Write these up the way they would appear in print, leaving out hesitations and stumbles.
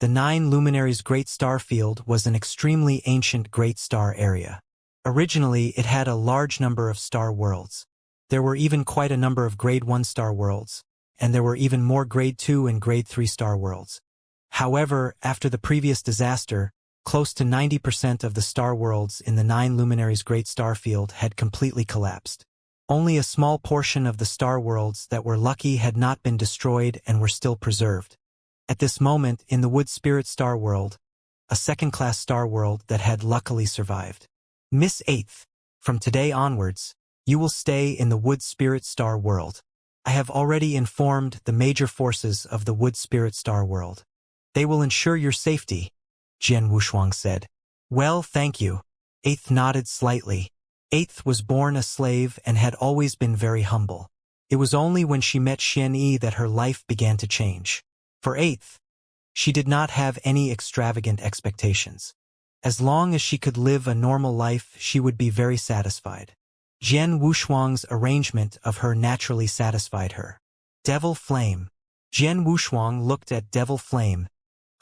The 9 Luminaries Great Star Field was an extremely ancient great star area. Originally, it had a large number of star worlds. There were even quite a number of Grade 1 star worlds, and there were even more Grade 2 and Grade 3 star worlds. However, after the previous disaster, close to 90% of the star worlds in the 9 Luminaries Great Star Field had completely collapsed. Only a small portion of the star worlds that were lucky had not been destroyed and were still preserved. At this moment, in the Wood Spirit Star World, a second-class star world that had luckily survived. Miss 8th, from today onwards, you will stay in the Wood Spirit Star World. I have already informed the major forces of the Wood Spirit Star World. They will ensure your safety, Jian Wushuang said. Well, thank you. 8th nodded slightly. 8th was born a slave and had always been very humble. It was only when she met Xianxia that her life began to change. For 8th, she did not have any extravagant expectations. As long as she could live a normal life, she would be very satisfied. Jian Wushuang's arrangement of her naturally satisfied her. Devil Flame. Jian Wushuang looked at Devil Flame,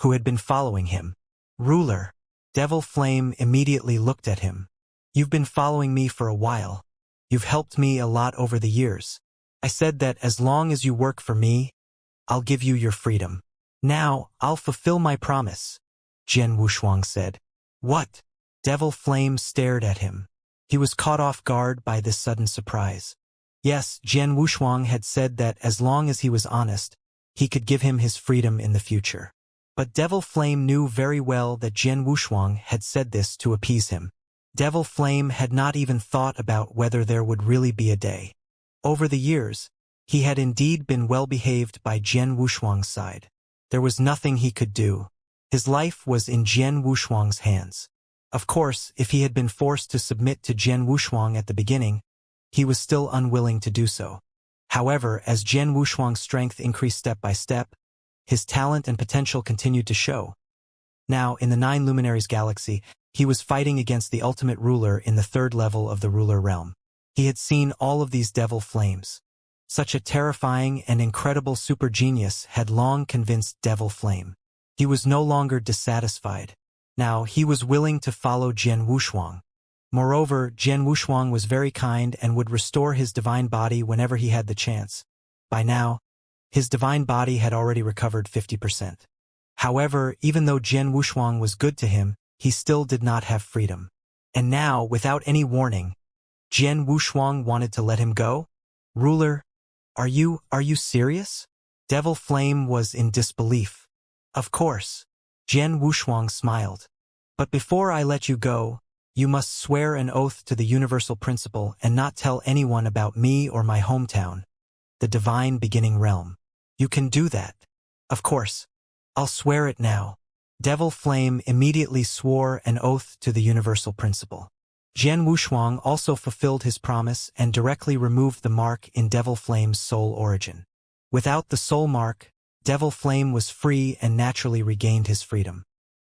who had been following him. Ruler. Devil Flame immediately looked at him. You've been following me for a while. You've helped me a lot over the years. I said that as long as you work for me, I'll give you your freedom. Now, I'll fulfill my promise, Jian Wushuang said. What? Devil Flame stared at him. He was caught off guard by this sudden surprise. Yes, Jian Wushuang had said that as long as he was honest, he could give him his freedom in the future. But Devil Flame knew very well that Jian Wushuang had said this to appease him. Devil Flame had not even thought about whether there would really be a day. Over the years, he had indeed been well behaved by Jian Wushuang's side. There was nothing he could do. His life was in Jian Wushuang's hands. Of course, if he had been forced to submit to Jian Wushuang at the beginning, he was still unwilling to do so. However, as Jian Wushuang's strength increased step by step, his talent and potential continued to show. Now, in the 9 Luminaries Galaxy, he was fighting against the ultimate ruler in the 3rd level of the ruler realm. He had seen all of these devil flames. Such a terrifying and incredible super genius had long convinced Devil Flame. He was no longer dissatisfied. Now, he was willing to follow Jian Wushuang. Moreover, Jian Wushuang was very kind and would restore his divine body whenever he had the chance. By now, his divine body had already recovered 50%. However, even though Jian Wushuang was good to him, he still did not have freedom. And now, without any warning, Jian Wushuang wanted to let him go? Ruler, are you serious? Devil Flame was in disbelief. Of course. Jian Wushuang smiled. But before I let you go, you must swear an oath to the universal principle and not tell anyone about me or my hometown, the divine beginning realm. You can do that. Of course. I'll swear it now. Devil Flame immediately swore an oath to the universal principle. Jian Wushuang also fulfilled his promise and directly removed the mark in Devil Flame's soul origin. Without the soul mark, Devil Flame was free and naturally regained his freedom.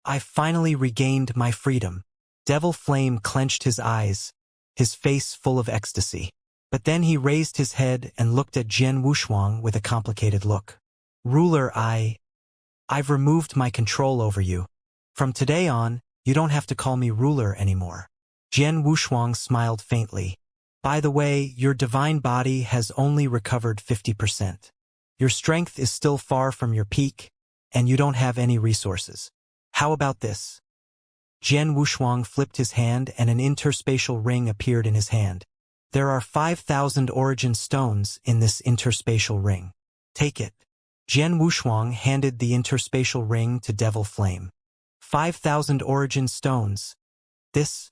I finally regained my freedom. Devil Flame clenched his eyes, his face full of ecstasy. But then he raised his head and looked at Jian Wushuang with a complicated look. Ruler, I've removed my control over you. From today on, you don't have to call me ruler anymore. Jian Wushuang smiled faintly. By the way, your divine body has only recovered 50%. Your strength is still far from your peak, and you don't have any resources. How about this? Jian Wushuang flipped his hand and an interspatial ring appeared in his hand. There are 5,000 origin stones in this interspatial ring. Take it. Jian Wushuang handed the interspatial ring to Devil Flame. 5,000 origin stones. This?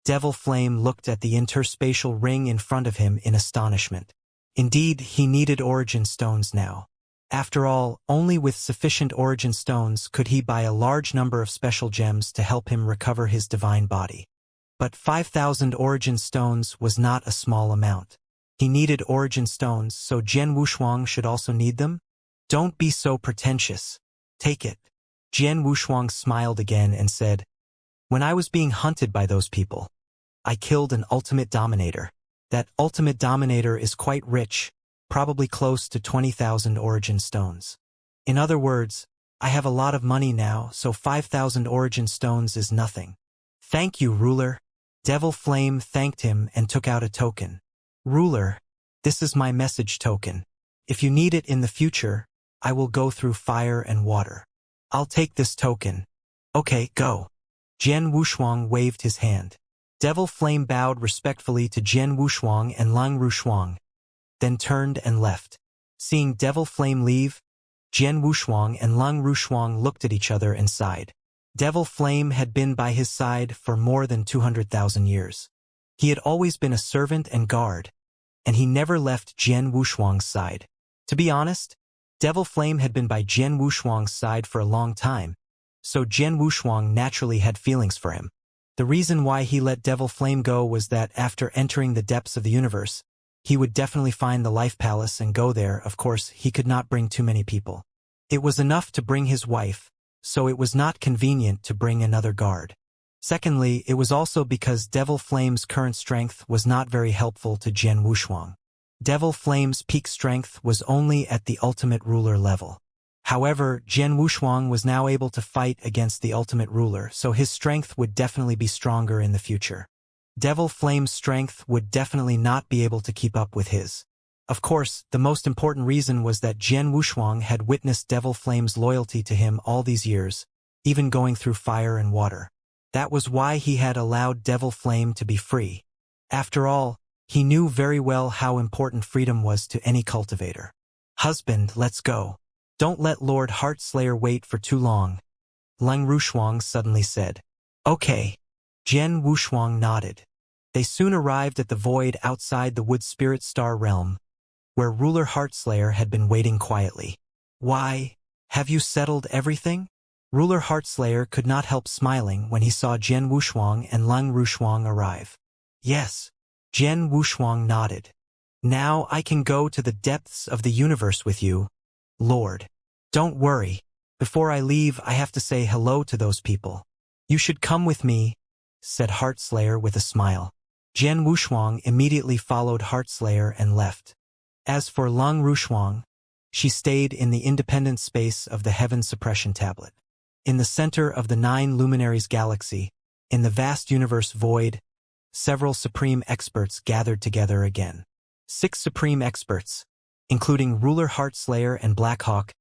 Devil Flame looked at the interspatial ring in front of him in astonishment. Indeed, he needed origin stones now. After all, only with sufficient origin stones could he buy a large number of special gems to help him recover his divine body. But 5,000 origin stones was not a small amount. He needed origin stones, so Jian Wushuang should also need them? Don't be so pretentious. Take it. Jian Wushuang smiled again and said, When I was being hunted by those people, I killed an ultimate dominator. That ultimate dominator is quite rich, probably close to 20,000 origin stones. In other words, I have a lot of money now, so 5,000 origin stones is nothing. Thank you, ruler. Devil Flame thanked him and took out a token. Ruler, this is my message token. If you need it in the future, I will go through fire and water. I'll take this token. Okay, go. Jian Wushuang waved his hand. Devil Flame bowed respectfully to Jian Wushuang and Lang Rushuang, then turned and left. Seeing Devil Flame leave, Jian Wushuang and Lang Rushuang looked at each other and sighed. Devil Flame had been by his side for more than 200,000 years. He had always been a servant and guard, and he never left Jian Wushuang's side. To be honest, Devil Flame had been by Jian Wushuang's side for a long time, so Jian Wushuang naturally had feelings for him. The reason why he let Devil Flame go was that after entering the depths of the universe, he would definitely find the Life Palace and go there. Of course, he could not bring too many people. It was enough to bring his wife, so it was not convenient to bring another guard. Secondly, it was also because Devil Flame's current strength was not very helpful to Jian Wushuang. Devil Flame's peak strength was only at the ultimate ruler level. However, Jian Wushuang was now able to fight against the ultimate ruler, so his strength would definitely be stronger in the future. Devil Flame's strength would definitely not be able to keep up with his. Of course, the most important reason was that Jian Wushuang had witnessed Devil Flame's loyalty to him all these years, even going through fire and water. That was why he had allowed Devil Flame to be free. After all, he knew very well how important freedom was to any cultivator. Husband, let's go. Don't let Lord Heartslayer wait for too long, Lang Rushuang suddenly said. Okay. Jian Wushuang nodded. They soon arrived at the void outside the Wood Spirit Star realm, where Ruler Heartslayer had been waiting quietly. Why, have you settled everything? Ruler Heartslayer could not help smiling when he saw Jian Wushuang and Lang Rushuang arrive. Yes. Jian Wushuang nodded. Now I can go to the depths of the universe with you, Lord. Don't worry. Before I leave, I have to say hello to those people. You should come with me, said Heartslayer with a smile. Jian Wushuang immediately followed Heartslayer and left. As for Lang Rushuang, she stayed in the independent space of the Heaven Suppression Tablet. In the center of the 9 Luminaries galaxy, in the vast universe void, several supreme experts gathered together again. 6 supreme experts, including Ruler Heartslayer and Blackhawk,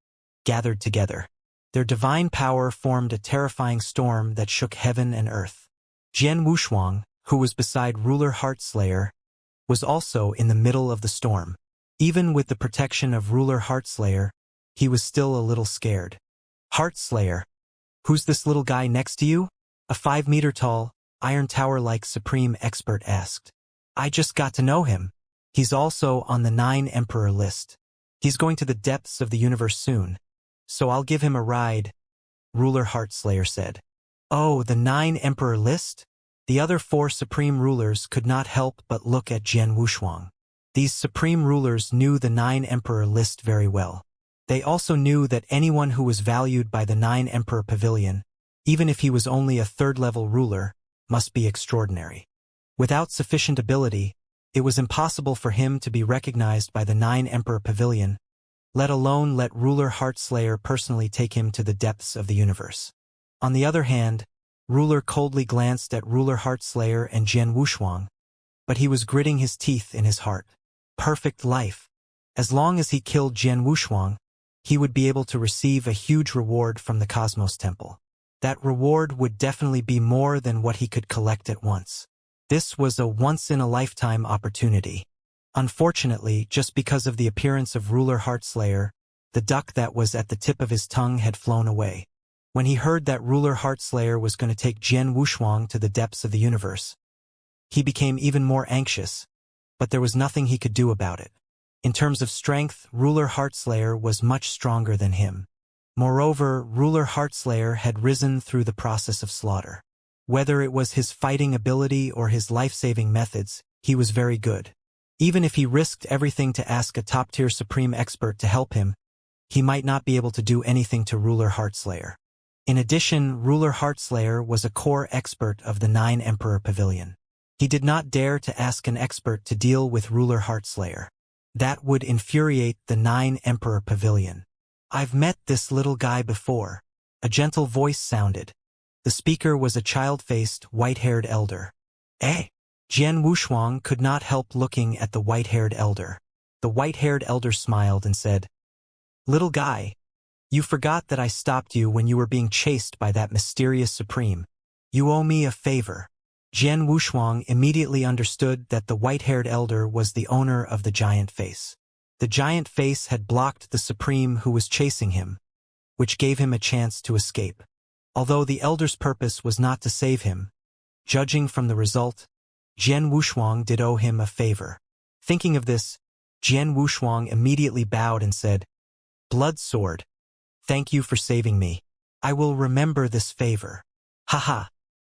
gathered together. Their divine power formed a terrifying storm that shook heaven and earth. Jian Wushuang, who was beside Ruler Heartslayer, was also in the middle of the storm. Even with the protection of Ruler Heartslayer, he was still a little scared. Heartslayer, who's this little guy next to you? A 5-meter-tall, iron tower-like supreme expert asked. I just got to know him. He's also on the 9 Emperor list. He's going to the depths of the universe soon, so I'll give him a ride, Ruler Heartslayer said. Oh, the 9 Emperor list? The other 4 supreme rulers could not help but look at Jian Wushuang. These supreme rulers knew the 9 Emperor list very well. They also knew that anyone who was valued by the 9 Emperor Pavilion, even if he was only a 3rd-level ruler, must be extraordinary. Without sufficient ability, it was impossible for him to be recognized by the 9 Emperor Pavilion, let alone let Ruler Heartslayer personally take him to the depths of the universe. On the other hand, Ruler coldly glanced at Ruler Heartslayer and Jian Wushuang, but he was gritting his teeth in his heart. Perfect life. As long as he killed Jian Wushuang, he would be able to receive a huge reward from the Cosmos Temple. That reward would definitely be more than what he could collect at once. This was a once-in-a-lifetime opportunity. Unfortunately, just because of the appearance of Ruler Heartslayer, the duck that was at the tip of his tongue had flown away. When he heard that Ruler Heartslayer was going to take Jian Wushuang to the depths of the universe, he became even more anxious, but there was nothing he could do about it. In terms of strength, Ruler Heartslayer was much stronger than him. Moreover, Ruler Heartslayer had risen through the process of slaughter. Whether it was his fighting ability or his life-saving methods, he was very good. Even if he risked everything to ask a top-tier supreme expert to help him, he might not be able to do anything to Ruler Heartslayer. In addition, Ruler Heartslayer was a core expert of the 9 Emperor Pavilion. He did not dare to ask an expert to deal with Ruler Heartslayer. That would infuriate the 9 Emperor Pavilion. I've met this little guy before. A gentle voice sounded. The speaker was a child-faced, white-haired elder. Eh? Jian Wushuang could not help looking at the white-haired elder. The white-haired elder smiled and said, "Little guy, you forgot that I stopped you when you were being chased by that mysterious supreme. You owe me a favor." Jian Wushuang immediately understood that the white-haired elder was the owner of the giant face. The giant face had blocked the supreme who was chasing him, which gave him a chance to escape. Although the elder's purpose was not to save him, judging from the result, Jian Wushuang did owe him a favor. Thinking of this, Jian Wushuang immediately bowed and said, "Blood Sword, thank you for saving me. I will remember this favor. Haha.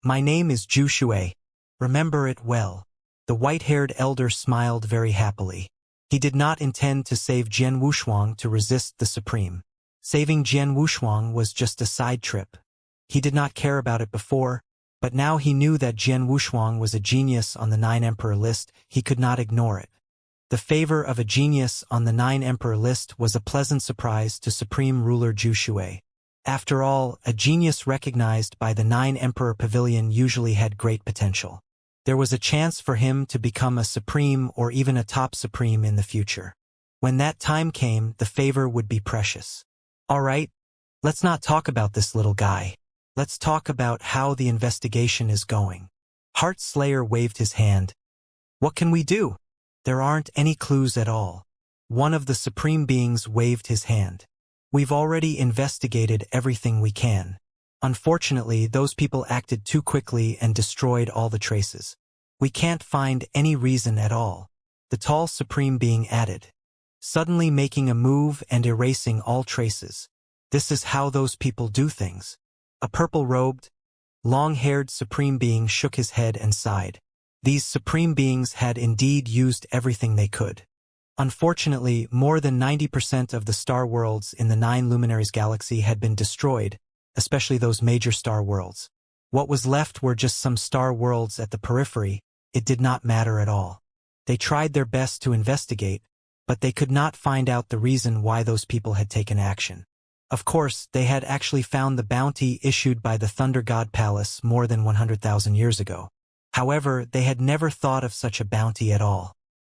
My name is Zhu Shui. Remember it well." The white-haired elder smiled very happily. He did not intend to save Jian Wushuang to resist the supreme. Saving Jian Wushuang was just a side trip. He did not care about it before, but now he knew that Jian Wushuang was a genius on the 9 Emperor list. He could not ignore it. The favor of a genius on the 9 Emperor list was a pleasant surprise to Supreme Ruler Zhu Shui. After all, a genius recognized by the 9 Emperor Pavilion usually had great potential. There was a chance for him to become a supreme or even a top supreme in the future. When that time came, the favor would be precious. All right, let's not talk about this little guy. Let's talk about how the investigation is going. Heart Slayer waved his hand. What can we do? There aren't any clues at all. One of the supreme beings waved his hand. We've already investigated everything we can. Unfortunately, those people acted too quickly and destroyed all the traces. We can't find any reason at all. The tall supreme being added, suddenly making a move and erasing all traces. This is how those people do things. A purple-robed, long-haired supreme being shook his head and sighed. These supreme beings had indeed used everything they could. Unfortunately, more than 90% of the star worlds in the 9 Luminaries galaxy had been destroyed, especially those major star worlds. What was left were just some star worlds at the periphery. It did not matter at all. They tried their best to investigate, but they could not find out the reason why those people had taken action. Of course, they had actually found the bounty issued by the Thunder God Palace more than 100,000 years ago. However, they had never thought of such a bounty at all.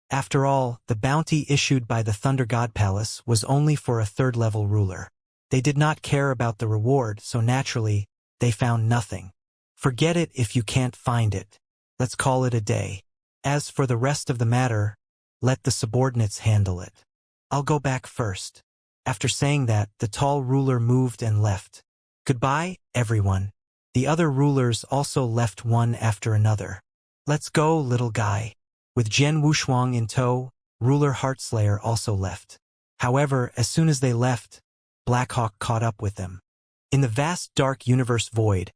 After all, the bounty issued by the Thunder God Palace was only for a 3rd-level ruler. They did not care about the reward, so naturally, they found nothing. Forget it if you can't find it. Let's call it a day. As for the rest of the matter, let the subordinates handle it. I'll go back first. After saying that, the tall ruler moved and left. Goodbye, everyone. The other rulers also left one after another. Let's go, little guy. With Jian Wushuang in tow, Ruler Heartslayer also left. However, as soon as they left, Blackhawk caught up with them. In the vast dark universe void,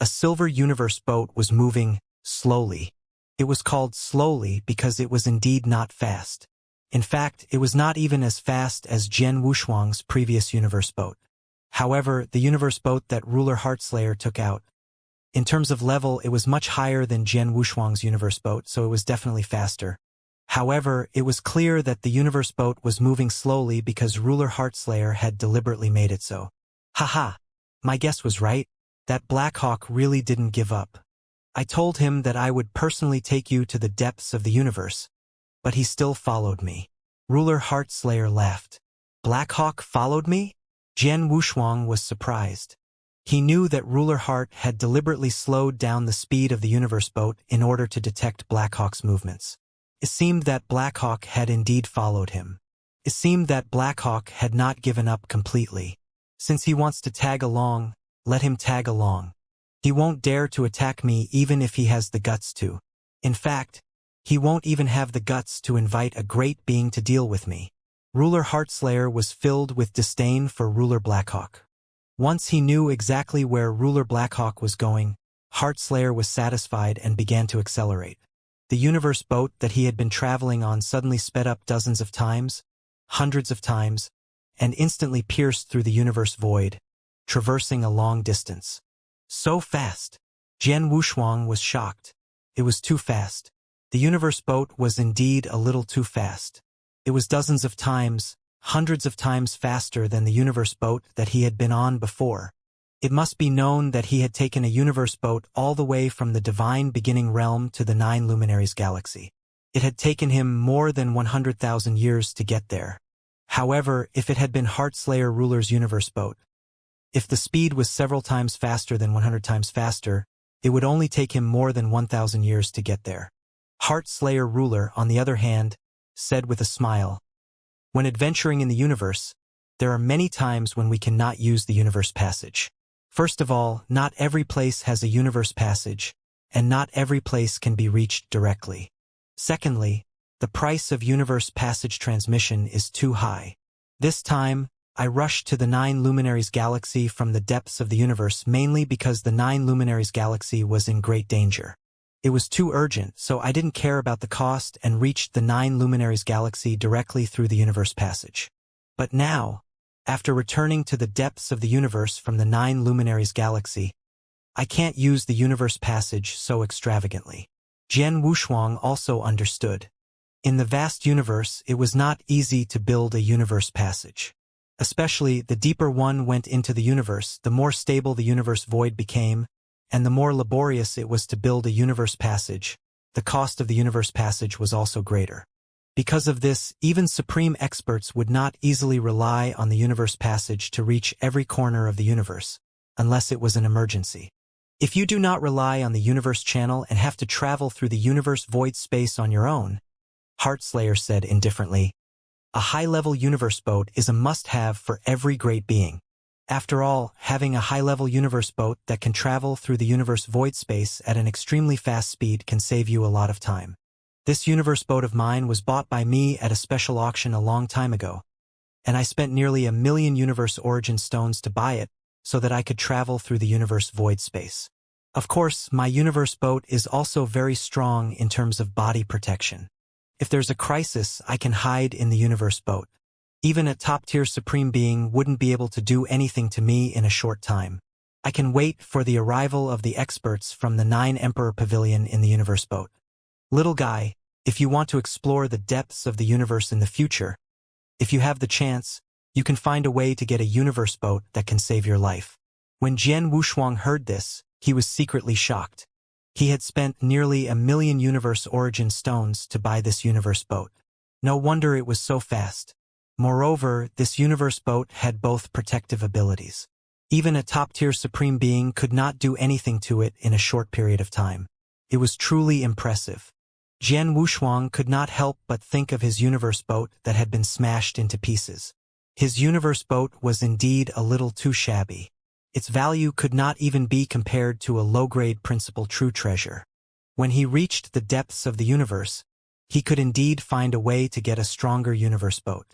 a silver universe boat was moving slowly. It was called slowly because it was indeed not fast. In fact, it was not even as fast as Jian Wushuang's previous universe boat. However, the universe boat that Ruler Heartslayer took out, in terms of level, it was much higher than Jian Wushuang's universe boat, so it was definitely faster. However, it was clear that the universe boat was moving slowly because Ruler Heartslayer had deliberately made it so. Haha, my guess was right. That Blackhawk really didn't give up. I told him that I would personally take you to the depths of the universe, but he still followed me. Ruler Heartslayer laughed. Blackhawk followed me? Jian Wushuang was surprised. He knew that Ruler Heart had deliberately slowed down the speed of the universe boat in order to detect Blackhawk's movements. It seemed that Blackhawk had indeed followed him. It seemed that Blackhawk had not given up completely. Since he wants to tag along, let him tag along. He won't dare to attack me even if he has the guts to. In fact, he won't even have the guts to invite a great being to deal with me. Ruler Heartslayer was filled with disdain for Ruler Blackhawk. Once he knew exactly where Ruler Blackhawk was going, Heartslayer was satisfied and began to accelerate. The universe boat that he had been traveling on suddenly sped up dozens of times, hundreds of times, and instantly pierced through the universe void, traversing a long distance. So fast! Jian Wushuang was shocked. It was too fast. The universe boat was indeed a little too fast. It was dozens of times, hundreds of times faster than the universe boat that he had been on before. It must be known that he had taken a universe boat all the way from the divine beginning realm to the 9 luminaries galaxy. It had taken him more than 100,000 years to get there. However, if it had been Heartslayer Ruler's universe boat, if the speed was several times faster than 100 times faster, it would only take him more than 1,000 years to get there. Heartslayer Ruler, on the other hand, said with a smile, "When adventuring in the universe, there are many times when we cannot use the universe passage. First of all, not every place has a universe passage, and not every place can be reached directly. Secondly, the price of universe passage transmission is too high. This time, I rushed to the 9 luminaries galaxy from the depths of the universe mainly because the 9 luminaries galaxy was in great danger. It was too urgent, so I didn't care about the cost and reached the 9 luminaries galaxy directly through the universe passage. But now, after returning to the depths of the universe from the 9 luminaries galaxy, I can't use the universe passage so extravagantly." Jian Wushuang also understood. In the vast universe, it was not easy to build a universe passage. Especially, the deeper one went into the universe, the more stable the universe void became, and the more laborious it was to build a universe passage. The cost of the universe passage was also greater. Because of this, even supreme experts would not easily rely on the universe passage to reach every corner of the universe, unless it was an emergency. If you do not rely on the universe channel and have to travel through the universe void space on your own, Heartslayer said indifferently, a high-level universe boat is a must-have for every great being. After all, having a high-level universe boat that can travel through the universe void space at an extremely fast speed can save you a lot of time. This universe boat of mine was bought by me at a special auction a long time ago, and I spent nearly 1 million universe origin stones to buy it so that I could travel through the universe void space. Of course, my universe boat is also very strong in terms of body protection. If there's a crisis, I can hide in the universe boat. Even a top-tier supreme being wouldn't be able to do anything to me in a short time. I can wait for the arrival of the experts from the 9 Emperor Pavilion in the universe boat. Little guy, if you want to explore the depths of the universe in the future, if you have the chance, you can find a way to get a universe boat that can save your life." When Jian Wushuang heard this, he was secretly shocked. He had spent nearly 1 million universe origin stones to buy this universe boat. No wonder it was so fast. Moreover, this universe boat had both protective abilities. Even a top-tier supreme being could not do anything to it in a short period of time. It was truly impressive. Jian Wushuang could not help but think of his universe boat that had been smashed into pieces. His universe boat was indeed a little too shabby. Its value could not even be compared to a low-grade principal true treasure. When he reached the depths of the universe, he could indeed find a way to get a stronger universe boat.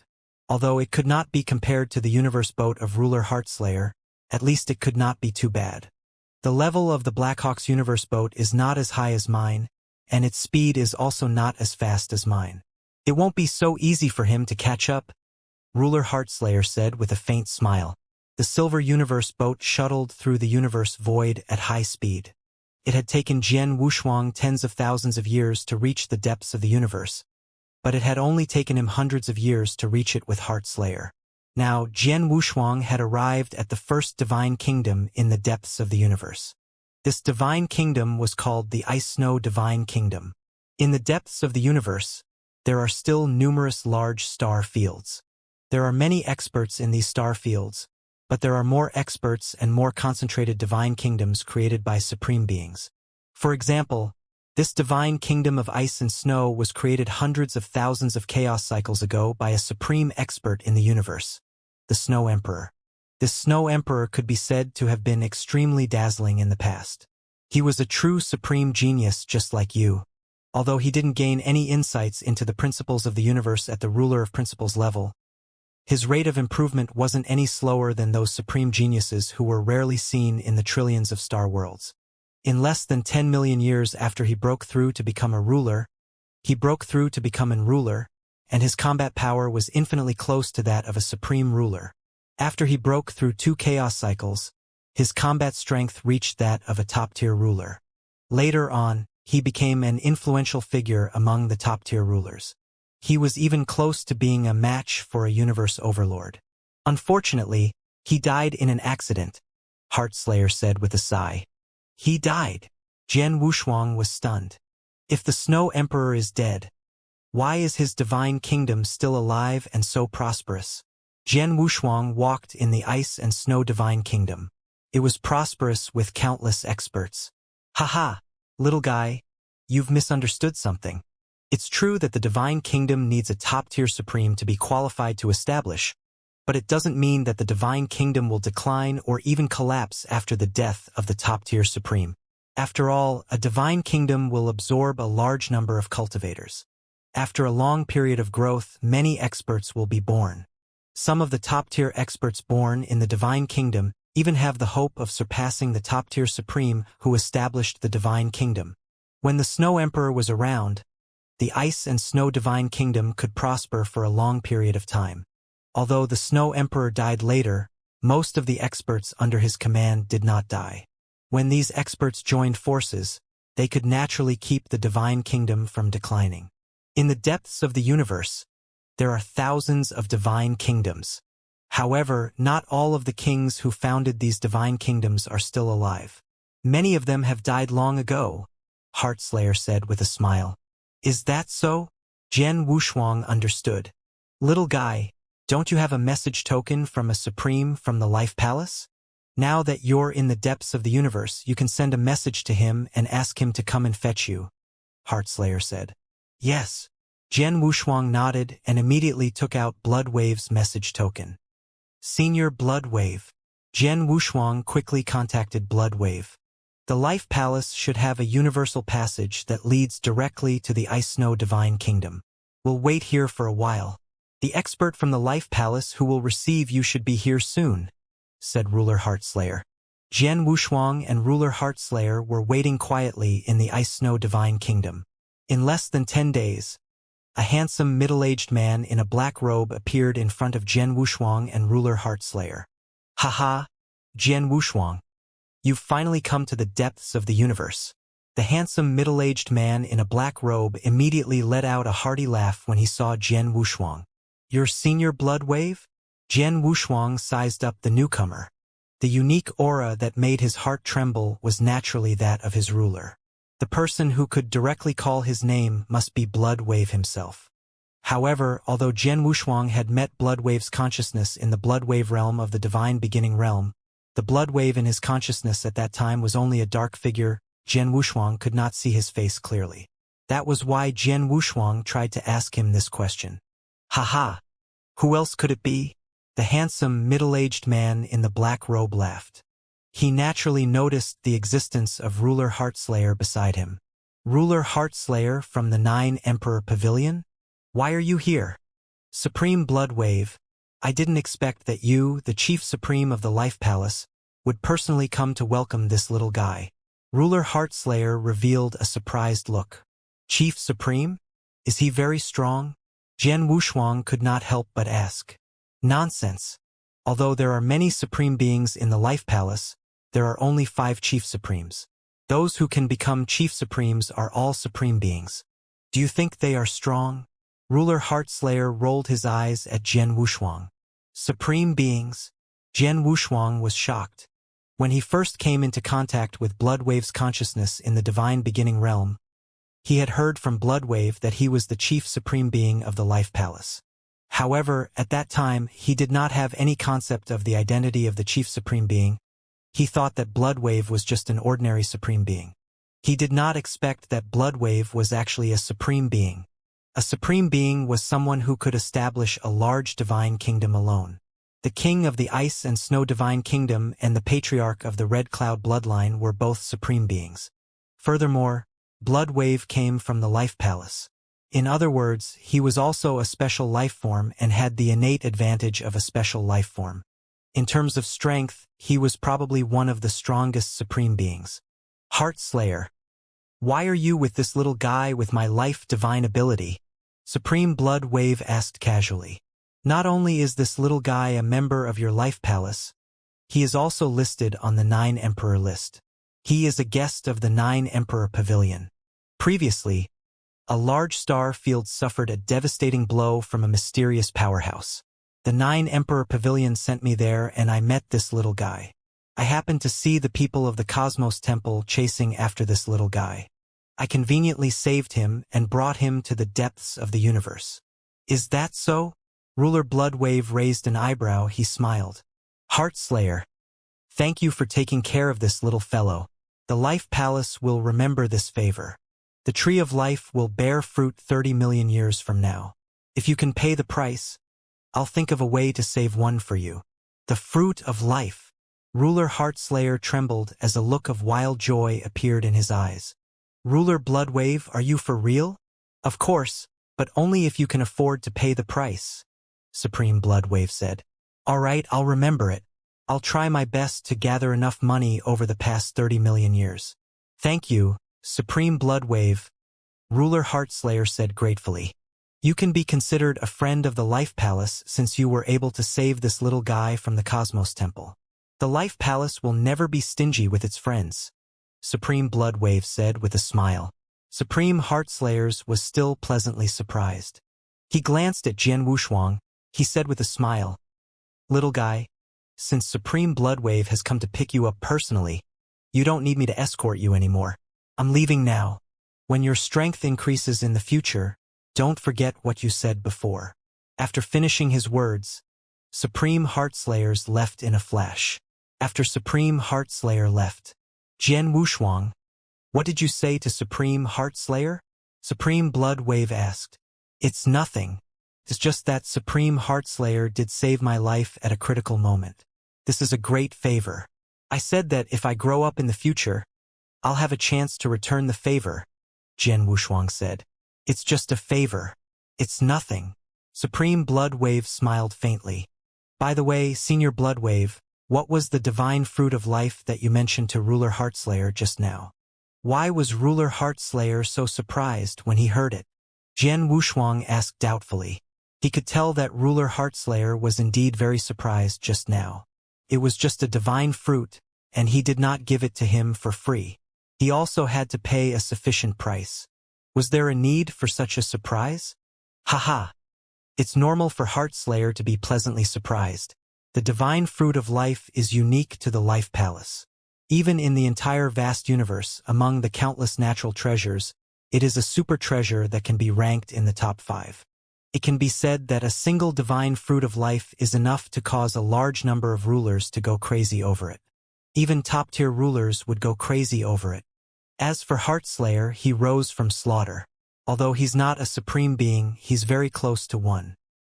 Although it could not be compared to the universe boat of Ruler Heartslayer, at least it could not be too bad. The level of the Blackhawk's universe boat is not as high as mine, and its speed is also not as fast as mine. It won't be so easy for him to catch up, Ruler Heartslayer said with a faint smile. The silver universe boat shuttled through the universe void at high speed. It had taken Jian Wushuang tens of thousands of years to reach the depths of the universe, but it had only taken him hundreds of years to reach it with Heartslayer. Now, Jian Wushuang had arrived at the first divine kingdom in the depths of the universe. This divine kingdom was called the Ice Snow Divine Kingdom. In the depths of the universe, there are still numerous large star fields. There are many experts in these star fields, but there are more experts and more concentrated divine kingdoms created by supreme beings. For example, this divine kingdom of ice and snow was created hundreds of thousands of chaos cycles ago by a supreme expert in the universe, the Snow Emperor. This Snow Emperor could be said to have been extremely dazzling in the past. He was a true supreme genius just like you. Although he didn't gain any insights into the principles of the universe at the Ruler of Principles level, his rate of improvement wasn't any slower than those supreme geniuses who were rarely seen in the trillions of star worlds. In less than 10 million years after he broke through to become a ruler, he broke through to become an ruler, and his combat power was infinitely close to that of a supreme ruler. After he broke through 2 chaos cycles, his combat strength reached that of a top-tier ruler. Later on, he became an influential figure among the top-tier rulers. He was even close to being a match for a universe overlord. Unfortunately, he died in an accident, Heartslayer said with a sigh. He died. Jian Wushuang was stunned. If the Snow Emperor is dead, why is his divine kingdom still alive and so prosperous? Jian Wushuang walked in the ice and snow divine kingdom. It was prosperous with countless experts. Haha, little guy, you've misunderstood something. It's true that the divine kingdom needs a top-tier supreme to be qualified to establish, but it doesn't mean that the divine kingdom will decline or even collapse after the death of the top-tier supreme. After all, a divine kingdom will absorb a large number of cultivators. After a long period of growth, many experts will be born. Some of the top-tier experts born in the divine kingdom even have the hope of surpassing the top-tier supreme who established the divine kingdom. When the Snow Emperor was around, the ice and snow divine kingdom could prosper for a long period of time. Although the Snow Emperor died later, most of the experts under his command did not die. When these experts joined forces, they could naturally keep the divine kingdom from declining. In the depths of the universe, there are thousands of divine kingdoms. However, not all of the kings who founded these divine kingdoms are still alive. Many of them have died long ago, Heartslayer said with a smile. Is that so? Jian Wushuang understood. Little guy, don't you have a message token from a supreme from the Life Palace? Now that you're in the depths of the universe, you can send a message to him and ask him to come and fetch you, Heartslayer said. Yes. Jian Wushuang nodded and immediately took out Bloodwave's message token. Senior Bloodwave. Jian Wushuang quickly contacted Bloodwave. The Life Palace should have a universal passage that leads directly to the Ice-Snow Divine Kingdom. We'll wait here for a while. The expert from the Life Palace who will receive you should be here soon, said Ruler Heartslayer. Jian Wushuang and Ruler Heartslayer were waiting quietly in the Ice-Snow Divine Kingdom. In less than 10 days, a handsome middle-aged man in a black robe appeared in front of Jian Wushuang and Ruler Heartslayer. Haha, Jian Wushuang. You've finally come to the depths of the universe. The handsome middle-aged man in a black robe immediately let out a hearty laugh when he saw Jian Wushuang. Your senior Bloodwave? Jian Wushuang sized up the newcomer. The unique aura that made his heart tremble was naturally that of his ruler. The person who could directly call his name must be Bloodwave himself. However, although Jian Wushuang had met Bloodwave's consciousness in the Bloodwave realm of the Divine Beginning realm, the Bloodwave in his consciousness at that time was only a dark figure. Jian Wushuang could not see his face clearly. That was why Jian Wushuang tried to ask him this question. Haha! Who else could it be? The handsome, middle-aged man in the black robe laughed. He naturally noticed the existence of Ruler Heartslayer beside him. Ruler Heartslayer from the 9 Emperor Pavilion? Why are you here? Supreme Bloodwave, I didn't expect that you, the Chief Supreme of the Life Palace, would personally come to welcome this little guy. Ruler Heartslayer revealed a surprised look. Chief Supreme? Is he very strong? Jian Wushuang could not help but ask. Nonsense. Although there are many Supreme Beings in the Life Palace, there are only 5 Chief Supremes. Those who can become Chief Supremes are all Supreme Beings. Do you think they are strong? Ruler Heartslayer rolled his eyes at Jian Wushuang. Supreme Beings? Jian Wushuang was shocked. When he first came into contact with Bloodwave's consciousness in the Divine Beginning realm, he had heard from Bloodwave that he was the Chief Supreme Being of the Life Palace. However, at that time, he did not have any concept of the identity of the Chief Supreme Being. He thought that Bloodwave was just an ordinary Supreme Being. He did not expect that Bloodwave was actually a Supreme Being. A Supreme Being was someone who could establish a large divine kingdom alone. The King of the Ice and Snow Divine Kingdom and the Patriarch of the Red Cloud Bloodline were both Supreme Beings. Furthermore, Bloodwave came from the Life Palace. In other words, he was also a special life form and had the innate advantage of a special life form. In terms of strength, he was probably one of the strongest Supreme Beings. Heartslayer. Why are you with this little guy with my life divine ability? Supreme Bloodwave asked casually. Not only is this little guy a member of your Life Palace, he is also listed on the 9 Emperor list. He is a guest of the 9 Emperor Pavilion. Previously, A large star field suffered a devastating blow from a mysterious powerhouse. The 9 Emperor Pavilion sent me there and I met this little guy. I happened to see the people of the Cosmos Temple chasing after this little guy. I conveniently saved him and brought him to the depths of the universe. Is that so? Ruler Bloodwave raised an eyebrow. He smiled. Heartslayer, thank you for taking care of this little fellow. The Life Palace will remember this favor. The Tree of Life will bear fruit 30 million years from now. If you can pay the price, I'll think of a way to save one for you. The Fruit of Life. Ruler Heartslayer trembled as a look of wild joy appeared in his eyes. Ruler Bloodwave, are you for real? Of course, but only if you can afford to pay the price, Supreme Bloodwave said. All right, I'll remember it. I'll try my best to gather enough money over the past 30 million years. Thank you, Supreme Bloodwave, Ruler Heartslayer said gratefully. You can be considered a friend of the Life Palace since you were able to save this little guy from the Cosmos Temple. The Life Palace will never be stingy with its friends, Supreme Bloodwave said with a smile. Supreme Heartslayers was still pleasantly surprised. He glanced at Jian Wushuang. He said with a smile, Little guy, since Supreme Bloodwave has come to pick you up personally, you don't need me to escort you anymore. I'm leaving now. When your strength increases in the future, don't forget what you said before. After finishing his words, Supreme Heartslayers left in a flash. After Supreme Heartslayer left, Jian Wushuang, what did you say to Supreme Heartslayer? Supreme Bloodwave asked. It's nothing. It's just that Supreme Heartslayer did save my life at a critical moment. This is a great favor. I said that if I grow up in the future, I'll have a chance to return the favor, Jian Wushuang said. It's just a favor. It's nothing. Supreme Bloodwave smiled faintly. By the way, Senior Bloodwave, what was the divine fruit of life that you mentioned to Ruler Heartslayer just now? Why was Ruler Heartslayer so surprised when he heard it? Jian Wushuang asked doubtfully. He could tell that Ruler Heartslayer was indeed very surprised just now. It was just a divine fruit, and he did not give it to him for free. He also had to pay a sufficient price. Was there a need for such a surprise? Haha. It's normal for Heartslayer to be pleasantly surprised. The divine fruit of life is unique to the Life Palace. Even in the entire vast universe, among the countless natural treasures, it is a super treasure that can be ranked in the top 5. It can be said that a single divine fruit of life is enough to cause a large number of rulers to go crazy over it. Even top-tier rulers would go crazy over it. As for Heartslayer, he rose from slaughter. Although he's not a supreme being, he's very close to one.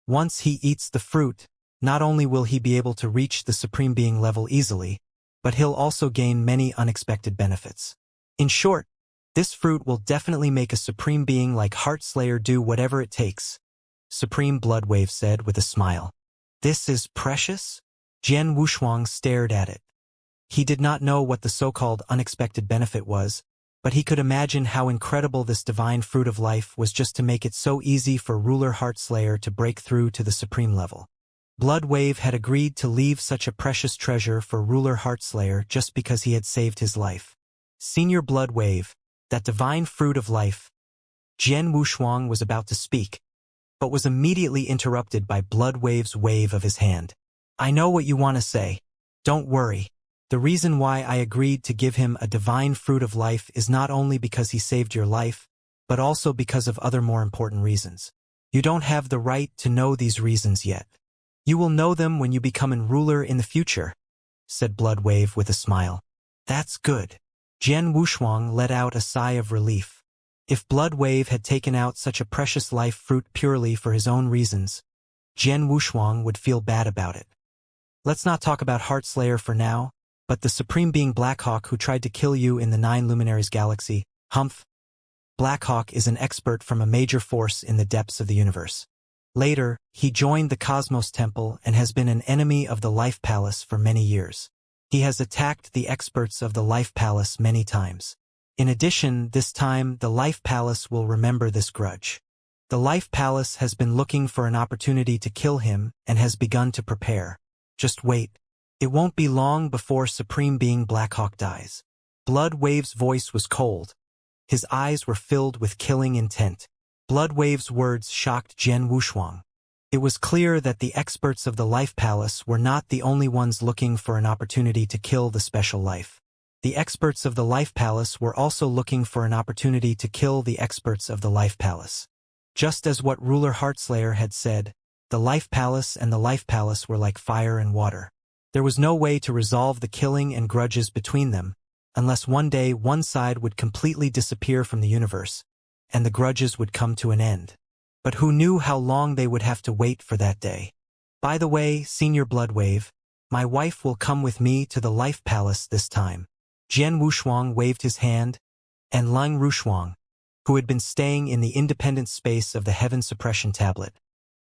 Once he eats the fruit, not only will he be able to reach the supreme being level easily, but he'll also gain many unexpected benefits. In short, this fruit will definitely make a supreme being like Heartslayer do whatever it takes, Supreme Bloodwave said with a smile. This is precious? Jian Wushuang stared at it. He did not know what the so-called unexpected benefit was, but he could imagine how incredible this divine fruit of life was just to make it so easy for Ruler Heartslayer to break through to the supreme level. Bloodwave had agreed to leave such a precious treasure for Ruler Heartslayer just because he had saved his life. Senior Bloodwave, that divine fruit of life. Jian Wushuang was about to speak, but was immediately interrupted by Bloodwave's wave of his hand. I know what you want to say. Don't worry. The reason why I agreed to give him a divine fruit of life is not only because he saved your life, but also because of other more important reasons. You don't have the right to know these reasons yet. You will know them when you become a ruler in the future, said Bloodwave with a smile. That's good. Jian Wushuang let out a sigh of relief. If Bloodwave had taken out such a precious life fruit purely for his own reasons, Jian Wushuang would feel bad about it. Let's not talk about Heartslayer for now, but the Supreme Being Blackhawk who tried to kill you in the 9 Luminaries Galaxy, Humph. Blackhawk is an expert from a major force in the depths of the universe. Later, he joined the Cosmos Temple and has been an enemy of the Life Palace for many years. He has attacked the experts of the Life Palace many times. In addition, this time the Life Palace will remember this grudge. The Life Palace has been looking for an opportunity to kill him and has begun to prepare. Just wait. It won't be long before Supreme Being Blackhawk dies. Bloodwave's voice was cold, His eyes were filled with killing intent. Bloodwave's words shocked Jian Wushuang. It was clear that the experts of the Life Palace were not the only ones looking for an opportunity to kill the special life. The experts of the Life Palace were also looking for an opportunity to kill the experts of the Life Palace. Just as what ruler Heartslayer had said, the Life Palace and the Life Palace were like fire and water. There was no way to resolve the killing and grudges between them, unless one day one side would completely disappear from the universe, and the grudges would come to an end. But who knew how long they would have to wait for that day? By the way, Senior Bloodwave, my wife will come with me to the Life Palace this time. Jian Wushuang waved his hand, and Lang Rushuang, who had been staying in the independent space of the Heaven Suppression Tablet,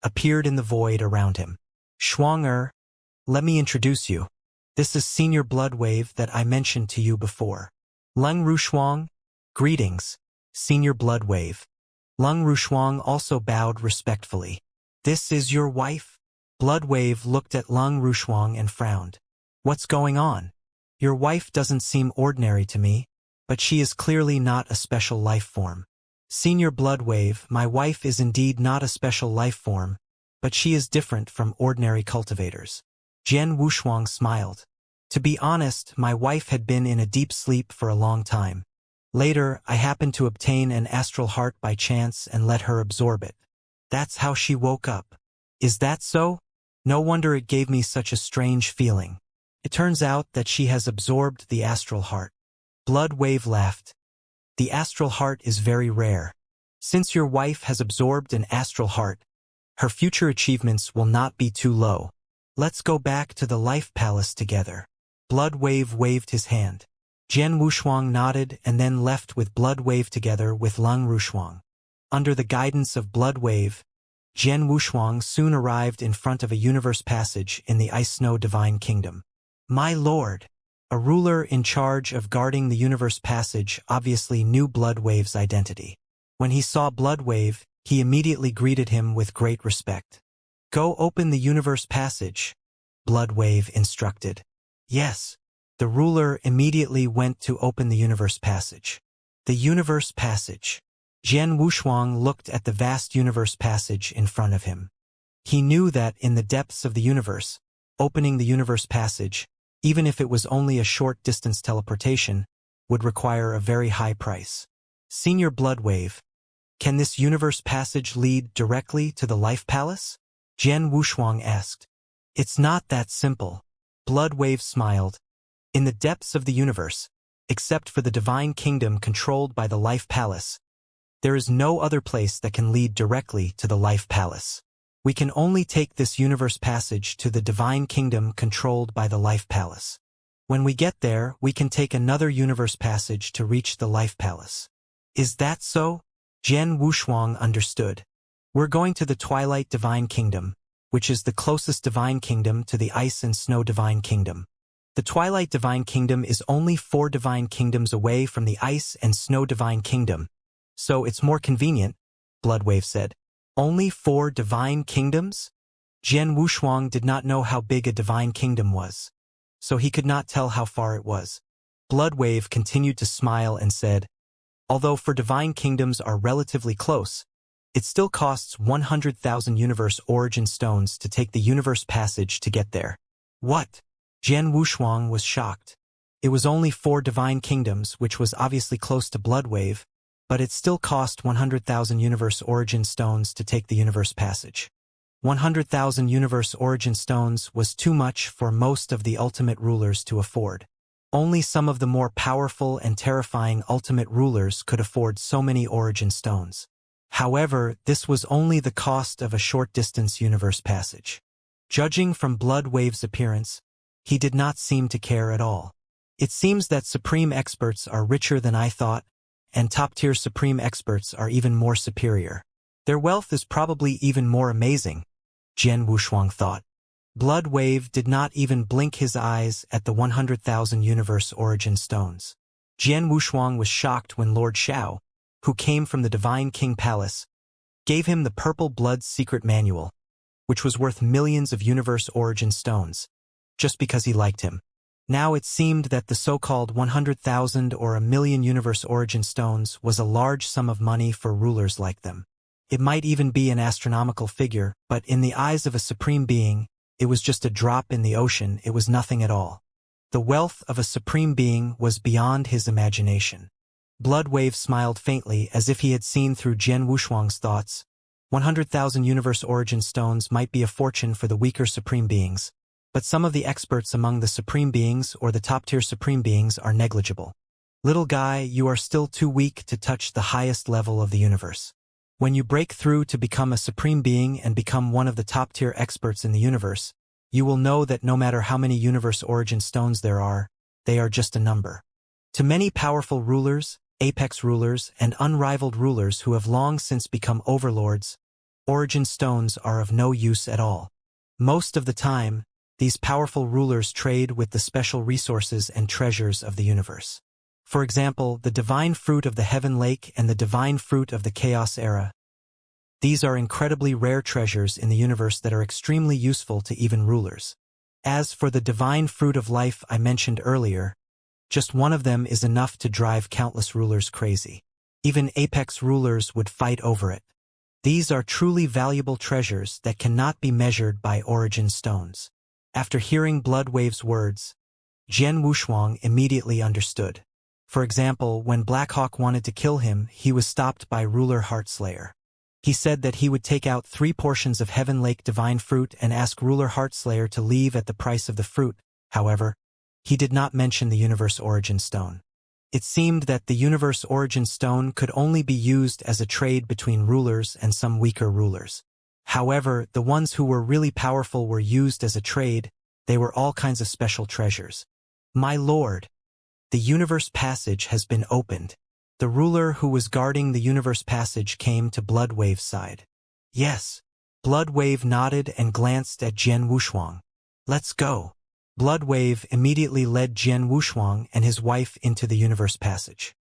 appeared in the void around him. Shuang let me introduce you. This is Senior Bloodwave that I mentioned to you before. Lang Rushuang, greetings, Senior Bloodwave. Lang Rushuang also bowed respectfully. This is your wife? Bloodwave looked at Lang Rushuang and frowned. What's going on? Your wife doesn't seem ordinary to me, but she is clearly not a special life form. Senior Bloodwave, my wife is indeed not a special life form, but she is different from ordinary cultivators. Jian Wushuang smiled. To be honest, my wife had been in a deep sleep for a long time. Later, I happened to obtain an astral heart by chance and let her absorb it. That's how she woke up. Is that so? No wonder it gave me such a strange feeling. It turns out that she has absorbed the astral heart. Bloodwave laughed. The astral heart is very rare. Since your wife has absorbed an astral heart, her future achievements will not be too low. Let's go back to the Life Palace together. Bloodwave waved his hand. Jian Wushuang nodded and then left with Bloodwave together with Lang Rushuang. Under the guidance of Bloodwave, Jian Wushuang soon arrived in front of a universe passage in the Ice Snow Divine Kingdom. My lord! A ruler in charge of guarding the universe passage obviously knew Bloodwave's identity. When he saw Bloodwave, he immediately greeted him with great respect. Go open the universe passage, Bloodwave instructed. Yes. The ruler immediately went to open the universe passage. The universe passage. Jian Wushuang looked at the vast universe passage in front of him. He knew that in the depths of the universe, opening the universe passage, even if it was only a short distance teleportation, would require a very high price. Senior Bloodwave, can this universe passage lead directly to the Life Palace? Jian Wushuang asked. It's not that simple. Bloodwave smiled. In the depths of the universe, except for the Divine Kingdom controlled by the Life Palace, there is no other place that can lead directly to the Life Palace. We can only take this universe passage to the Divine Kingdom controlled by the Life Palace. When we get there, we can take another universe passage to reach the Life Palace. Is that so? Jian Wushuang understood. We're going to the Twilight Divine Kingdom, which is the closest Divine Kingdom to the Ice and Snow Divine Kingdom. The Twilight Divine Kingdom is only 4 Divine Kingdoms away from the Ice and Snow Divine Kingdom, so it's more convenient, Bloodwave said. Only 4 Divine Kingdoms? Jian Wushuang did not know how big a Divine Kingdom was, so he could not tell how far it was. Bloodwave continued to smile and said, although 4 Divine Kingdoms are relatively close, it still costs 100,000 universe origin stones to take the universe passage to get there. What? Jian Wushuang was shocked. It was only 4 Divine Kingdoms, which was obviously close to Bloodwave, but it still cost 100,000 universe origin stones to take the universe passage. 100,000 universe origin stones was too much for most of the ultimate rulers to afford. Only some of the more powerful and terrifying ultimate rulers could afford so many origin stones. However, this was only the cost of a short-distance universe passage. Judging from Bloodwave's appearance, he did not seem to care at all. It seems that supreme experts are richer than I thought, and top-tier supreme experts are even more superior. Their wealth is probably even more amazing, Jian Wushuang thought. Bloodwave did not even blink his eyes at the 100,000 universe origin stones. Jian Wushuang was shocked when Lord Xiao, who came from the Divine King Palace, gave him the Purple Blood Secret Manual, which was worth millions of universe origin stones, just because he liked him. Now it seemed that the so-called 100,000 or a million universe origin stones was a large sum of money for rulers like them. It might even be an astronomical figure, but in the eyes of a supreme being, it was just a drop in the ocean, it was nothing at all. The wealth of a supreme being was beyond his imagination. Bloodwave smiled faintly as if he had seen through Jian Wushuang's thoughts. 100,000 universe origin stones might be a fortune for the weaker supreme beings, but some of the experts among the supreme beings or the top-tier supreme beings are negligible. Little guy, you are still too weak to touch the highest level of the universe. When you break through to become a supreme being and become one of the top-tier experts in the universe, you will know that no matter how many universe origin stones there are, they are just a number. To many powerful rulers, apex rulers, and unrivaled rulers who have long since become overlords, origin stones are of no use at all. Most of the time, these powerful rulers trade with the special resources and treasures of the universe. For example, the divine fruit of the Heaven Lake and the divine fruit of the Chaos Era. These are incredibly rare treasures in the universe that are extremely useful to even rulers. As for the divine fruit of life I mentioned earlier, just one of them is enough to drive countless rulers crazy. Even apex rulers would fight over it. These are truly valuable treasures that cannot be measured by origin stones. After hearing Bloodwave's words, Jian Wushuang immediately understood. For example, when Blackhawk wanted to kill him, he was stopped by Ruler Heartslayer. He said that he would take out 3 portions of Heaven Lake divine fruit and ask Ruler Heartslayer to leave at the price of the fruit. However, he did not mention the Universe Origin Stone. It seemed that the Universe Origin Stone could only be used as a trade between rulers and some weaker rulers. However, the ones who were really powerful were used as a trade. They were all kinds of special treasures. My lord, the Universe Passage has been opened. The ruler who was guarding the Universe Passage came to Bloodwave's side. Yes. Bloodwave nodded and glanced at Jian Wushuang. Let's go. Bloodwave immediately led Jian Wushuang and his wife into the Universe Passage.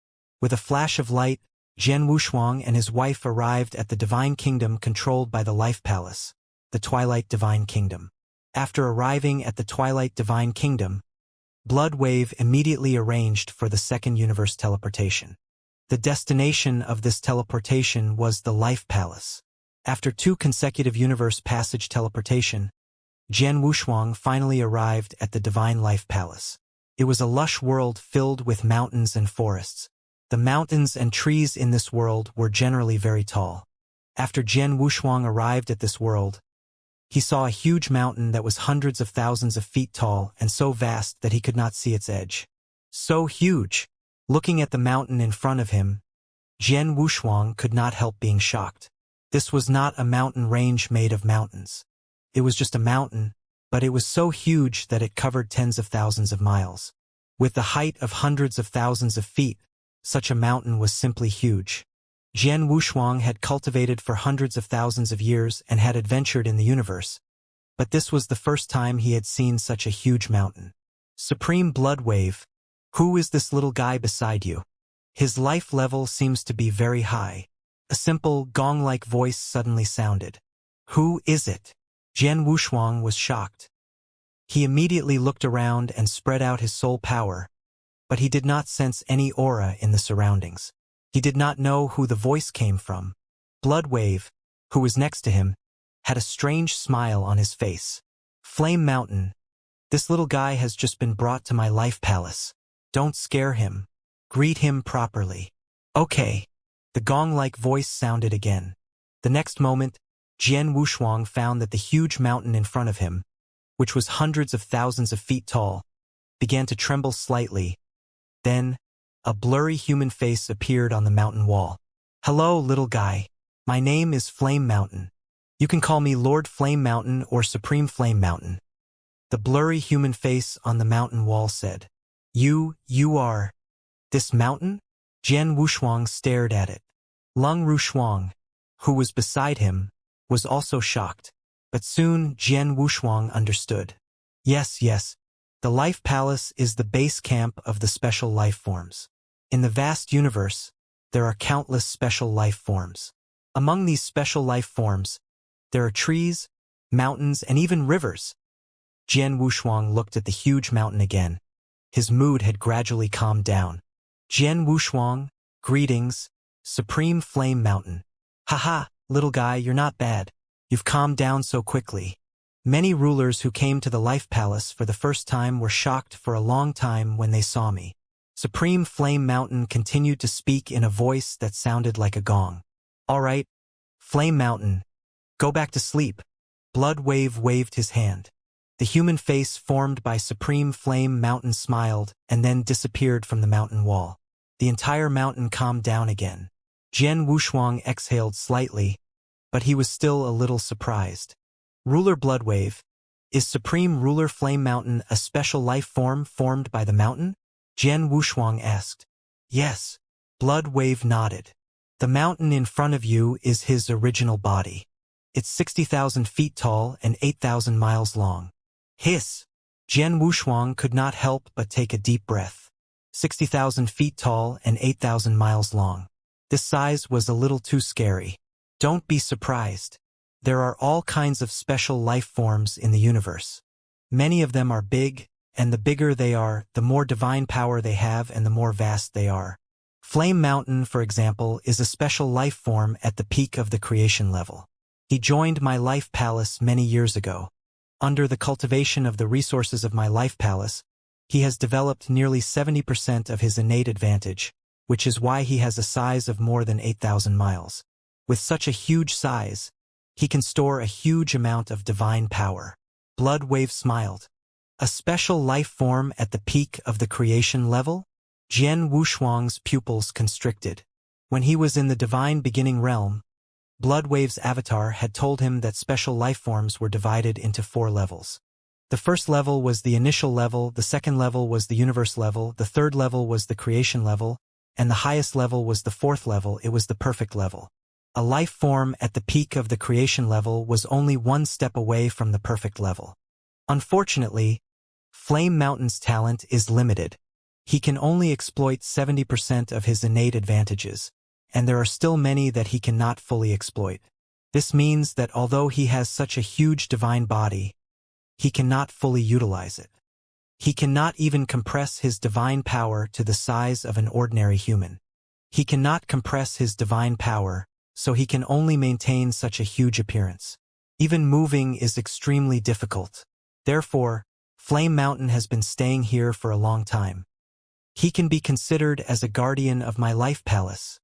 With a flash of light, Jian Wushuang and his wife arrived at the Divine Kingdom controlled by the Life Palace, the Twilight Divine Kingdom. After arriving at the Twilight Divine Kingdom, Bloodwave immediately arranged for the second universe teleportation. The destination of this teleportation was the Life Palace. After 2 consecutive universe passage teleportation, Jian Wushuang finally arrived at the Divine Life Palace. It was a lush world filled with mountains and forests. The mountains and trees in this world were generally very tall. After Jian Wushuang arrived at this world, he saw a huge mountain that was hundreds of thousands of feet tall and so vast that he could not see its edge. So huge! Looking at the mountain in front of him, Jian Wushuang could not help being shocked. This was not a mountain range made of mountains. It was just a mountain, but it was so huge that it covered tens of thousands of miles. With the height of hundreds of thousands of feet, such a mountain was simply huge. Jian Wushuang had cultivated for hundreds of thousands of years and had adventured in the universe, but this was the first time he had seen such a huge mountain. Supreme Bloodwave, who is this little guy beside you? His life level seems to be very high. A simple, gong-like voice suddenly sounded. Who is it? Jian Wushuang was shocked. He immediately looked around and spread out his soul power, but he did not sense any aura in the surroundings. He did not know who the voice came from. Bloodwave, who was next to him, had a strange smile on his face. Flame Mountain, this little guy has just been brought to my life palace. Don't scare him. Greet him properly. Okay. The gong-like voice sounded again. The next moment, Jian Wushuang found that the huge mountain in front of him, which was hundreds of thousands of feet tall, began to tremble slightly. Then, a blurry human face appeared on the mountain wall. Hello, little guy. My name is Flame Mountain. You can call me Lord Flame Mountain or Supreme Flame Mountain. The blurry human face on the mountain wall said. You are this mountain? Jian Wushuang stared at it. Lung Rushuang, who was beside him, was also shocked. But soon Jian Wushuang understood. Yes, the Life Palace is the base camp of the special life forms. In the vast universe, there are countless special life forms. Among these special life forms, there are trees, mountains, and even rivers. Jian Wushuang looked at the huge mountain again. His mood had gradually calmed down. Jian Wushuang, greetings, Supreme Flame Mountain. Haha, little guy, you're not bad. You've calmed down so quickly. Many rulers who came to the Life Palace for the first time were shocked for a long time when they saw me. Supreme Flame Mountain continued to speak in a voice that sounded like a gong. All right, Flame Mountain, go back to sleep. Blood Wave waved his hand. The human face formed by Supreme Flame Mountain smiled and then disappeared from the mountain wall. The entire mountain calmed down again. Jian Wushuang exhaled slightly, but he was still a little surprised. Ruler Bloodwave, is Supreme Ruler Flame Mountain a special life form formed by the mountain? Jian Wushuang asked. Yes. Bloodwave nodded. The mountain in front of you is his original body. It's 60,000 feet tall and 8,000 miles long. Hiss! Jian Wushuang could not help but take a deep breath. 60,000 feet tall and 8,000 miles long. This size was a little too scary. Don't be surprised. There are all kinds of special life forms in the universe. Many of them are big, and the bigger they are, the more divine power they have and the more vast they are. Flame Mountain, for example, is a special life form at the peak of the creation level. He joined my life palace many years ago. Under the cultivation of the resources of my life palace, he has developed nearly 70% of his innate advantage, which is why he has a size of more than 8,000 miles. With such a huge size, he can store a huge amount of divine power. Bloodwave smiled. A special life form at the peak of the creation level? Jian Wushuang's pupils constricted. When he was in the divine beginning realm, Bloodwave's avatar had told him that special life forms were divided into 4 levels. The first level was the initial level, the second level was the universe level, the third level was the creation level, and the highest level was the 4th level. It was the perfect level. A life form at the peak of the creation level was only one step away from the perfect level. Unfortunately, Flame Mountain's talent is limited. He can only exploit 70% of his innate advantages, and there are still many that he cannot fully exploit. This means that although he has such a huge divine body, he cannot fully utilize it. He cannot even compress his divine power to the size of an ordinary human. He cannot compress his divine power, so he can only maintain such a huge appearance. Even moving is extremely difficult. Therefore, Flame Mountain has been staying here for a long time. He can be considered as a guardian of my life palace,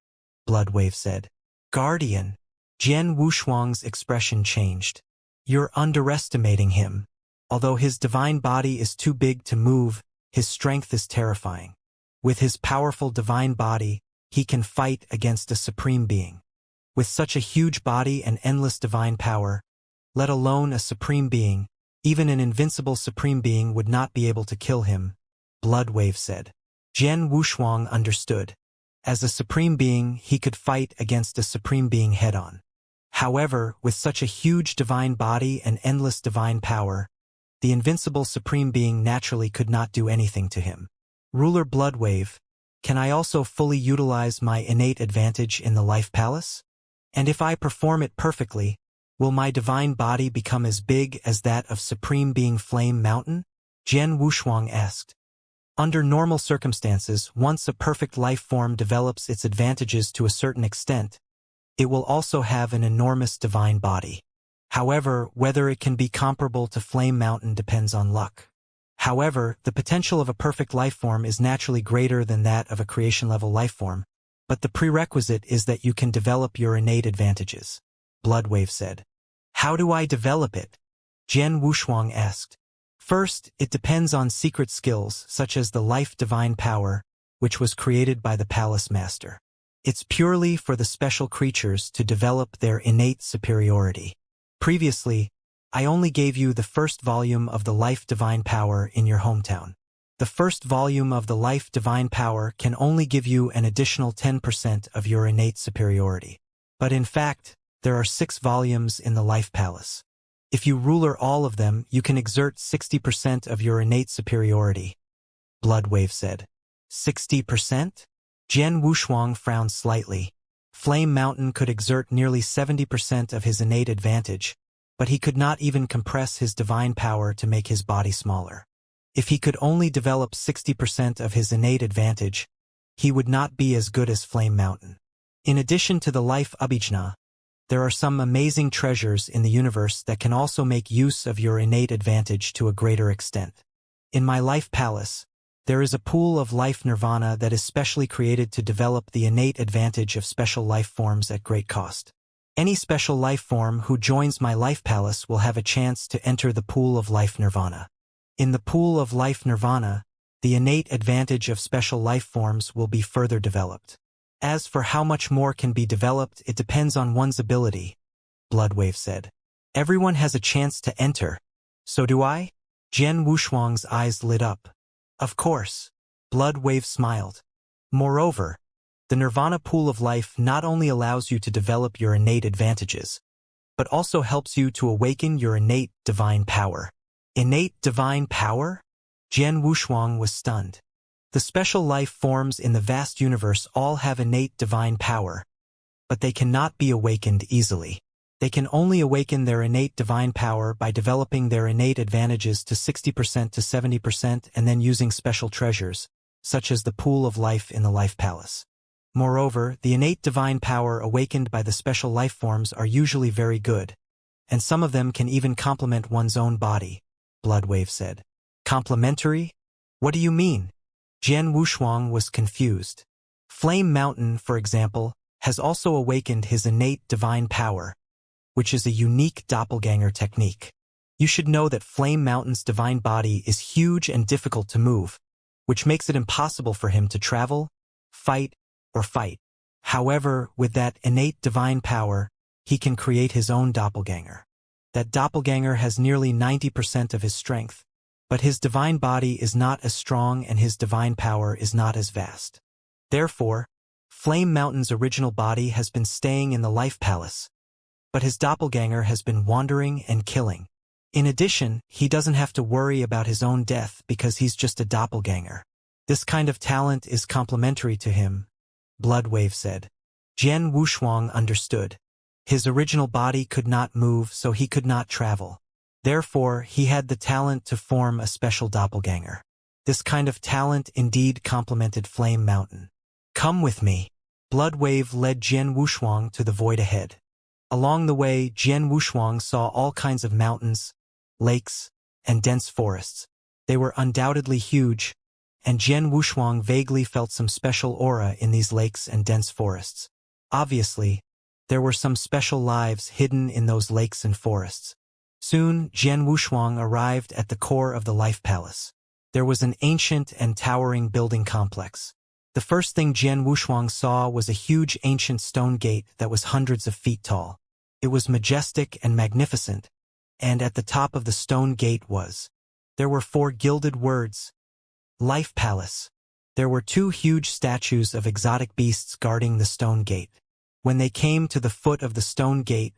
Bloodwave said. Guardian? Jian Wushuang's expression changed. You're underestimating him. Although his divine body is too big to move, his strength is terrifying. With his powerful divine body, he can fight against a supreme being. With such a huge body and endless divine power, let alone a supreme being, even an invincible supreme being would not be able to kill him, Bloodwave said. Jian Wushuang understood. As a supreme being, he could fight against a supreme being head-on. However, with such a huge divine body and endless divine power, the invincible supreme being naturally could not do anything to him. Ruler Bloodwave, can I also fully utilize my innate advantage in the life palace? And if I perform it perfectly, will my divine body become as big as that of Supreme Being Flame Mountain? Jian Wushuang asked. Under normal circumstances, once a perfect life form develops its advantages to a certain extent, it will also have an enormous divine body. However, whether it can be comparable to Flame Mountain depends on luck. However, the potential of a perfect life form is naturally greater than that of a creation-level life form, but the prerequisite is that you can develop your innate advantages, Bloodwave said. How do I develop it? Jian Wushuang asked. First, it depends on secret skills such as the life divine power, which was created by the Palace Master. It's purely for the special creatures to develop their innate superiority. Previously, I only gave you the first volume of the life divine power in your hometown. The first volume of the life divine power can only give you an additional 10% of your innate superiority. But in fact, there are 6 volumes in the life palace. If you ruler all of them, you can exert 60% of your innate superiority, Bloodwave said. 60%? Jian Wushuang frowned slightly. Flame Mountain could exert nearly 70% of his innate advantage, but he could not even compress his divine power to make his body smaller. If he could only develop 60% of his innate advantage, he would not be as good as Flame Mountain. In addition to the life Abhijna, there are some amazing treasures in the universe that can also make use of your innate advantage to a greater extent. In my life palace, there is a pool of life nirvana that is specially created to develop the innate advantage of special life forms at great cost. Any special life form who joins my life palace will have a chance to enter the pool of life nirvana. In the pool of life nirvana, the innate advantage of special life forms will be further developed. As for how much more can be developed, it depends on one's ability, Bloodwave said. Everyone has a chance to enter. So do I? Jian Wushuang's eyes lit up. Of course. Bloodwave smiled. Moreover, the Nirvana pool of life not only allows you to develop your innate advantages, but also helps you to awaken your innate divine power. Innate divine power? Jian Wushuang was stunned. The special life forms in the vast universe all have innate divine power, but they cannot be awakened easily. They can only awaken their innate divine power by developing their innate advantages to 60% to 70% and then using special treasures, such as the pool of life in the life palace. Moreover, the innate divine power awakened by the special life forms are usually very good, and some of them can even complement one's own body, Bloodwave said. Complementary? What do you mean? Jian Wushuang was confused. Flame Mountain, for example, has also awakened his innate divine power, which is a unique doppelganger technique. You should know that Flame Mountain's divine body is huge and difficult to move, which makes it impossible for him to travel, fight, or fight. However, with that innate divine power, he can create his own doppelganger. That doppelganger has nearly 90% of his strength, but his divine body is not as strong and his divine power is not as vast. Therefore, Flame Mountain's original body has been staying in the life palace, but his doppelganger has been wandering and killing. In addition, he doesn't have to worry about his own death because he's just a doppelganger. This kind of talent is complementary to him, Bloodwave said. Jian Wushuang understood. His original body could not move, so he could not travel. Therefore, he had the talent to form a special doppelganger. This kind of talent indeed complemented Flame Mountain. Come with me. Bloodwave led Jian Wushuang to the void ahead. Along the way, Jian Wushuang saw all kinds of mountains, lakes, and dense forests. They were undoubtedly huge, and Jian Wushuang vaguely felt some special aura in these lakes and dense forests. Obviously, there were some special lives hidden in those lakes and forests. Soon, Jian Wushuang arrived at the core of the life palace. There was an ancient and towering building complex. The first thing Jian Wushuang saw was a huge ancient stone gate that was hundreds of feet tall. It was majestic and magnificent, and at the top of the stone gate there were 4 gilded words, Life Palace. There were 2 huge statues of exotic beasts guarding the stone gate. When they came to the foot of the stone gate,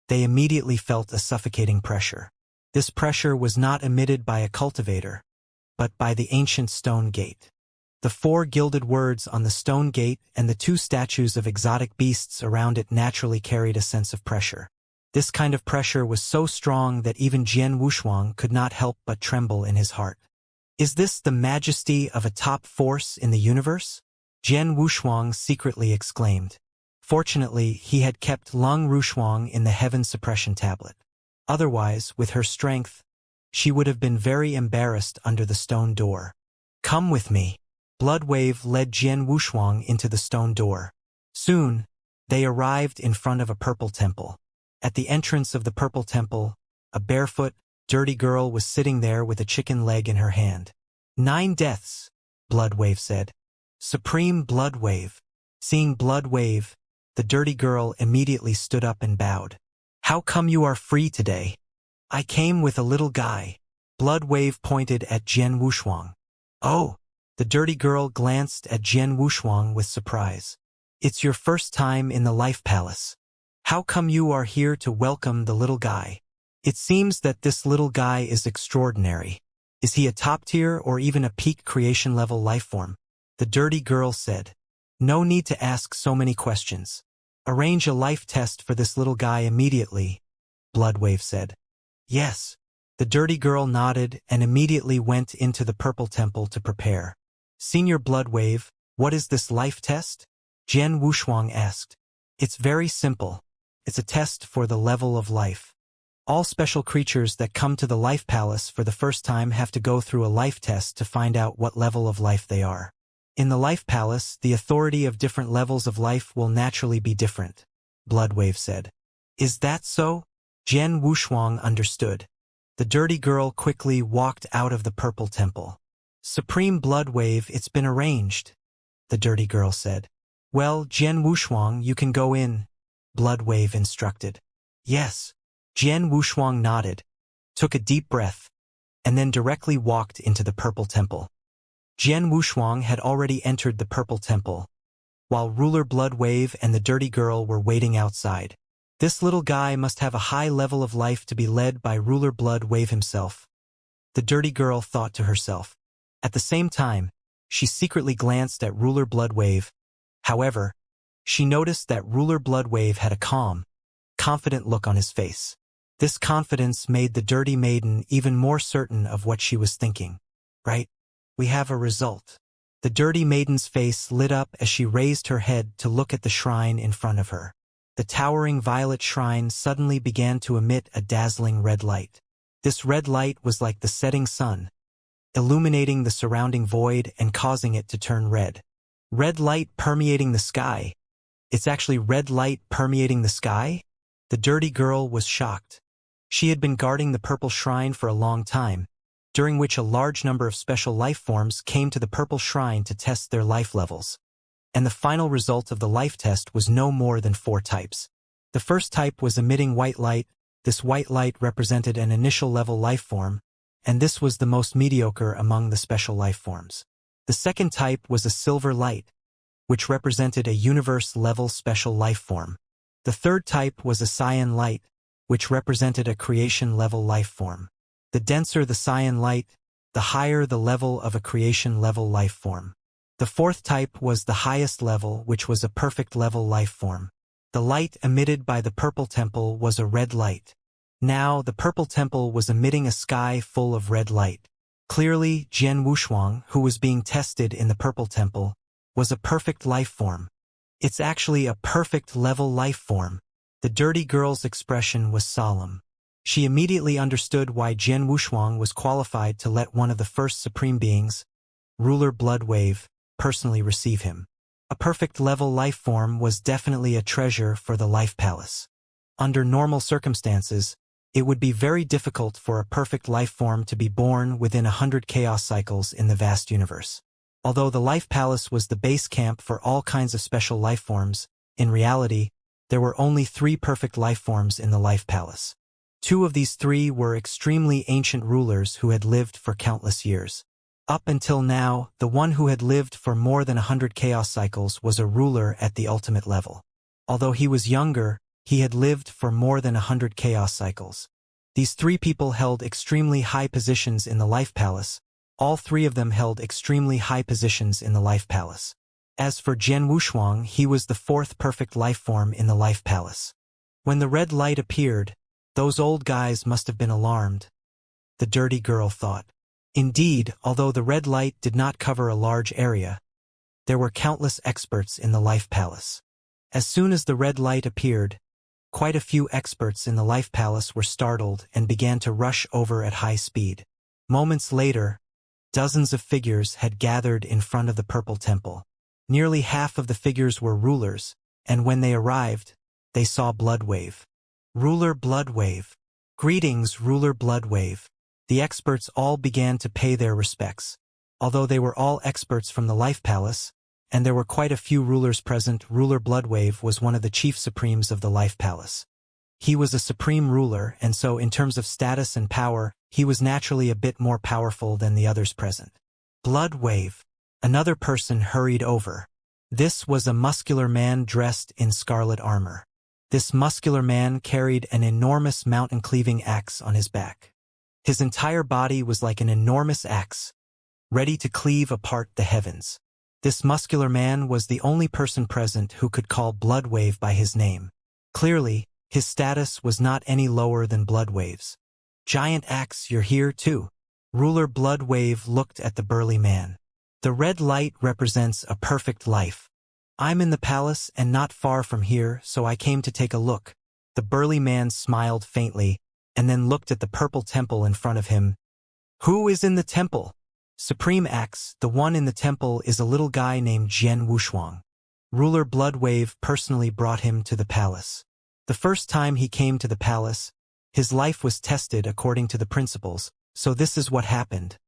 they immediately felt a suffocating pressure. This pressure was not emitted by a cultivator, but by the ancient stone gate. The 4 gilded words on the stone gate and the 2 statues of exotic beasts around it naturally carried a sense of pressure. This kind of pressure was so strong that even Jian Wushuang could not help but tremble in his heart. Is this the majesty of a top force in the universe? Jian Wushuang secretly exclaimed. Fortunately, he had kept Lung Rushuang in the Heaven Suppression Tablet. Otherwise, with her strength, she would have been very embarrassed under the stone door. Come with me. Bloodwave led Jian Wushuang into the stone door. Soon, they arrived in front of a purple temple. At the entrance of the purple temple, a barefoot, dirty girl was sitting there with a chicken leg in her hand. 9 deaths, Bloodwave said. Supreme Bloodwave. Seeing Bloodwave, the dirty girl immediately stood up and bowed. How come you are free today? I came with a little guy. Bloodwave pointed at Jian Wushuang. Oh! The dirty girl glanced at Jian Wushuang with surprise. It's your first time in the Life Palace. How come you are here to welcome the little guy? It seems that this little guy is extraordinary. Is he a top tier or even a peak creation level life form? The dirty girl said. No need to ask so many questions. Arrange a life test for this little guy immediately, Bloodwave said. Yes. The dirty girl nodded and immediately went into the purple temple to prepare. Senior Bloodwave, what is this life test? Jian Wushuang asked. It's very simple. It's a test for the level of life. All special creatures that come to the Life Palace for the first time have to go through a life test to find out what level of life they are. In the Life Palace, the authority of different levels of life will naturally be different, Bloodwave said. Is that so? Jian Wushuang understood. The dirty girl quickly walked out of the purple temple. Supreme Bloodwave, it's been arranged, the dirty girl said. Well, Jian Wushuang, you can go in, Bloodwave instructed. Yes. Jian Wushuang nodded, took a deep breath, and then directly walked into the purple temple. Jian Wushuang had already entered the purple temple, while Ruler Bloodwave and the dirty girl were waiting outside. This little guy must have a high level of life to be led by Ruler Bloodwave himself, the dirty girl thought to herself. At the same time, she secretly glanced at Ruler Bloodwave. However, she noticed that Ruler Bloodwave had a calm, confident look on his face. This confidence made the dirty maiden even more certain of what she was thinking. Right? We have a result. The dirty maiden's face lit up as she raised her head to look at the shrine in front of her. The towering violet shrine suddenly began to emit a dazzling red light. This red light was like the setting sun, illuminating the surrounding void and causing it to turn red. Red light permeating the sky. It's actually red light permeating the sky? The dirty girl was shocked. She had been guarding the purple shrine for a long time, during which a large number of special life forms came to the purple shrine to test their life levels. And the final result of the life test was no more than 4 types. The first type was emitting white light. This white light represented an initial level life form, and this was the most mediocre among the special life forms. The second type was a silver light, which represented a universe-level special life form. The third type was a cyan light, which represented a creation-level life form. The denser the cyan light, the higher the level of a creation-level life form. The fourth type was the highest level, which was a perfect-level life form. The light emitted by the purple temple was a red light. Now, the purple temple was emitting a sky full of red light. Clearly, Jian Wushuang, who was being tested in the purple temple, was a perfect life form. It's actually a perfect-level life form. The dirty girl's expression was solemn. She immediately understood why Jian Wushuang was qualified to let one of the first supreme beings, Ruler Bloodwave, personally receive him. A perfect-level life form was definitely a treasure for the Life Palace. Under normal circumstances, it would be very difficult for a perfect life form to be born within 100 chaos cycles in the vast universe. Although the Life Palace was the base camp for all kinds of special life forms, in reality, there were only 3 perfect life forms in the Life Palace. 2 of these 3 were extremely ancient rulers who had lived for countless years. Up until now, the one who had lived for more than 100 chaos cycles was a ruler at the ultimate level. Although he was younger, he had lived for more than 100 chaos cycles. These 3 people held extremely high positions in the Life Palace. All 3 of them held extremely high positions in the Life Palace. As for Jian Wushuang, he was the 4th perfect life form in the Life Palace. When the red light appeared, those old guys must have been alarmed, the dirty girl thought. Indeed, although the red light did not cover a large area, there were countless experts in the Life Palace. As soon as the red light appeared, quite a few experts in the Life Palace were startled and began to rush over at high speed. Moments later, dozens of figures had gathered in front of the purple temple. Nearly half of the figures were rulers, and when they arrived, they saw Bloodwave. Ruler Bloodwave. Greetings, Ruler Bloodwave. The experts all began to pay their respects. Although they were all experts from the Life Palace, and there were quite a few rulers present, Ruler Bloodwave was one of the chief supremes of the Life Palace. He was a supreme ruler, and so in terms of status and power, he was naturally a bit more powerful than the others present. Bloodwave. Another person hurried over. This was a muscular man dressed in scarlet armor. This muscular man carried an enormous mountain-cleaving axe on his back. His entire body was like an enormous axe, ready to cleave apart the heavens. This muscular man was the only person present who could call Bloodwave by his name. Clearly, his status was not any lower than Bloodwave's. Giant Axe, you're here too. Ruler Bloodwave looked at the burly man. The red light represents a perfect life. I'm in the palace and not far from here, so I came to take a look. The burly man smiled faintly, and then looked at the purple temple in front of him. Who is in the temple? Supreme Axe, the one in the temple is a little guy named Jian Wushuang. Ruler Bloodwave personally brought him to the palace. The first time he came to the palace, his life was tested according to the principles, so this is what happened.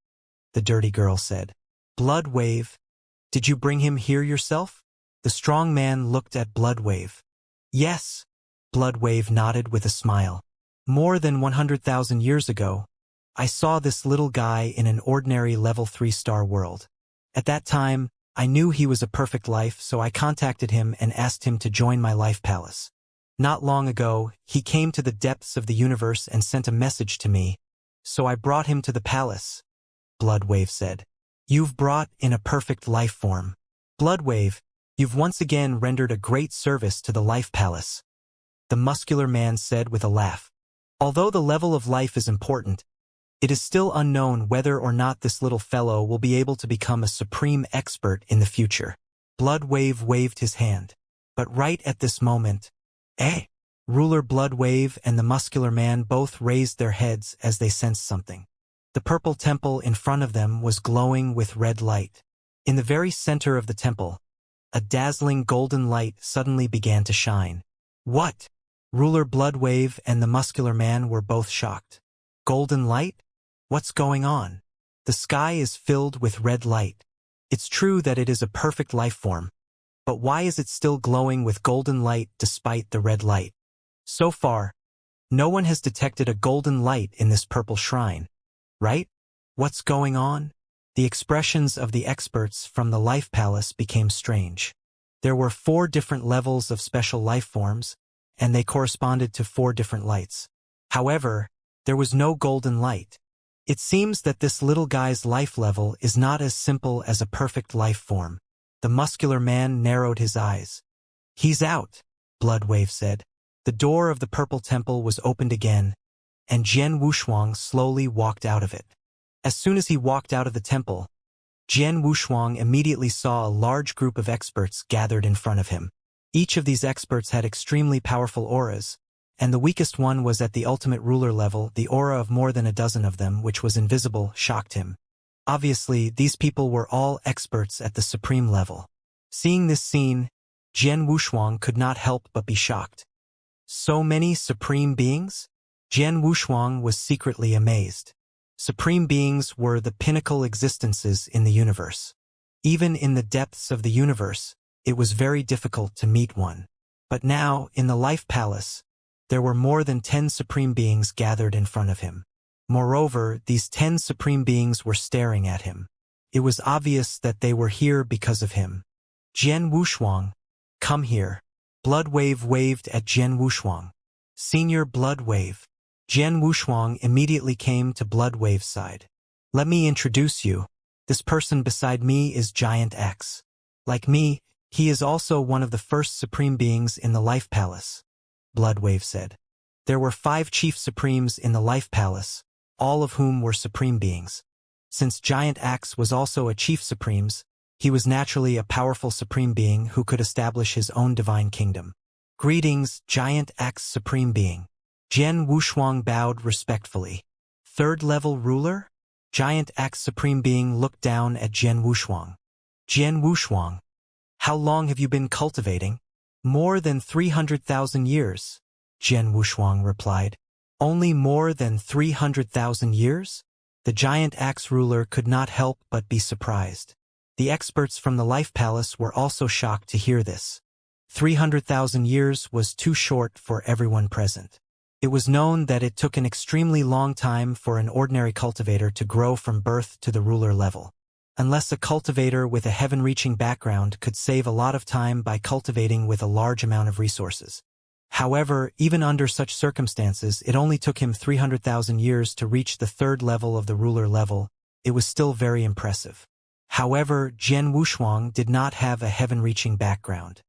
The dirty girl said. Bloodwave, did you bring him here yourself? The strong man looked at Bloodwave. Yes. Bloodwave nodded with a smile. More than 100,000 years ago, I saw this little guy in an ordinary level 3-star world. At that time, I knew he was a perfect life, so I contacted him and asked him to join my life palace. Not long ago, he came to the depths of the universe and sent a message to me, so I brought him to the palace. Bloodwave said. You've brought in a perfect life form. Bloodwave, you've once again rendered a great service to the life palace. The muscular man said with a laugh. Although the level of life is important, it is still unknown whether or not this little fellow will be able to become a supreme expert in the future. Bloodwave waved his hand. But right at this moment, Ruler Bloodwave and the muscular man both raised their heads as they sensed something. The purple temple in front of them was glowing with red light. In the very center of the temple, a dazzling golden light suddenly began to shine. What? Ruler Bloodwave and the muscular man were both shocked. Golden light? What's going on? The sky is filled with red light. It's true that it is a perfect life form, but why is it still glowing with golden light despite the red light? So far, no one has detected a golden light in this purple shrine, right? What's going on? The expressions of the experts from the Life Palace became strange. There were 4 different levels of special life forms, and they corresponded to 4 different lights. However, there was no golden light. It seems that this little guy's life level is not as simple as a perfect life form. The muscular man narrowed his eyes. He's out, Bloodwave said. The door of the purple temple was opened again, and Jian Wushuang slowly walked out of it. As soon as he walked out of the temple, Jian Wushuang immediately saw a large group of experts gathered in front of him. Each of these experts had extremely powerful auras, and the weakest one was at the ultimate ruler level. The aura of more than a dozen of them, which was invisible, shocked him. Obviously, these people were all experts at the supreme level. Seeing this scene, Jian Wushuang could not help but be shocked. So many supreme beings? Jian Wushuang was secretly amazed. Supreme beings were the pinnacle existences in the universe. Even in the depths of the universe, it was very difficult to meet one. But now, in the Life Palace, there were more than 10 supreme beings gathered in front of him. Moreover, these 10 supreme beings were staring at him. It was obvious that they were here because of him. Jian Wushuang, come here. Bloodwave waved at Jian Wushuang. Senior Bloodwave. Jian Wushuang immediately came to Bloodwave's side. Let me introduce you. This person beside me is Giant X. Like me, he is also one of the first supreme beings in the Life Palace. Bloodwave said. There were 5 chief supremes in the Life Palace, all of whom were supreme beings. Since Giant Axe was also a chief supremes, he was naturally a powerful supreme being who could establish his own divine kingdom. Greetings, Giant Axe Supreme Being. Jian Wushuang bowed respectfully. 3rd level ruler? Giant Axe Supreme Being looked down at Jian Wushuang. Jian Wushuang, how long have you been cultivating? More than 300,000 years, Jian Wushuang replied. Only more than 300,000 years? The Giant Axe ruler could not help but be surprised. The experts from the Life Palace were also shocked to hear this. 300,000 years was too short for everyone present. It was known that it took an extremely long time for an ordinary cultivator to grow from birth to the ruler level. Unless a cultivator with a heaven-reaching background could save a lot of time by cultivating with a large amount of resources. However, even under such circumstances, it only took him 300,000 years to reach the 3rd level of the ruler level. It was still very impressive. However, Jian Wushuang did not have a heaven-reaching background.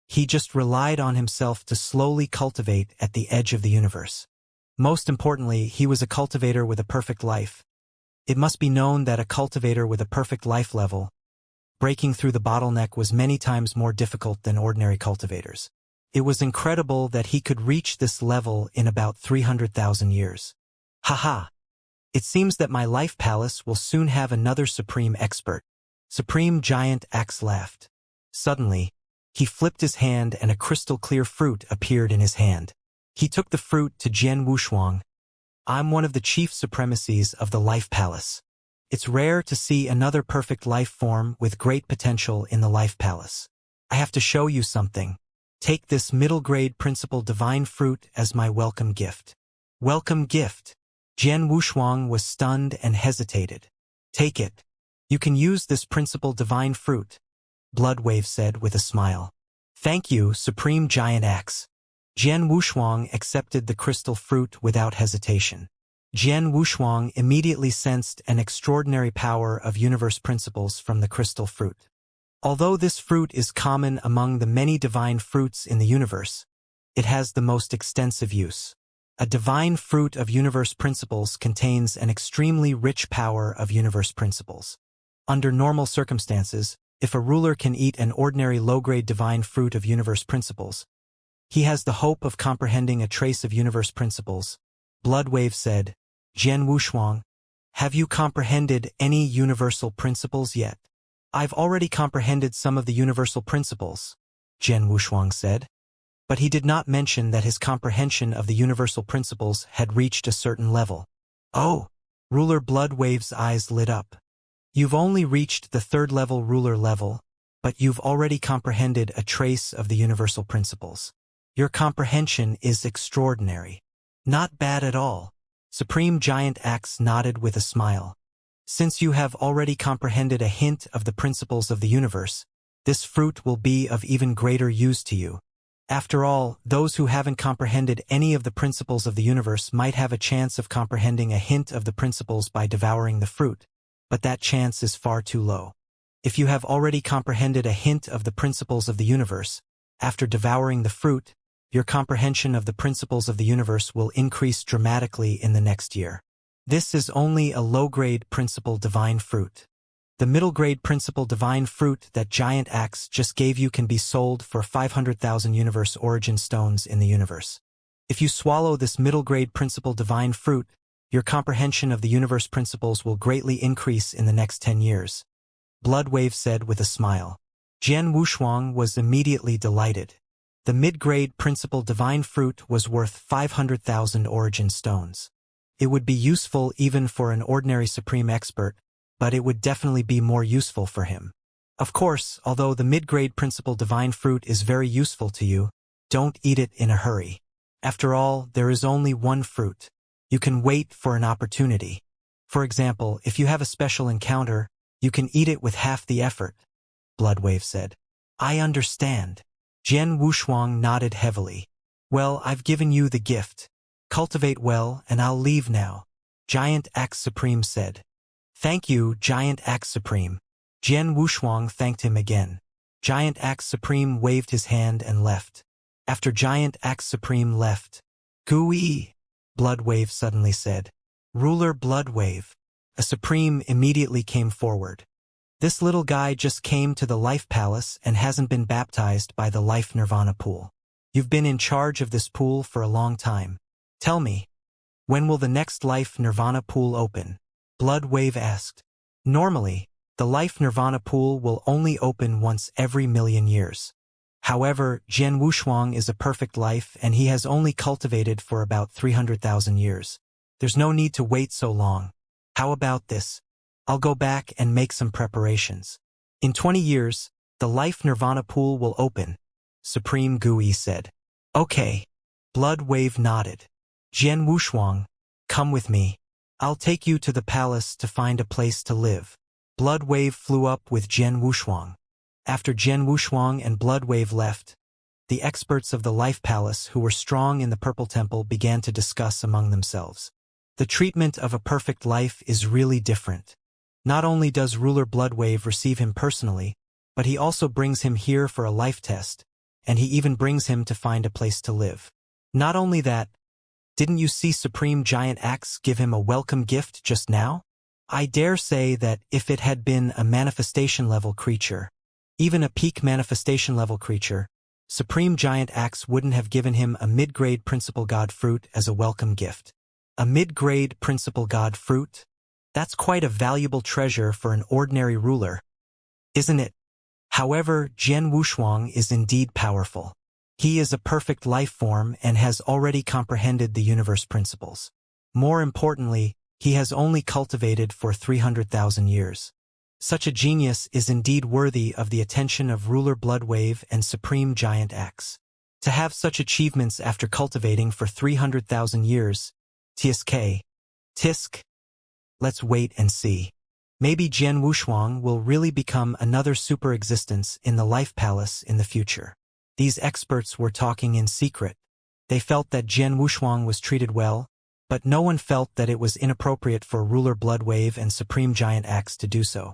He just relied on himself to slowly cultivate at the edge of the universe. Most importantly, he was a cultivator with a perfect life. It must be known that a cultivator with a perfect life level, breaking through the bottleneck was many times more difficult than ordinary cultivators. It was incredible that he could reach this level in about 300,000 years. Haha! It seems that my life palace will soon have another supreme expert. Supreme Giant Axe laughed. Suddenly, he flipped his hand and a crystal-clear fruit appeared in his hand. He took the fruit to Jian Wushuang. I'm one of the chief supremacies of the Life Palace. It's rare to see another perfect life form with great potential in the Life Palace. I have to show you something. Take this middle-grade principal divine fruit as my welcome gift. Welcome gift. Jian Wushuang was stunned and hesitated. Take it. You can use this principal divine fruit, Bloodwave said with a smile. Thank you, Supreme Giant Axe. Jian Wushuang accepted the crystal fruit without hesitation. Jian Wushuang immediately sensed an extraordinary power of universe principles from the crystal fruit. Although this fruit is common among the many divine fruits in the universe, it has the most extensive use. A divine fruit of universe principles contains an extremely rich power of universe principles. Under normal circumstances, if a ruler can eat an ordinary low-grade divine fruit of universe principles, he has the hope of comprehending a trace of universe principles. Bloodwave said, Jian Wushuang, have you comprehended any universal principles yet? I've already comprehended some of the universal principles, Jian Wushuang said. But he did not mention that his comprehension of the universal principles had reached a certain level. Oh! Ruler Bloodwave's eyes lit up. You've only reached the third-level ruler level, but you've already comprehended a trace of the universal principles. Your comprehension is extraordinary. Not bad at all. Supreme Giant Axe nodded with a smile. Since you have already comprehended a hint of the principles of the universe, this fruit will be of even greater use to you. After all, those who haven't comprehended any of the principles of the universe might have a chance of comprehending a hint of the principles by devouring the fruit, but that chance is far too low. If you have already comprehended a hint of the principles of the universe, after devouring the fruit, your comprehension of the principles of the universe will increase dramatically in the next year. This is only a low-grade principal divine fruit. The middle-grade principal divine fruit that Giant Axe just gave you can be sold for 500,000 universe origin stones in the universe. If you swallow this middle-grade principal divine fruit, your comprehension of the universe principles will greatly increase in the next 10 years. Bloodwave said with a smile. Jian Wushuang was immediately delighted. The mid-grade principal divine fruit was worth 500,000 origin stones. It would be useful even for an ordinary supreme expert, but it would definitely be more useful for him. Of course, although the mid-grade principal divine fruit is very useful to you, don't eat it in a hurry. After all, there is only one fruit. You can wait for an opportunity. For example, if you have a special encounter, you can eat it with half the effort, Bloodwave said. I understand. Jian Wushuang nodded heavily. Well, I've given you the gift. Cultivate well, and I'll leave now, Giant Axe Supreme said. Thank you, Giant Axe Supreme. Jian Wushuang thanked him again. Giant Axe Supreme waved his hand and left. After Giant Axe Supreme left, Gooey, Bloodwave suddenly said. Ruler Bloodwave. A Supreme immediately came forward. This little guy just came to the Life Palace and hasn't been baptized by the Life Nirvana pool. You've been in charge of this pool for a long time. Tell me, when will the next Life Nirvana pool open? Bloodwave asked. Normally, the Life Nirvana pool will only open once every 1,000,000 years. However, Jian Wushuang is a perfect life and he has only cultivated for about 300,000 years. There's no need to wait so long. How about this? I'll go back and make some preparations. In 20 years, the Life Nirvana pool will open, Supreme Gooey said. Okay. Bloodwave nodded. Jian Wushuang, come with me. I'll take you to the palace to find a place to live. Bloodwave flew up with Jian Wushuang. After Jian Wushuang and Bloodwave left, the experts of the Life Palace who were strong in the Purple Temple began to discuss among themselves. The treatment of a perfect life is really different. Not only does Ruler Bloodwave receive him personally, but he also brings him here for a life test, and he even brings him to find a place to live. Not only that, Didn't you see Supreme Giant Axe give him a welcome gift just now? I dare say that if it had been a manifestation-level creature, even a peak manifestation-level creature, Supreme Giant Axe wouldn't have given him a mid-grade Principal God fruit as a welcome gift. A mid-grade Principal God fruit? That's quite a valuable treasure for an ordinary ruler, isn't it? However, Jian Wushuang is indeed powerful. He is a perfect life form and has already comprehended the universe principles. More importantly, he has only cultivated for 300,000 years. Such a genius is indeed worthy of the attention of Ruler Bloodwave and Supreme Giant Axe. To have such achievements after cultivating for 300,000 years, Tisk. Let's wait and see. Maybe Jian Wushuang will really become another super existence in the Life Palace in the future. These experts were talking in secret. They felt that Jian Wushuang was treated well, but no one felt that it was inappropriate for Ruler Bloodwave and Supreme Giant Axe to do so.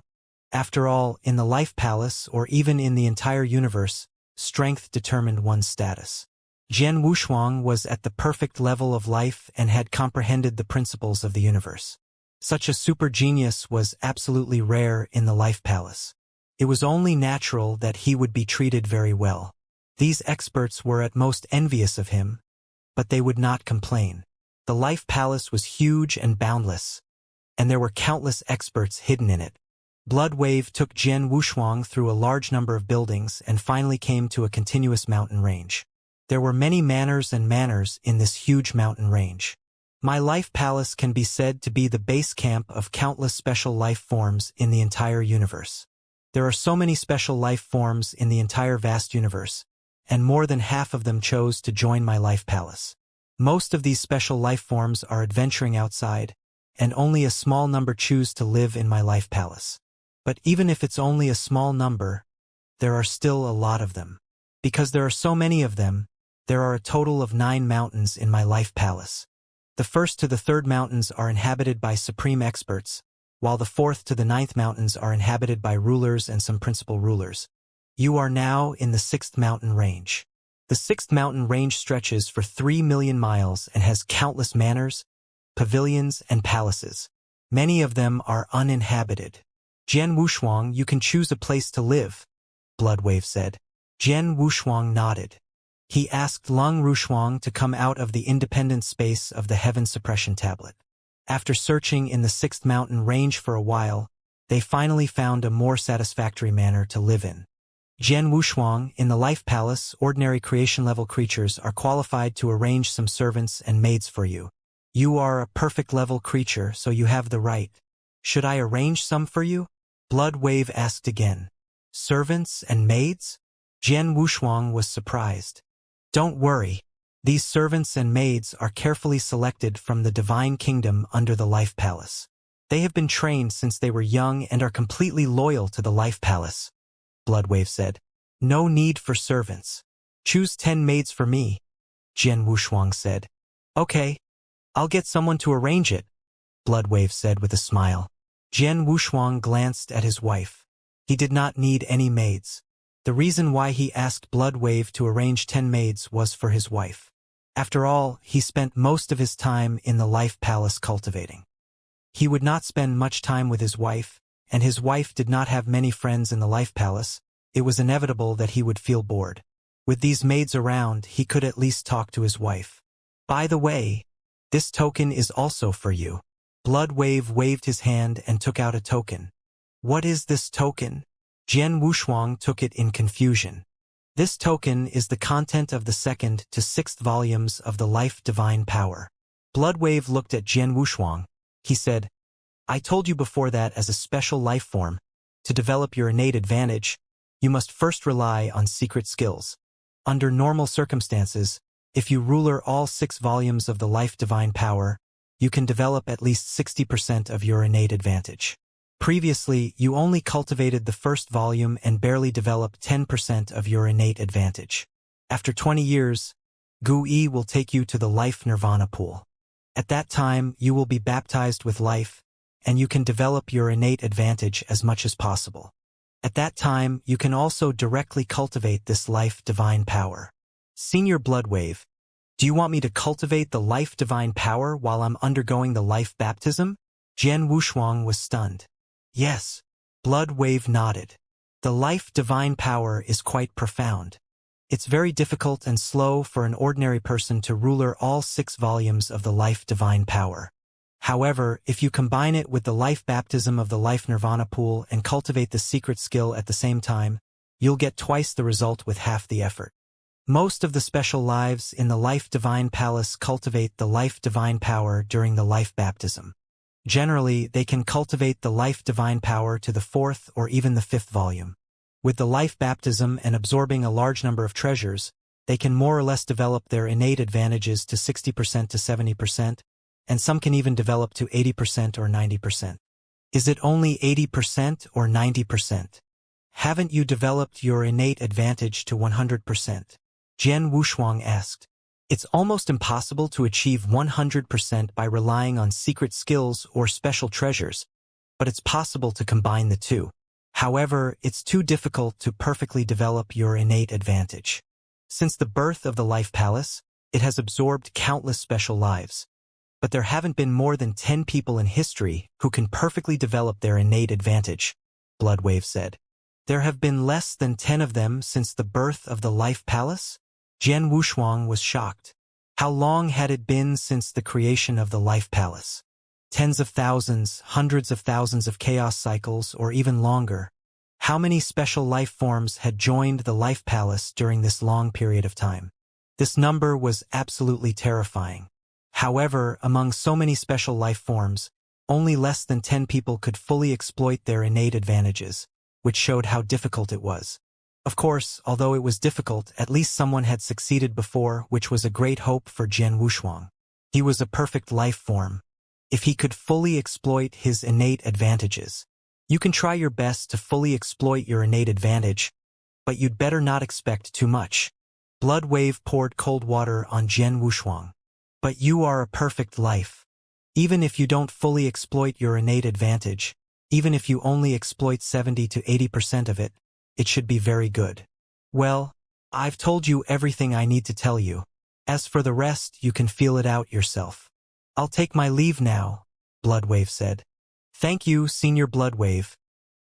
After all, in the Life Palace, or even in the entire universe, strength determined one's status. Jian Wushuang was at the perfect level of life and had comprehended the principles of the universe. Such a super genius was absolutely rare in the Life Palace. It was only natural that he would be treated very well. These experts were at most envious of him, but they would not complain. The Life Palace was huge and boundless, and there were countless experts hidden in it. Bloodwave took Jian Wushuang through a large number of buildings and finally came to a continuous mountain range. There were many manors and manors in this huge mountain range. My Life Palace can be said to be the base camp of countless special life forms in the entire universe. There are so many special life forms in the entire vast universe, and more than half of them chose to join my Life Palace. Most of these special life forms are adventuring outside, and only a small number choose to live in my Life Palace. But even if it's only a small number, there are still a lot of them. Because there are so many of them, there are a total of 9 mountains in my Life Palace. The first to the third mountains are inhabited by supreme experts, while the fourth to the 9th mountains are inhabited by rulers and some principal rulers. You are now in the 6th mountain range. The 6th mountain range stretches for 3 million miles and has countless manors, pavilions, and palaces. Many of them are uninhabited. Jian Wushuang, you can choose a place to live, Bloodwave said. Jian Wushuang nodded. He asked Lung Rushuang to come out of the independent space of the Heaven Suppression Tablet. After searching in the 6th mountain range for a while, they finally found a more satisfactory manor to live in. Jian Wushuang, in the Life Palace, ordinary creation-level creatures are qualified to arrange some servants and maids for you. You are a perfect-level creature, so you have the right. Should I arrange some for you? Bloodwave asked again. Servants and maids? Jian Wushuang was surprised. Don't worry. These servants and maids are carefully selected from the Divine Kingdom under the Life Palace. They have been trained since they were young and are completely loyal to the Life Palace, Bloodwave said. No need for servants. Choose 10 maids for me, Jian Wushuang said. Okay, I'll get someone to arrange it, Bloodwave said with a smile. Jian Wushuang glanced at his wife. He did not need any maids. The reason why he asked Bloodwave to arrange 10 maids was for his wife. After all, he spent most of his time in the Life Palace cultivating. He would not spend much time with his wife, and his wife did not have many friends in the Life Palace. It was inevitable that he would feel bored. With these maids around, he could at least talk to his wife. By the way, this token is also for you. Bloodwave waved his hand and took out a token. What is this token? Jian Wushuang took it in confusion. This token is the content of the 2nd to 6th volumes of the Life Divine Power. Bloodwave looked at Jian Wushuang. He said, I told you before that as a special life form, to develop your innate advantage, you must first rely on secret skills. Under normal circumstances, if you ruler all 6 volumes of the Life Divine Power, you can develop at least 60% of your innate advantage. Previously, you only cultivated the 1st volume and barely developed 10% of your innate advantage. After 20 years, Gu-Yi will take you to the Life Nirvana pool. At that time, you will be baptized with life, and you can develop your innate advantage as much as possible. At that time, you can also directly cultivate this Life Divine Power. Senior Bloodwave, Do you want me to cultivate the life divine power while I'm undergoing the life baptism? Jian Wushuang was stunned. Yes. Blood Wave nodded. The life divine power is quite profound. It's very difficult and slow for an ordinary person to ruler all 6 volumes of the life divine power. However, if you combine it with the life baptism of the life nirvana pool and cultivate the secret skill at the same time, you'll get twice the result with half the effort. Most of the special lives in the life divine palace cultivate the life divine power during the life baptism. Generally, they can cultivate the life divine power to the 4th or even the 5th volume. With the life baptism and absorbing a large number of treasures, they can more or less develop their innate advantages to 60% to 70%, and some can even develop to 80% or 90%. Is it only 80% or 90%? Haven't you developed your innate advantage to 100%? Jian Wushuang asked. It's almost impossible to achieve 100% by relying on secret skills or special treasures, but it's possible to combine the two. However, it's too difficult to perfectly develop your innate advantage. Since the birth of the Life Palace, it has absorbed countless special lives. But there haven't been more than 10 people in history who can perfectly develop their innate advantage, Bloodwave said. There have been less than 10 of them since the birth of the Life Palace? Jian Wushuang was shocked. How long had it been since the creation of the Life Palace? Tens of thousands, hundreds of thousands of chaos cycles, or even longer. How many special life forms had joined the Life Palace during this long period of time? This number was absolutely terrifying. However, among so many special life forms, only less than 10 people could fully exploit their innate advantages, which showed how difficult it was. Of course, although it was difficult, at least someone had succeeded before, which was a great hope for Jian Wushuang. He was a perfect life form. If he could fully exploit his innate advantages. You can try your best to fully exploit your innate advantage, but you'd better not expect too much. Bloodwave poured cold water on Jian Wushuang. But you are a perfect life. Even if you don't fully exploit your innate advantage, even if you only exploit 70 to 80% of it, it should be very good. Well, I've told you everything I need to tell you. As for the rest, you can feel it out yourself. I'll take my leave now, Bloodwave said. Thank you, Senior Bloodwave.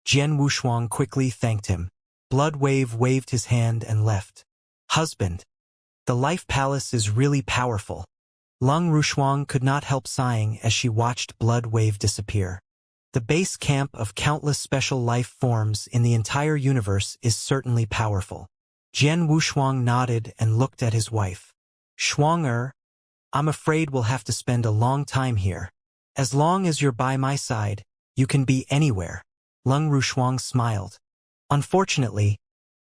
Jian Wushuang quickly thanked him. Bloodwave waved his hand and left. Husband. The Life Palace is really powerful. Lung Rushuang could not help sighing as she watched Bloodwave disappear. The base camp of countless special life forms in the entire universe is certainly powerful. Jian Wushuang nodded and looked at his wife. Shuang-er, I'm afraid we'll have to spend a long time here. As long as you're by my side, you can be anywhere. Lung Rushuang smiled. Unfortunately,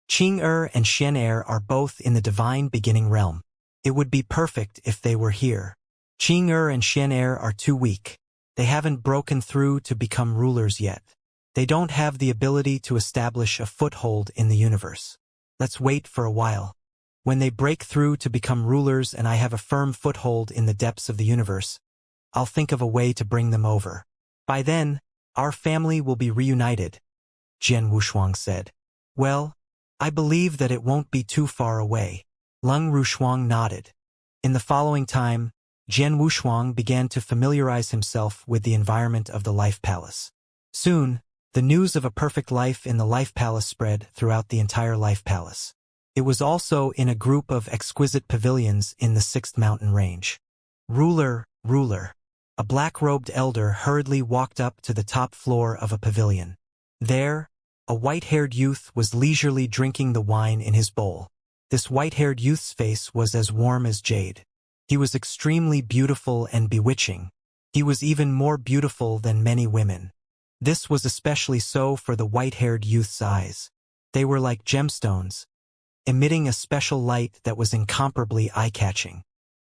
Qing-er and Xian-er are both in the divine beginning realm. It would be perfect if they were here. Qing-er and Xian-er are too weak. They haven't broken through to become rulers yet. They don't have the ability to establish a foothold in the universe. Let's wait for a while. When they break through to become rulers and I have a firm foothold in the depths of the universe, I'll think of a way to bring them over. By then, our family will be reunited, Jian Wushuang said. Well, I believe that it won't be too far away. Lung Rushuang nodded. In the following time, Jian Wushuang began to familiarize himself with the environment of the Life Palace. Soon, the news of a perfect life in the Life Palace spread throughout the entire Life Palace. It was also in a group of exquisite pavilions in the 6th mountain range. Ruler, ruler. A black-robed elder hurriedly walked up to the top floor of a pavilion. There, a white-haired youth was leisurely drinking the wine in his bowl. This white-haired youth's face was as warm as jade. He was extremely beautiful and bewitching. He was even more beautiful than many women. This was especially so for the white-haired youth's eyes. They were like gemstones, emitting a special light that was incomparably eye-catching.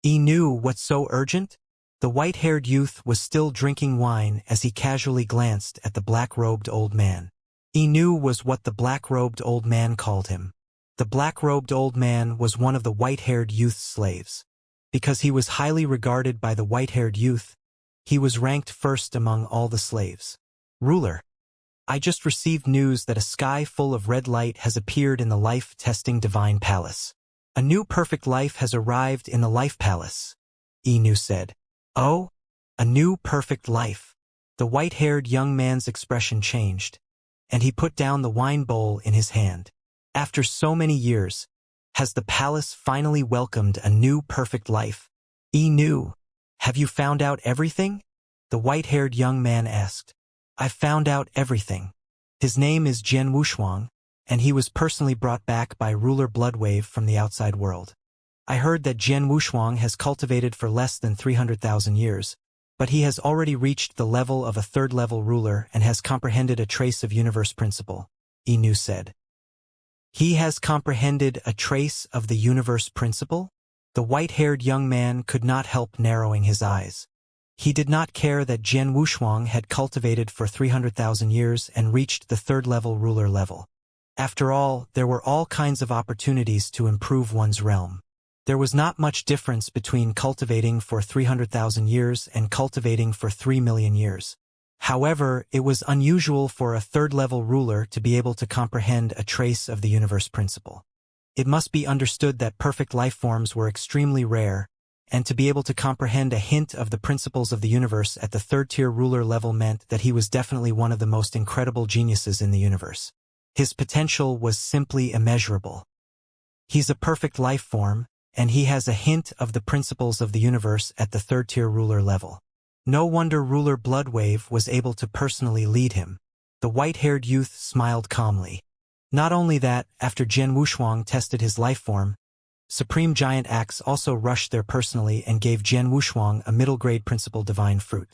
He knew what's so urgent? The white-haired youth was still drinking wine as he casually glanced at the black-robed old man. He knew was what the black-robed old man called him. The black-robed old man was one of the white-haired youth's slaves. Because he was highly regarded by the white-haired youth, he was ranked first among all the slaves. Ruler. I just received news that a sky full of red light has appeared in the life-testing divine palace. A new perfect life has arrived in the life palace, Inu said. Oh, a new perfect life. The white-haired young man's expression changed, and he put down the wine bowl in his hand. After so many years, has the palace finally welcomed a new perfect life? Inu, have you found out everything? The white-haired young man asked. I've found out everything. His name is Jian Wushuang, and he was personally brought back by ruler Bloodwave from the outside world. I heard that Jian Wushuang has cultivated for less than 300,000 years, but he has already reached the level of a third-level ruler and has comprehended a trace of universe principle, Inu said. He has comprehended a trace of the universe principle? The white-haired young man could not help narrowing his eyes. He did not care that Jian Wushuang had cultivated for 300,000 years and reached the third-level ruler level. After all, there were all kinds of opportunities to improve one's realm. There was not much difference between cultivating for 300,000 years and cultivating for 3 million years. However, it was unusual for a third-level ruler to be able to comprehend a trace of the universe principle. It must be understood that perfect life forms were extremely rare, and to be able to comprehend a hint of the principles of the universe at the third-tier ruler level meant that he was definitely one of the most incredible geniuses in the universe. His potential was simply immeasurable. He's a perfect life form, and he has a hint of the principles of the universe at the third-tier ruler level. No wonder ruler Bloodwave was able to personally lead him. The white-haired youth smiled calmly. Not only that, after Jian Wushuang tested his life form, Supreme Giant Axe also rushed there personally and gave Jian Wushuang a middle-grade principal divine fruit.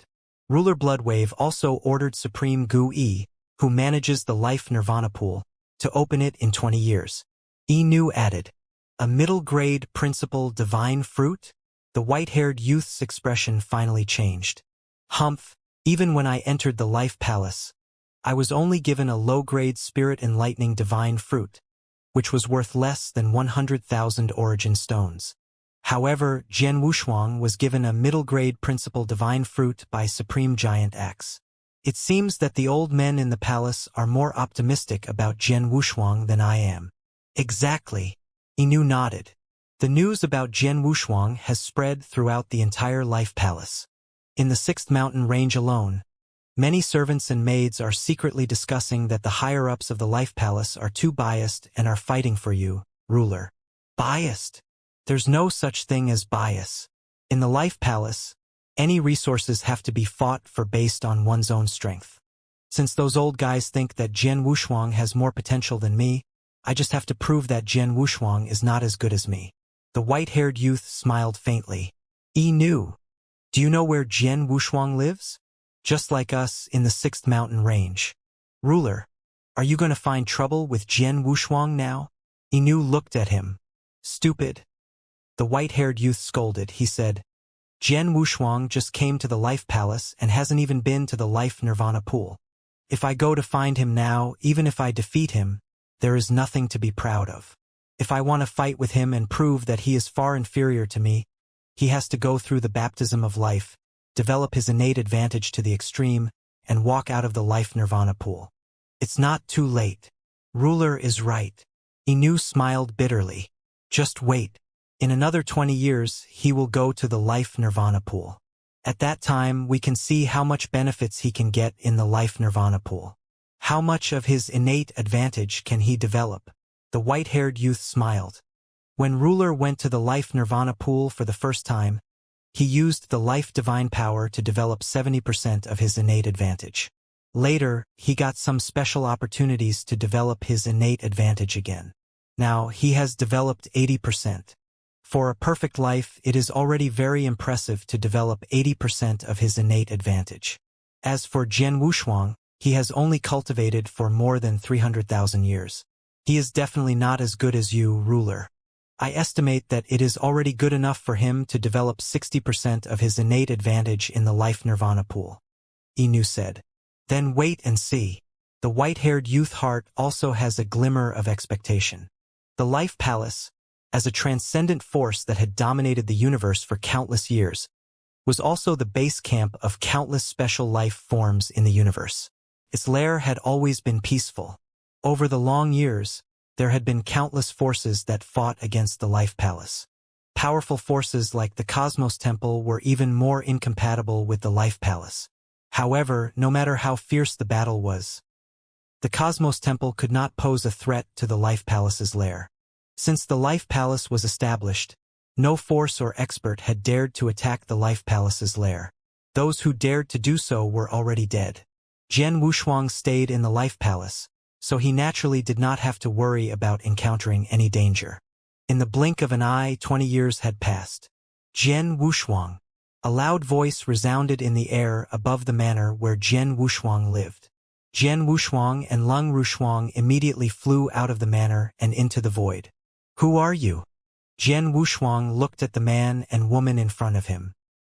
Ruler Bloodwave also ordered Supreme Gu Yi, who manages the life nirvana pool, to open it in 20 years. Inu added, a middle-grade principal divine fruit? The white-haired youth's expression finally changed. Humph, even when I entered the life palace, I was only given a low-grade spirit enlightening divine fruit, which was worth less than 100,000 origin stones. However, Jian Wushuang was given a middle-grade principal divine fruit by Supreme Giant Axe. It seems that the old men in the palace are more optimistic about Jian Wushuang than I am. Exactly. Inu nodded. The news about Jian Wushuang has spread throughout the entire life palace. In the 6th mountain range alone, many servants and maids are secretly discussing that the higher-ups of the life palace are too biased and are fighting for you, ruler. Biased? There's no such thing as bias. In the life palace, any resources have to be fought for based on one's own strength. Since those old guys think that Jian Wushuang has more potential than me, I just have to prove that Jian Wushuang is not as good as me. The white-haired youth smiled faintly. Inu, do you know where Jian Wushuang lives? Just like us in the 6th mountain range. Ruler, are you going to find trouble with Jian Wushuang now? Inu looked at him. Stupid. The white-haired youth scolded. He said, Jian Wushuang just came to the life palace and hasn't even been to the life nirvana pool. If I go to find him now, even if I defeat him, there is nothing to be proud of. If I want to fight with him and prove that he is far inferior to me, he has to go through the baptism of life, develop his innate advantage to the extreme, and walk out of the life nirvana pool. It's not too late. Ruler is right. Inu smiled bitterly. Just wait. In another 20 years, he will go to the life nirvana pool. At that time, we can see how much benefits he can get in the life nirvana pool. How much of his innate advantage can he develop? The white-haired youth smiled. When Ruler went to the life nirvana pool for the first time, he used the life divine power to develop 70% of his innate advantage. Later, he got some special opportunities to develop his innate advantage again. Now, he has developed 80%. For a perfect life, it is already very impressive to develop 80% of his innate advantage. As for Jian Wushuang, he has only cultivated for more than 300,000 years. He is definitely not as good as you, Ruler. I estimate that it is already good enough for him to develop 60% of his innate advantage in the life nirvana pool. Inu said. Then wait and see. The white-haired youth heart also has a glimmer of expectation. The life palace, as a transcendent force that had dominated the universe for countless years, was also the base camp of countless special life forms in the universe. Its lair had always been peaceful. Over the long years, there had been countless forces that fought against the Life Palace. Powerful forces like the Cosmos Temple were even more incompatible with the Life Palace. However, no matter how fierce the battle was, the Cosmos Temple could not pose a threat to the Life Palace's lair. Since the Life Palace was established, no force or expert had dared to attack the Life Palace's lair. Those who dared to do so were already dead. Jian Wushuang stayed in the Life Palace, so he naturally did not have to worry about encountering any danger. In the blink of an eye, 20 years had passed. Jian Wushuang. A loud voice resounded in the air above the manor where Jian Wushuang lived. Jian Wushuang and Lung Rushuang immediately flew out of the manor and into the void. Who are you? Jian Wushuang looked at the man and woman in front of him.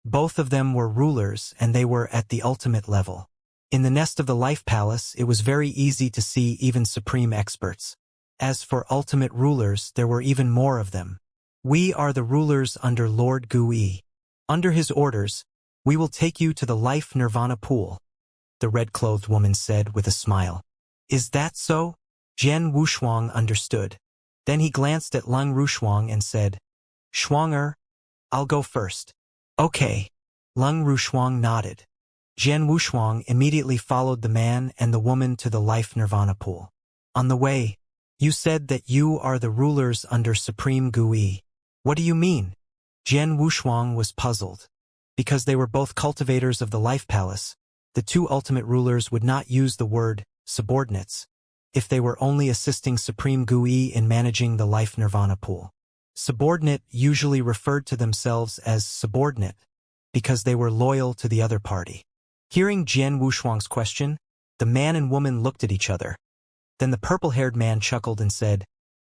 Both of them were rulers, and they were at the ultimate level. In the nest of the Life Palace, it was very easy to see even supreme experts. As for ultimate rulers, there were even more of them. We are the rulers under Lord Gui. Under his orders, we will take you to the Life Nirvana pool, the red-clothed woman said with a smile. Is that so? Jian Wushuang understood. Then he glanced at Lung Rushuang and said, Shuanger, I'll go first. Okay. Lung Rushuang nodded. Jian Wushuang immediately followed the man and the woman to the Life Nirvana pool. On the way, you said that you are the rulers under Supreme Gui. What do you mean? Jian Wushuang was puzzled. Because they were both cultivators of the Life Palace, the two ultimate rulers would not use the word subordinates if they were only assisting Supreme Gui in managing the Life Nirvana pool. Subordinate usually referred to themselves as subordinate because they were loyal to the other party. Hearing Jian Wushuang's question, the man and woman looked at each other. Then the purple-haired man chuckled and said,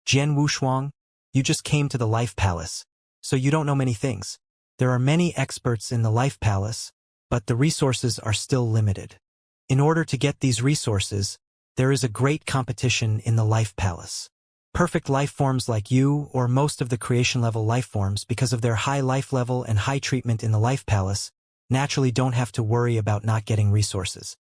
Jian Wushuang, you just came to the Life Palace, so you don't know many things. There are many experts in the Life Palace, but the resources are still limited. In order to get these resources, there is a great competition in the Life Palace. Perfect life forms like you or most of the creation-level life forms, because of their high life level and high treatment in the Life Palace, naturally don't have to worry about not getting resources.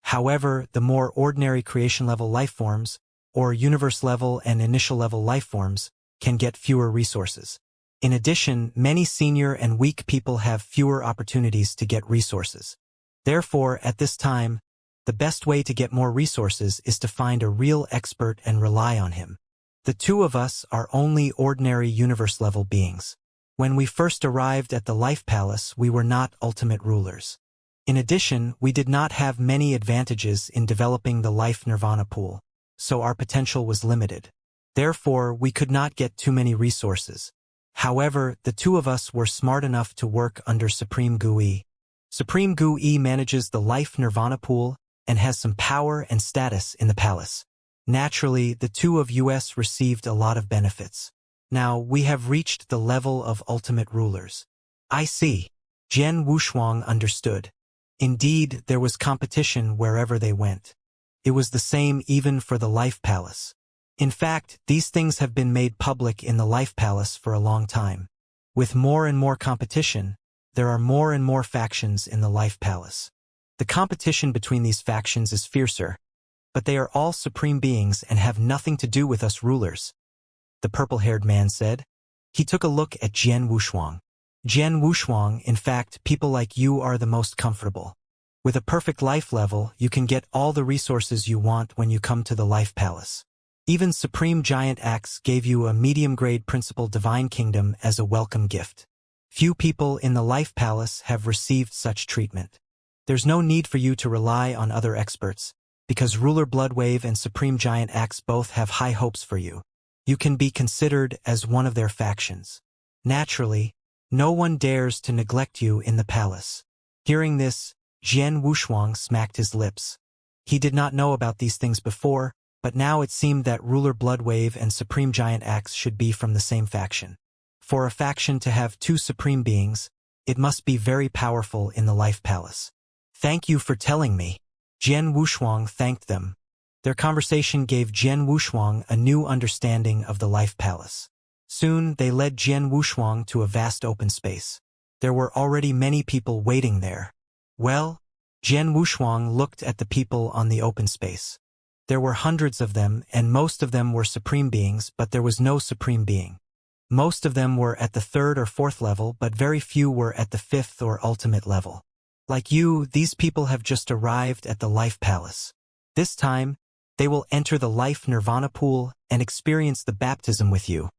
However, the more ordinary creation-level life forms, or universe-level and initial-level life forms, can get fewer resources. In addition, many senior and weak people have fewer opportunities to get resources. Therefore, at this time, the best way to get more resources is to find a real expert and rely on him. The two of us are only ordinary universe-level beings. When we first arrived at the Life Palace, we were not ultimate rulers. In addition, we did not have many advantages in developing the Life Nirvana pool, so our potential was limited. Therefore, we could not get too many resources. However, the two of us were smart enough to work under Supreme Gui. Supreme Gui manages the Life Nirvana pool and has some power and status in the palace. Naturally, the two of us received a lot of benefits. Now, we have reached the level of ultimate rulers. I see. Jian Wushuang understood. Indeed, there was competition wherever they went. It was the same even for the Life Palace. In fact, these things have been made public in the Life Palace for a long time. With more and more competition, there are more and more factions in the Life Palace. The competition between these factions is fiercer, but they are all supreme beings and have nothing to do with us rulers, the purple-haired man said. He took a look at Jian Wushuang. Jian Wushuang, in fact, people like you are the most comfortable. With a perfect life level, you can get all the resources you want when you come to the Life Palace. Even Supreme Giant Axe gave you a medium-grade Principal Divine Kingdom as a welcome gift. Few people in the Life Palace have received such treatment. There's no need for you to rely on other experts, because Ruler Bloodwave and Supreme Giant Axe both have high hopes for you. You can be considered as one of their factions. Naturally, no one dares to neglect you in the palace. Hearing this, Jian Wushuang smacked his lips. He did not know about these things before, but now it seemed that Ruler Bloodwave and Supreme Giant Axe should be from the same faction. For a faction to have two supreme beings, it must be very powerful in the Life Palace. Thank you for telling me. Jian Wushuang thanked them. Their conversation gave Jian Wushuang a new understanding of the Life Palace. Soon, they led Jian Wushuang to a vast open space. There were already many people waiting there. Well, Jian Wushuang looked at the people on the open space. There were hundreds of them, and most of them were supreme beings, but there was no supreme being. Most of them were at the 3rd or 4th level, but very few were at the 5th or ultimate level. Like you, these people have just arrived at the Life Palace. This time, they will enter the Life Nirvana pool and experience the baptism with you,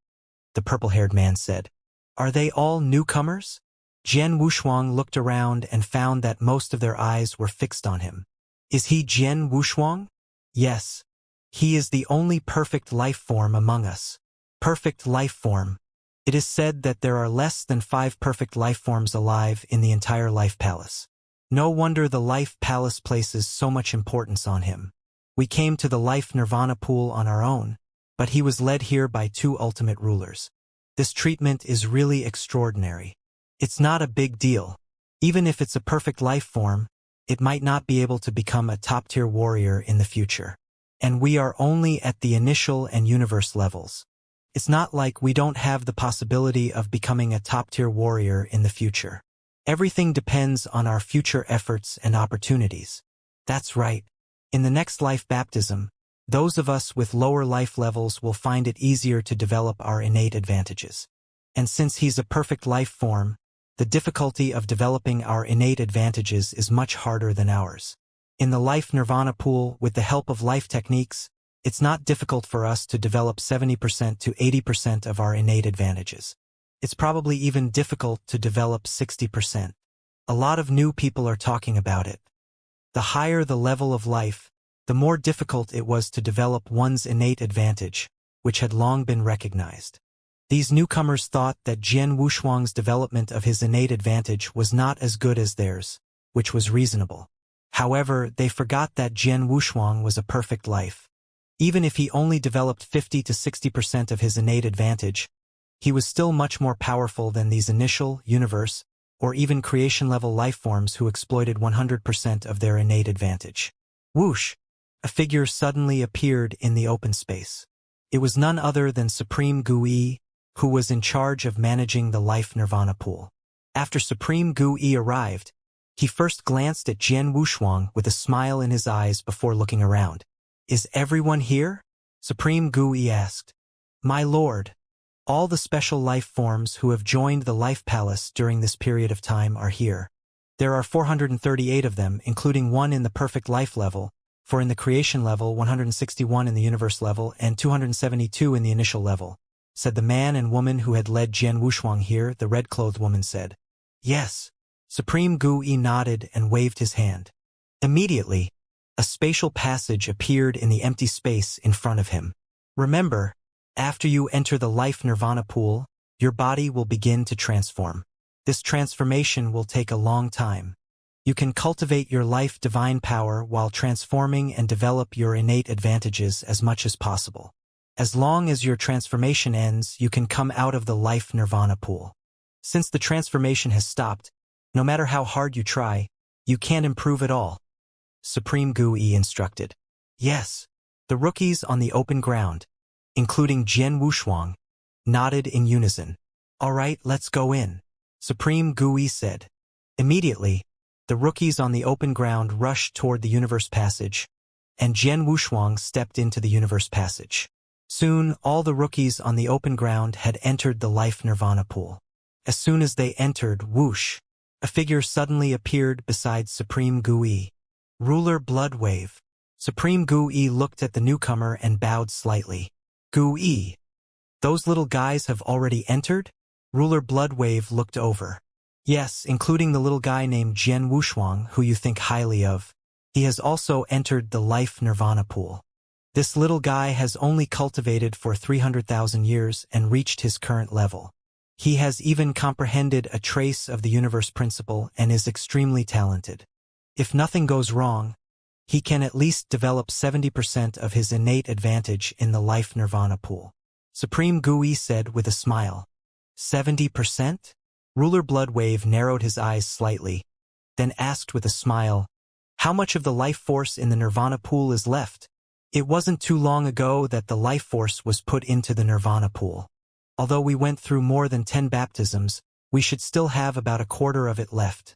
the purple-haired man said. Are they all newcomers? Jian Wushuang looked around and found that most of their eyes were fixed on him. Is he Jian Wushuang? Yes. He is the only perfect life form among us. Perfect life form. It is said that there are less than 5 perfect life forms alive in the entire Life Palace. No wonder the Life Palace places so much importance on him. We came to the Life Nirvana pool on our own, but he was led here by 2 ultimate rulers. This treatment is really extraordinary. It's not a big deal. Even if it's a perfect life form, it might not be able to become a top-tier warrior in the future. And we are only at the initial and universe levels. It's not like we don't have the possibility of becoming a top-tier warrior in the future. Everything depends on our future efforts and opportunities. That's right. In the next life baptism, those of us with lower life levels will find it easier to develop our innate advantages. And since he's a perfect life form, the difficulty of developing our innate advantages is much harder than ours. In the Life Nirvana pool, with the help of life techniques, it's not difficult for us to develop 70% to 80% of our innate advantages. It's probably even difficult to develop 60%. A lot of new people are talking about it. The higher the level of life, the more difficult it was to develop one's innate advantage, which had long been recognized. These newcomers thought that Jian Wushuang's development of his innate advantage was not as good as theirs, which was reasonable. However, they forgot that Jian Wushuang was a perfect life. Even if he only developed 50 to 60% of his innate advantage, he was still much more powerful than these initial, universe, or even creation-level life forms who exploited 100% of their innate advantage. Whoosh! A figure suddenly appeared in the open space. It was none other than Supreme Gu-Yi, who was in charge of managing the Life Nirvana pool. After Supreme Gu-Yi arrived, he first glanced at Jian Wushuang with a smile in his eyes before looking around. Is everyone here? Supreme Gu-Yi asked. My lord, all the special life forms who have joined the Life Palace during this period of time are here. There are 438 of them, including 1 in the perfect life level, 4 in the creation level, 161 in the universe level, and 272 in the initial level, said the man and woman who had led Jian Wushuang here, the red-clothed woman said. Yes. Supreme Gu-Yi nodded and waved his hand. Immediately, a spatial passage appeared in the empty space in front of him. Remember, after you enter the Life Nirvana pool, your body will begin to transform. This transformation will take a long time. You can cultivate your life divine power while transforming and develop your innate advantages as much as possible. As long as your transformation ends, you can come out of the Life Nirvana pool. Since the transformation has stopped, no matter how hard you try, you can't improve at all. Supreme Gu-Yi instructed. Yes. The rookies on the open ground, including Jian Wushuang, nodded in unison. All right, let's go in, Supreme Gu-Yi said. Immediately, the rookies on the open ground rushed toward the universe passage, and Jian Wushuang stepped into the universe passage. Soon, all the rookies on the open ground had entered the Life Nirvana pool. As soon as they entered, whoosh, a figure suddenly appeared beside Supreme Gu-Yi. Ruler Bloodwave. Supreme Gu-Yi looked at the newcomer and bowed slightly. Gu-Yi. Those little guys have already entered? Ruler Bloodwave looked over. Yes, including the little guy named Jian Wushuang, who you think highly of. He has also entered the Life Nirvana pool. This little guy has only cultivated for 300,000 years and reached his current level. He has even comprehended a trace of the universe principle and is extremely talented. If nothing goes wrong, he can at least develop 70% of his innate advantage in the Life Nirvana pool. Supreme Gu-Yi said with a smile. 70%? Ruler Bloodwave narrowed his eyes slightly, then asked with a smile, how much of the life force in the Nirvana pool is left? It wasn't too long ago that the life force was put into the Nirvana pool. Although we went through more than 10 baptisms, we should still have about a quarter of it left,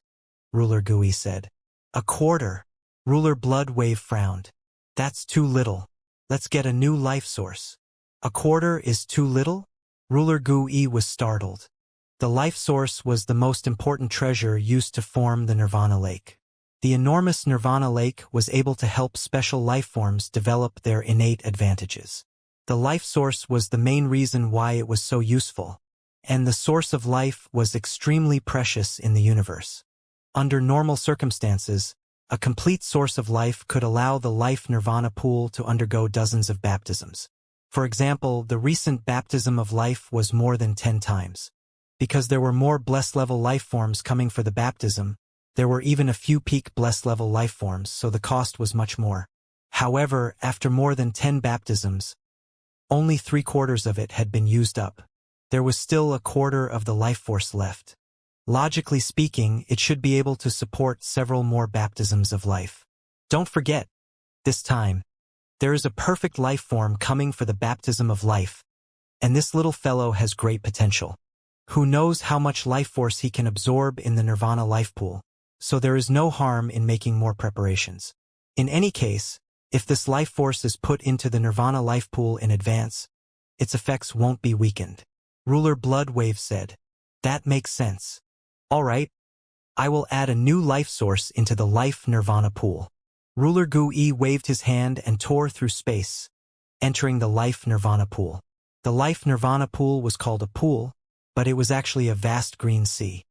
Ruler Gu-Yi said. A quarter? Ruler Bloodwave frowned. That's too little. Let's get a new life source. A quarter is too little? Ruler Gu-yi was startled. The life source was the most important treasure used to form the Nirvana Lake. The enormous Nirvana Lake was able to help special life forms develop their innate advantages. The life source was the main reason why it was so useful, and the source of life was extremely precious in the universe. Under normal circumstances, a complete source of life could allow the life nirvana pool to undergo dozens of baptisms. For example, the recent baptism of life was more than 10 times. Because there were more blessed level life forms coming for the baptism, there were even a few peak blessed level life forms, so the cost was much more. However, after more than 10 baptisms, only 3/4 of it had been used up. There was still a quarter of the life force left. Logically speaking, it should be able to support several more baptisms of life. Don't forget, this time, there is a perfect life form coming for the baptism of life, and this little fellow has great potential. Who knows how much life force he can absorb in the Nirvana life pool, so there is no harm in making more preparations. In any case, if this life force is put into the Nirvana life pool in advance, its effects won't be weakened. Ruler Bloodwave said, "That makes sense. All right, I will add a new life source into the life Nirvana pool." Ruler Gu-yi waved his hand and tore through space, entering the life Nirvana pool. The life Nirvana pool was called a pool, but it was actually a vast green sea.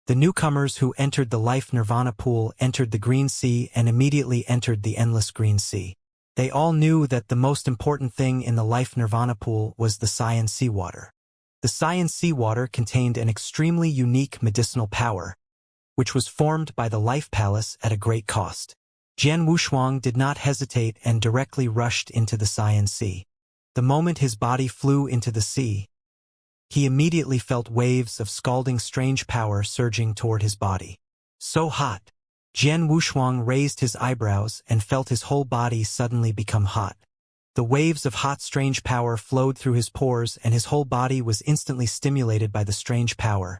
The newcomers who entered the life Nirvana pool entered the green sea and immediately entered the endless green sea. They all knew that the most important thing in the life Nirvana pool was the Xian seawater. The Xian seawater contained an extremely unique medicinal power, which was formed by the life palace at a great cost. Jian Wushuang did not hesitate and directly rushed into the Xian sea. The moment his body flew into the sea, he immediately felt waves of scalding strange power surging toward his body. So hot! Jian Wushuang raised his eyebrows and felt his whole body suddenly become hot. The waves of hot strange power flowed through his pores and his whole body was instantly stimulated by the strange power.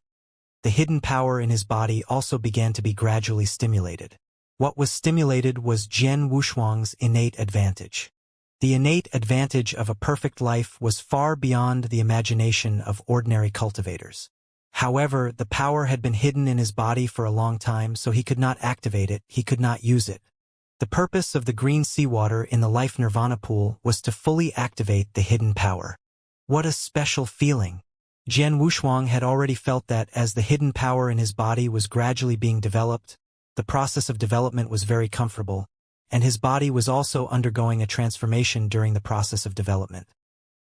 The hidden power in his body also began to be gradually stimulated. What was stimulated was Jian Wushuang's innate advantage. The innate advantage of a perfect life was far beyond the imagination of ordinary cultivators. However, the power had been hidden in his body for a long time, so he could not activate it, he could not use it. The purpose of the green seawater in the life nirvana pool was to fully activate the hidden power. What a special feeling! Jian Wushuang had already felt that as the hidden power in his body was gradually being developed, the process of development was very comfortable, and his body was also undergoing a transformation during the process of development.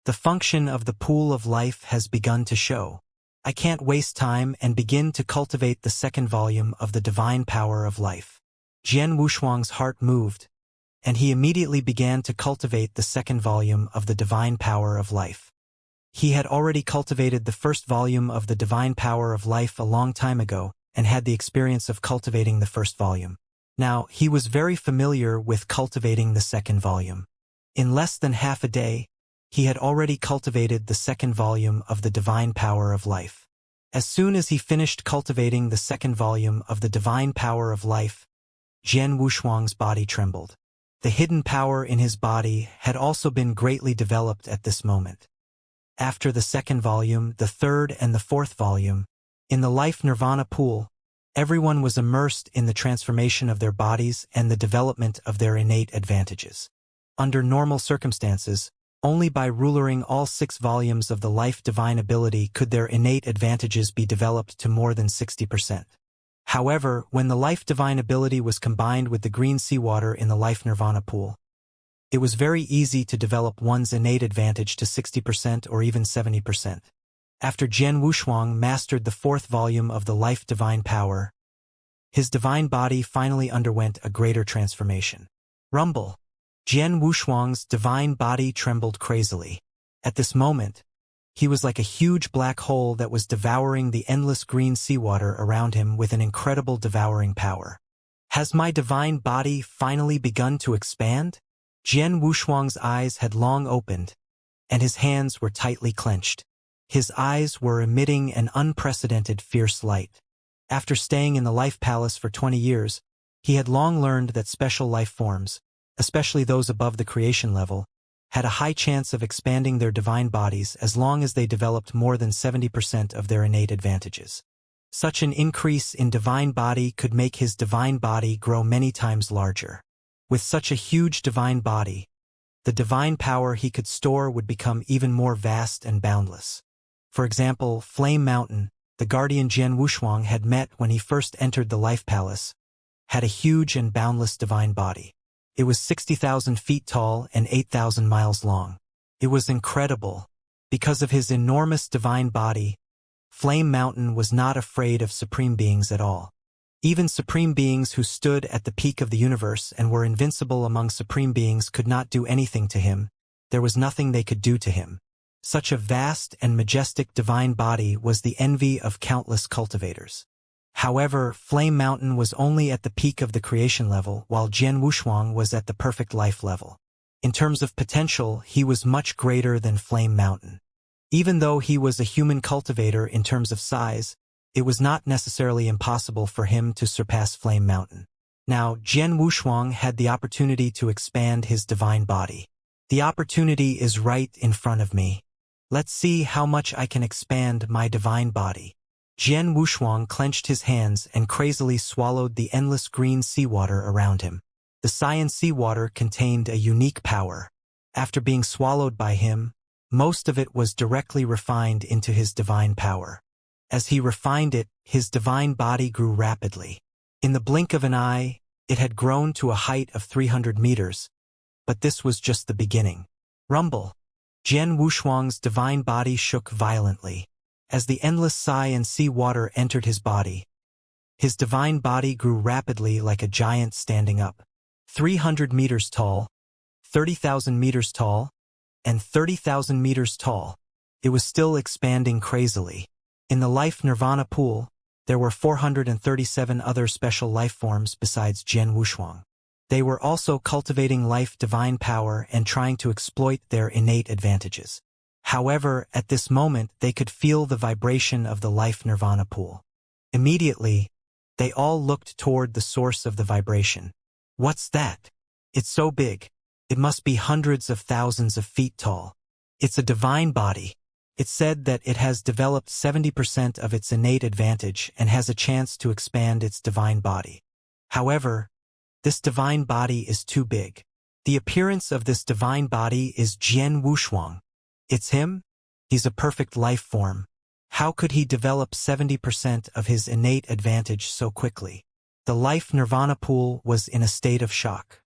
The function of the pool of life has begun to show. I can't waste time and begin to cultivate the second volume of the divine power of life. Jian Wushuang's heart moved, and he immediately began to cultivate the second volume of the divine power of life. He had already cultivated the first volume of the divine power of life a long time ago, and had the experience of cultivating the first volume. Now, he was very familiar with cultivating the second volume. In less than half a day, he had already cultivated the second volume of the divine power of life. As soon as he finished cultivating the second volume of the divine power of life, Jian Wushuang's body trembled. The hidden power in his body had also been greatly developed at this moment. After the second volume, the third and the fourth volume, in the life nirvana pool, everyone was immersed in the transformation of their bodies and the development of their innate advantages. Under normal circumstances, only by rulering all 6 volumes of the life divine ability could their innate advantages be developed to more than 60%. However, when the life divine ability was combined with the green seawater in the life nirvana pool, it was very easy to develop one's innate advantage to 60% or even 70%. After Jian Wushuang mastered the 4th volume of the life divine power, his divine body finally underwent a greater transformation. Rumble! Jian Wushuang's divine body trembled crazily. At this moment, he was like a huge black hole that was devouring the endless green seawater around him with an incredible devouring power. Has my divine body finally begun to expand? Jian Wushuang's eyes had long opened, and his hands were tightly clenched. His eyes were emitting an unprecedented fierce light. After staying in the life palace for 20 years, he had long learned that special life forms, especially those above the creation level, had a high chance of expanding their divine bodies as long as they developed more than 70% of their innate advantages. Such an increase in divine body could make his divine body grow many times larger. With such a huge divine body, the divine power he could store would become even more vast and boundless. For example, Flame Mountain, the guardian Jian Wushuang had met when he first entered the Life Palace, had a huge and boundless divine body. It was 60,000 feet tall and 8,000 miles long. It was incredible. Because of his enormous divine body, Flame Mountain was not afraid of supreme beings at all. Even supreme beings who stood at the peak of the universe and were invincible among supreme beings could not do anything to him. There was nothing they could do to him. Such a vast and majestic divine body was the envy of countless cultivators. However, Flame Mountain was only at the peak of the creation level, while Jian Wushuang was at the perfect life level. In terms of potential, he was much greater than Flame Mountain. Even though he was a human cultivator in terms of size, it was not necessarily impossible for him to surpass Flame Mountain. Now, Jian Wushuang had the opportunity to expand his divine body. The opportunity is right in front of me. Let's see how much I can expand my divine body. Jian Wushuang clenched his hands and crazily swallowed the endless green seawater around him. The cyan seawater contained a unique power. After being swallowed by him, most of it was directly refined into his divine power. As he refined it, his divine body grew rapidly. In the blink of an eye, it had grown to a height of 300 meters. But this was just the beginning. Rumble. Jian Wushuang's divine body shook violently. As the endless cyan sea water entered his divine body grew rapidly like a giant standing up. 300 meters tall, 30,000 meters tall, and 30,000 meters tall. It was still expanding crazily. In the life nirvana pool, there were 437 other special life forms besides Jian Wushuang. They were also cultivating life divine power and trying to exploit their innate advantages. However, at this moment they could feel the vibration of the life nirvana pool. Immediately, they all looked toward the source of the vibration. What's that? It's so big. It must be hundreds of thousands of feet tall. It's a divine body. It said that it has developed 70% of its innate advantage and has a chance to expand its divine body. However, this divine body is too big. The appearance of this divine body is Jian Wushuang. It's him? He's a perfect life form. How could he develop 70% of his innate advantage so quickly? The life nirvana pool was in a state of shock.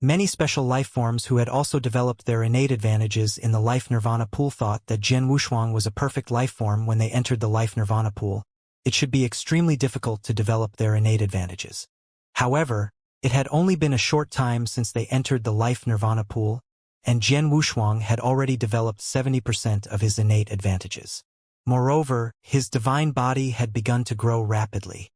Many special life forms who had also developed their innate advantages in the life nirvana pool thought that Jian Wushuang was a perfect life form when they entered the life nirvana pool. It should be extremely difficult to develop their innate advantages. However, it had only been a short time since they entered the life nirvana pool, and Jian Wushuang had already developed 70% of his innate advantages. Moreover, his divine body had begun to grow rapidly.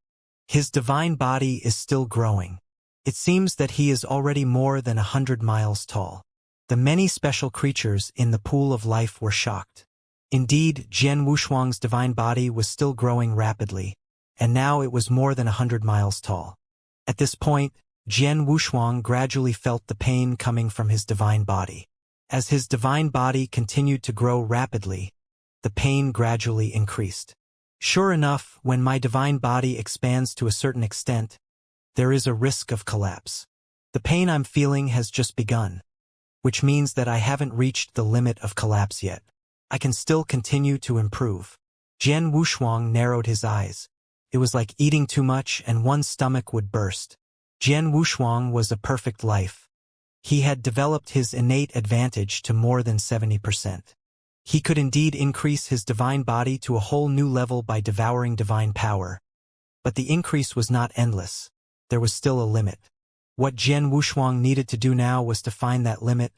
His divine body is still growing. It seems that he is already more than 100 miles tall. The many special creatures in the pool of life were shocked. Indeed, Jian Wushuang's divine body was still growing rapidly, and now it was more than 100 miles tall. At this point, Jian Wushuang gradually felt the pain coming from his divine body. As his divine body continued to grow rapidly, the pain gradually increased. Sure enough, when my divine body expands to a certain extent, there is a risk of collapse. The pain I'm feeling has just begun, which means that I haven't reached the limit of collapse yet. I can still continue to improve. Jian Wushuang narrowed his eyes. It was like eating too much and one's stomach would burst. Jian Wushuang was a perfect life. He had developed his innate advantage to more than 70%. He could indeed increase his divine body to a whole new level by devouring divine power. But the increase was not endless. There was still a limit. What Jian Wushuang needed to do now was to find that limit,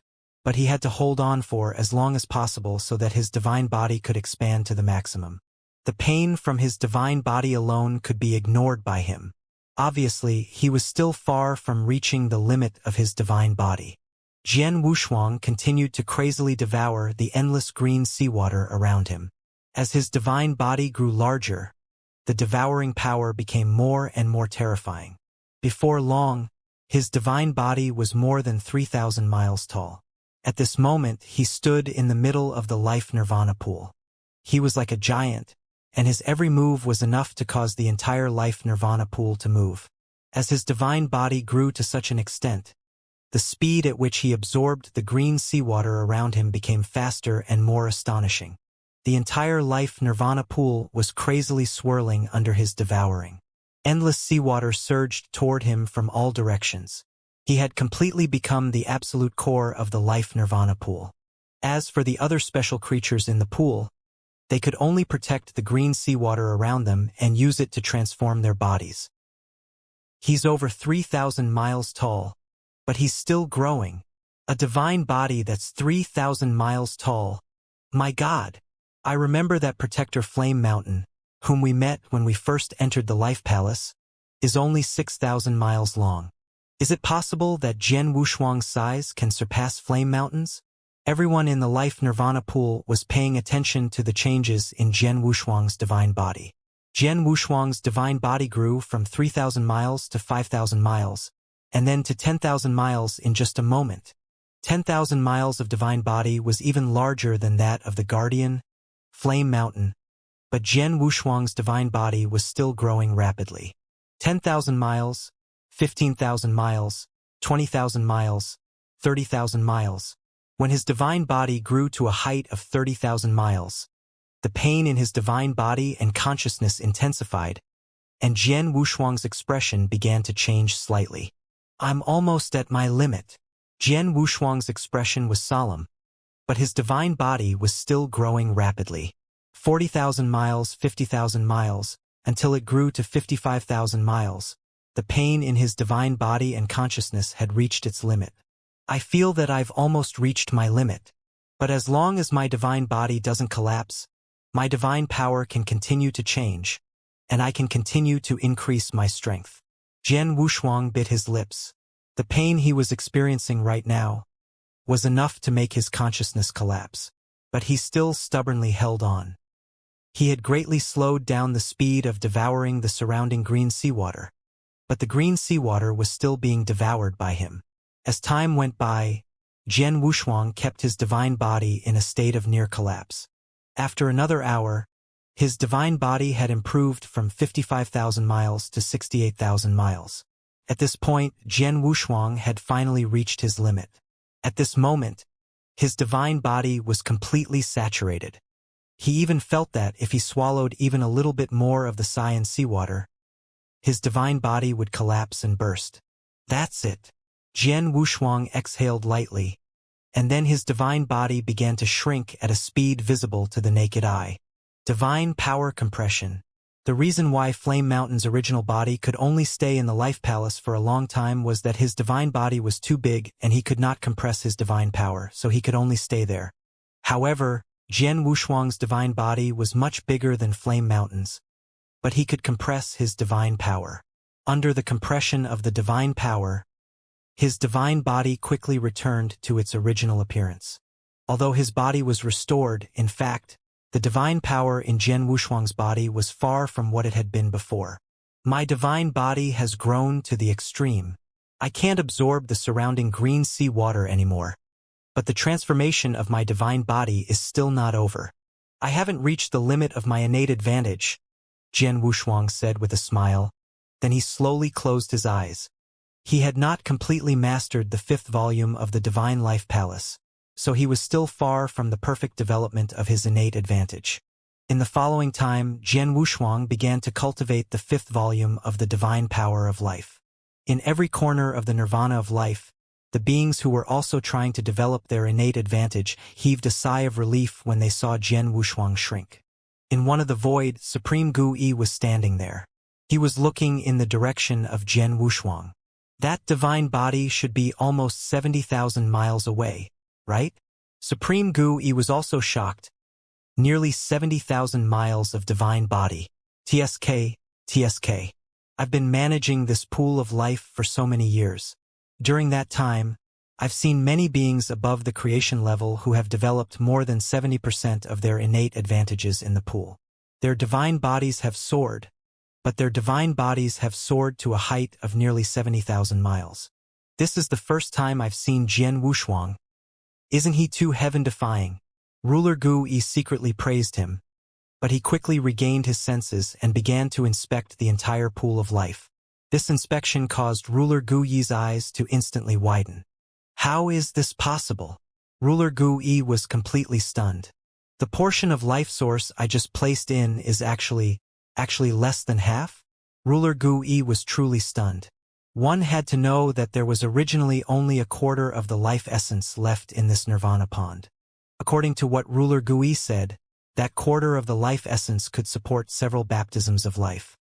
but he had to hold on for as long as possible so that his divine body could expand to the maximum. The pain from his divine body alone could be ignored by him. Obviously, he was still far from reaching the limit of his divine body. Jian Wushuang continued to crazily devour the endless green seawater around him. As his divine body grew larger, the devouring power became more and more terrifying. Before long, His divine body was more than 3,000 miles tall. At this moment, he stood in the middle of the life nirvana pool. He was like a giant, and his every move was enough to cause the entire life nirvana pool to move. As his divine body grew to such an extent, the speed at which he absorbed the green seawater around him became faster and more astonishing. The entire life nirvana pool was crazily swirling under his devouring. Endless seawater surged toward him from all directions. He had completely become the absolute core of the life nirvana pool. As for the other special creatures in the pool, they could only protect the green seawater around them and use it to transform their bodies. He's over 3,000 miles tall, but he's still growing. A divine body that's 3,000 miles tall. My God! I remember that Protector Flame Mountain, whom we met when we first entered the Life Palace, is only 6,000 miles long. Is it possible that Jian Wushuang's size can surpass Flame Mountains? Everyone in the Life Nirvana pool was paying attention to the changes in Jian Wushuang's divine body. Jian Wushuang's divine body grew from 3,000 miles to 5,000 miles, and then to 10,000 miles in just a moment. 10,000 miles of divine body was even larger than that of the Guardian, Flame Mountain, but Jian Wushuang's divine body was still growing rapidly. 10,000 miles, 15,000 miles, 20,000 miles, 30,000 miles. When his divine body grew to a height of 30,000 miles, the pain in his divine body and consciousness intensified, and Jian Wushuang's expression began to change slightly. I'm almost at my limit. Jian Wushuang's expression was solemn, but his divine body was still growing rapidly. 40,000 miles, 50,000 miles, until it grew to 55,000 miles. The pain in his divine body and consciousness had reached its limit. I feel that I've almost reached my limit, but as long as my divine body doesn't collapse, my divine power can continue to change, and I can continue to increase my strength. Jian Wushuang bit his lips. The pain he was experiencing right now was enough to make his consciousness collapse, but he still stubbornly held on. He had greatly slowed down the speed of devouring the surrounding green seawater, but the green seawater was still being devoured by him. As time went by, Jian Wushuang kept his divine body in a state of near collapse. After another hour, his divine body had improved from 55,000 miles to 68,000 miles. At this point, Jian Wushuang had finally reached his limit. At this moment, his divine body was completely saturated. He even felt that if he swallowed even a little bit more of the cyan seawater, his divine body would collapse and burst. That's it. Jian Wushuang exhaled lightly, and then his divine body began to shrink at a speed visible to the naked eye. Divine power compression. The reason why Flame Mountain's original body could only stay in the Life Palace for a long time was that his divine body was too big and he could not compress his divine power, so he could only stay there. However, Jian Wushuang's divine body was much bigger than Flame Mountain's, but he could compress his divine power. Under the compression of the divine power, his divine body quickly returned to its original appearance. Although his body was restored, in fact, the divine power in Jian Wushuang's body was far from what it had been before. My divine body has grown to the extreme. I can't absorb the surrounding green sea water anymore. But the transformation of my divine body is still not over. I haven't reached the limit of my innate advantage, Jian Wushuang said with a smile. Then he slowly closed his eyes. He had not completely mastered the 5th volume of the Divine Life Palace, so he was still far from the perfect development of his innate advantage. In the following time, Jian Wushuang began to cultivate the 5th volume of the Divine Power of Life. In every corner of the Nirvana of Life, the beings who were also trying to develop their innate advantage heaved a sigh of relief when they saw Jian Wushuang shrink. In one of the void, Supreme Gu Yi was standing there. He was looking in the direction of Jian Wushuang. That divine body should be almost 70,000 miles away, right? Supreme Gu Yi was also shocked. Nearly 70,000 miles of divine body. TSK, TSK. I've been managing this pool of life for so many years. During that time, I've seen many beings above the creation level who have developed more than 70% of their innate advantages in the pool. Their divine bodies have soared, but their divine bodies have soared to a height of nearly 70,000 miles. This is the first time I've seen Jian Wushuang. Isn't he too heaven-defying? Ruler Gu Yi secretly praised him, but he quickly regained his senses and began to inspect the entire pool of life. This inspection caused Ruler Gu Yi's eyes to instantly widen. How is this possible? Ruler Gu Yi was completely stunned. The portion of life source I just placed in is actually less than half? Ruler Gu Yi was truly stunned. One had to know that there was originally only a quarter of the life essence left in this nirvana pond. According to what Ruler Gu Yi said, that quarter of the life essence could support several baptisms of life.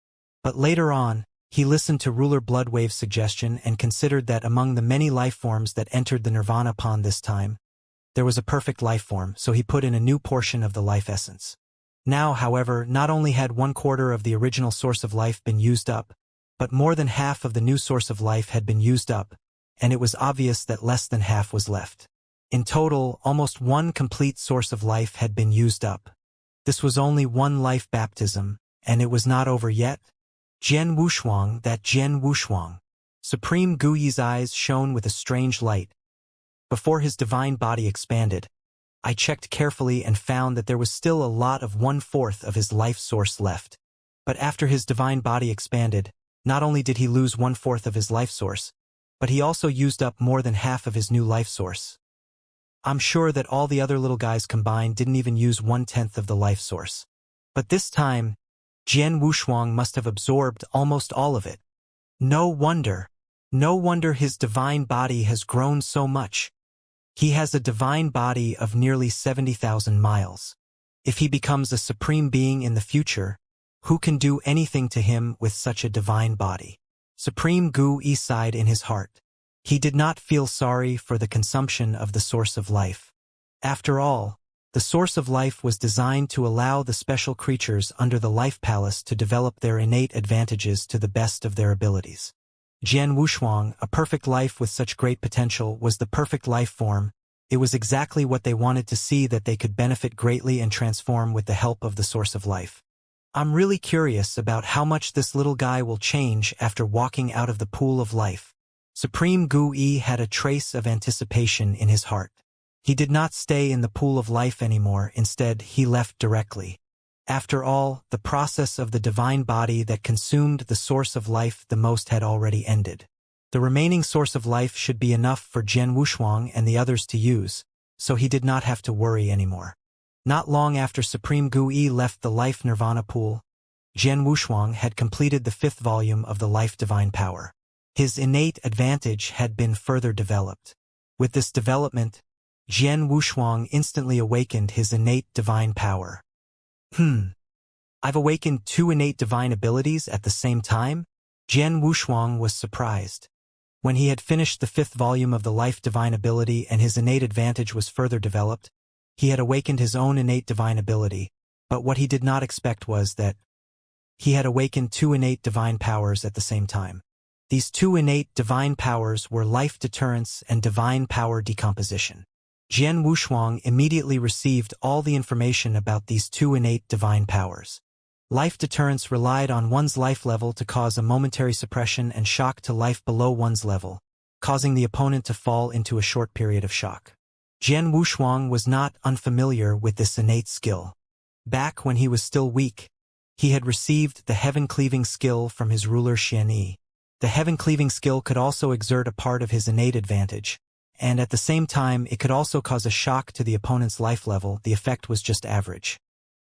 But later on, he listened to Ruler Bloodwave's suggestion and considered that among the many life forms that entered the nirvana pond this time, there was a perfect life form, so he put in a new portion of the life essence. Now, however, not only had 1/4 of the original source of life been used up, but more than half of the new source of life had been used up, and it was obvious that less than half was left. In total, almost one complete source of life had been used up. This was only one life baptism, and it was not over yet? Jian Wushuang, that Jian Wushuang. Supreme Gu Yi's eyes shone with a strange light. Before his divine body expanded, I checked carefully and found that there was still a lot of 1/4 of his life source left. But after his divine body expanded, not only did he lose 1/4 of his life source, but he also used up more than half of his new life source. I'm sure that all the other little guys combined didn't even use 1/10 of the life source. But this time, Jian Wushuang must have absorbed almost all of it. No wonder his divine body has grown so much. He has a divine body of nearly 70,000 miles. If he becomes a supreme being in the future, who can do anything to him with such a divine body? Supreme Gu Yi sighed in his heart. He did not feel sorry for the consumption of the source of life. After all, the source of life was designed to allow the special creatures under the life palace to develop their innate advantages to the best of their abilities. Jian Wushuang, a perfect life with such great potential, was the perfect life form. It was exactly what they wanted to see, that they could benefit greatly and transform with the help of the source of life. I'm really curious about how much this little guy will change after walking out of the pool of life. Supreme Gu Yi had a trace of anticipation in his heart. He did not stay in the pool of life anymore, instead he left directly. After all, the process of the divine body that consumed the source of life the most had already ended. The remaining source of life should be enough for Jian Wushuang and the others to use, so he did not have to worry anymore. Not long after Supreme Gu Yi left the life nirvana pool, Jian Wushuang had completed the 5th volume of the life divine power. His innate advantage had been further developed. With this development, Jian Wushuang instantly awakened his innate divine power. I've awakened 2 innate divine abilities at the same time? Jian Wushuang was surprised. When he had finished the 5th volume of the life divine ability and his innate advantage was further developed, he had awakened his own innate divine ability, but what he did not expect was that he had awakened 2 innate divine powers at the same time. These 2 innate divine powers were life deterrence and divine power decomposition. Jian Wushuang immediately received all the information about these 2 innate divine powers. Life deterrence relied on one's life level to cause a momentary suppression and shock to life below one's level, causing the opponent to fall into a short period of shock. Jian Wushuang was not unfamiliar with this innate skill. Back when he was still weak, he had received the heaven-cleaving skill from his ruler Xianxia. The heaven-cleaving skill could also exert a part of his innate advantage, and at the same time it could also cause a shock to the opponent's life level. The effect was just average.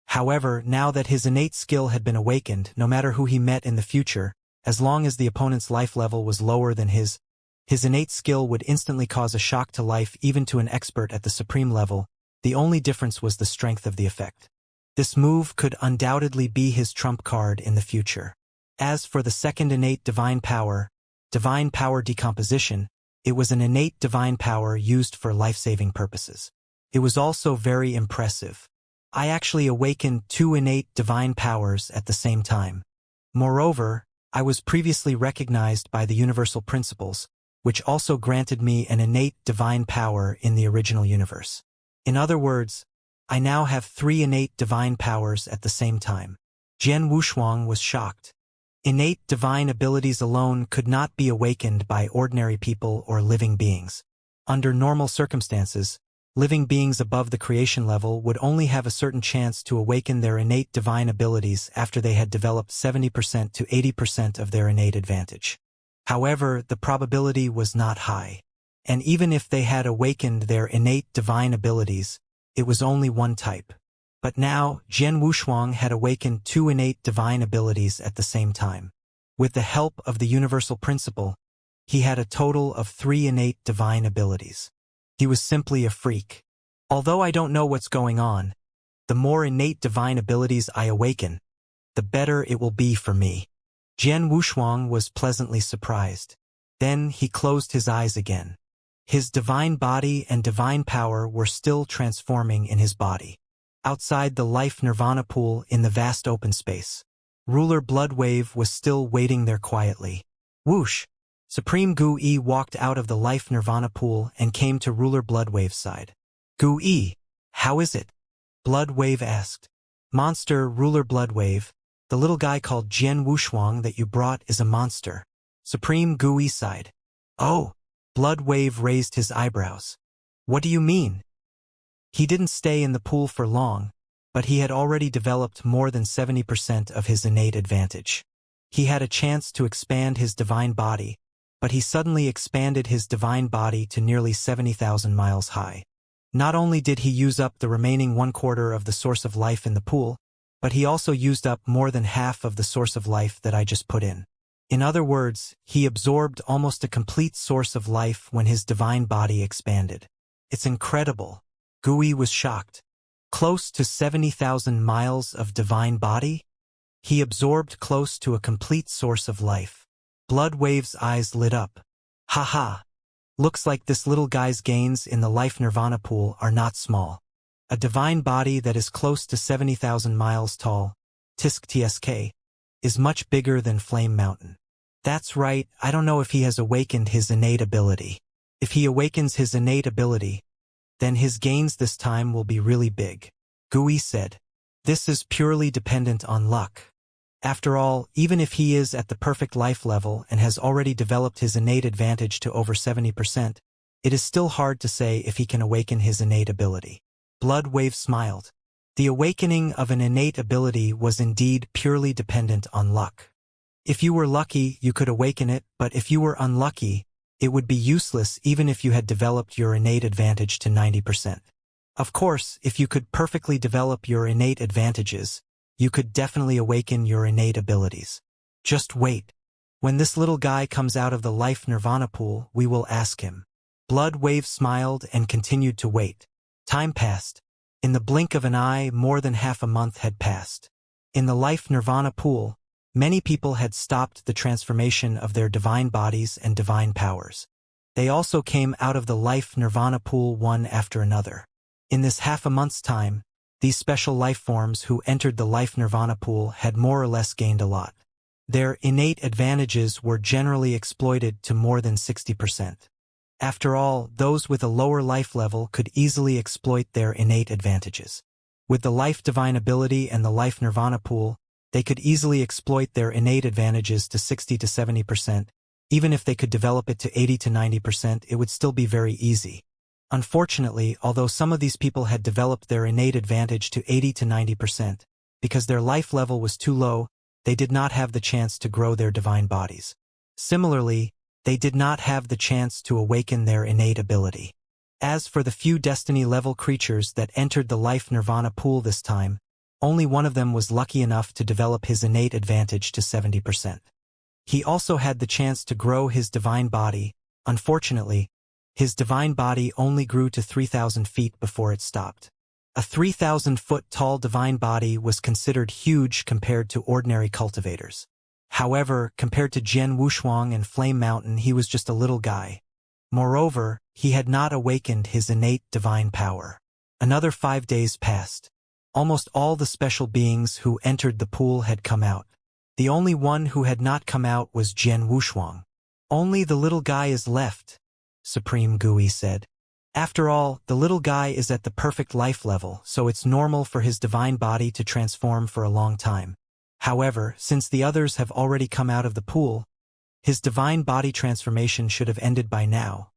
However, now that his innate skill had been awakened, no matter who he met in the future, as long as the opponent's life level was lower than his innate skill would instantly cause a shock to life even to an expert at the supreme level. The only difference was the strength of the effect. This move could undoubtedly be his trump card in the future. As for the second innate divine power decomposition, it was an innate divine power used for life-saving purposes. It was also very impressive. I actually awakened 2 innate divine powers at the same time. Moreover, I was previously recognized by the universal principles, which also granted me an innate divine power in the original universe. In other words, I now have 3 innate divine powers at the same time. Jian Wushuang was shocked. Innate divine abilities alone could not be awakened by ordinary people or living beings. Under normal circumstances, living beings above the creation level would only have a certain chance to awaken their innate divine abilities after they had developed 70% to 80% of their innate advantage. However, the probability was not high. And even if they had awakened their innate divine abilities, it was only one type. But now, Jian Wushuang had awakened 2 innate divine abilities at the same time. With the help of the universal principle, he had a total of 3 innate divine abilities. He was simply a freak. Although I don't know what's going on, the more innate divine abilities I awaken, the better it will be for me. Jian Wushuang was pleasantly surprised. Then he closed his eyes again. His divine body and divine power were still transforming in his body. Outside the life nirvana pool in the vast open space, Ruler Bloodwave was still waiting there quietly. Whoosh! Supreme Gu Yi walked out of the life nirvana pool and came to Ruler Bloodwave's side. Gu Yi, how is it? Bloodwave asked. Monster, Ruler Bloodwave, the little guy called Jian Wushuang that you brought is a monster. Supreme Gu Yi sighed. Oh! Bloodwave raised his eyebrows. What do you mean? He didn't stay in the pool for long, but he had already developed more than 70% of his innate advantage. He had a chance to expand his divine body, but he suddenly expanded his divine body to nearly 70,000 miles high. Not only did he use up the remaining 1/4 of the source of life in the pool, but he also used up more than half of the source of life that I just put in. In other words, he absorbed almost a complete source of life when his divine body expanded. It's incredible. Gui was shocked. Close to 70,000 miles of divine body? He absorbed close to a complete source of life. Bloodwave's eyes lit up. Ha! Looks like this little guy's gains in the life nirvana pool are not small. A divine body that is close to 70,000 miles tall, TSK, is much bigger than Flame Mountain. That's right, I don't know if he has awakened his innate ability. If he awakens his innate ability, then his gains this time will be really big. Gui said. This is purely dependent on luck. After all, even if he is at the perfect life level and has already developed his innate advantage to over 70%, it is still hard to say if he can awaken his innate ability. Bloodwave smiled. The awakening of an innate ability was indeed purely dependent on luck. If you were lucky, you could awaken it, but if you were unlucky, it would be useless even if you had developed your innate advantage to 90%. Of course, if you could perfectly develop your innate advantages, you could definitely awaken your innate abilities. Just wait. When this little guy comes out of the life nirvana pool, we will ask him. Bloodwave smiled and continued to wait. Time passed. In the blink of an eye, more than half a month had passed. In the life nirvana pool, many people had stopped the transformation of their divine bodies and divine powers. They also came out of the life nirvana pool one after another. In this half a month's time, these special life forms who entered the life nirvana pool had more or less gained a lot. Their innate advantages were generally exploited to more than 60%. After all, those with a lower life level could easily exploit their innate advantages. With the life divine ability and the life nirvana pool, they could easily exploit their innate advantages to 60 to 70%. Even if they could develop it to 80 to 90%, it would still be very easy. Unfortunately, although some of these people had developed their innate advantage to 80 to 90%, because their life level was too low, they did not have the chance to grow their divine bodies. Similarly, they did not have the chance to awaken their innate ability. As for the few destiny-level creatures that entered the life nirvana pool this time, only one of them was lucky enough to develop his innate advantage to 70%. He also had the chance to grow his divine body. Unfortunately, his divine body only grew to 3,000 feet before it stopped. A 3,000-foot-tall divine body was considered huge compared to ordinary cultivators. However, compared to Jian Wushuang and Flame Mountain, he was just a little guy. Moreover, he had not awakened his innate divine power. Another 5 days passed. Almost all the special beings who entered the pool had come out. The only one who had not come out was Jian Wushuang. Only the little guy is left, Supreme Gui said. After all, the little guy is at the perfect life level, so it's normal for his divine body to transform for a long time. However, since the others have already come out of the pool, his divine body transformation should have ended by now,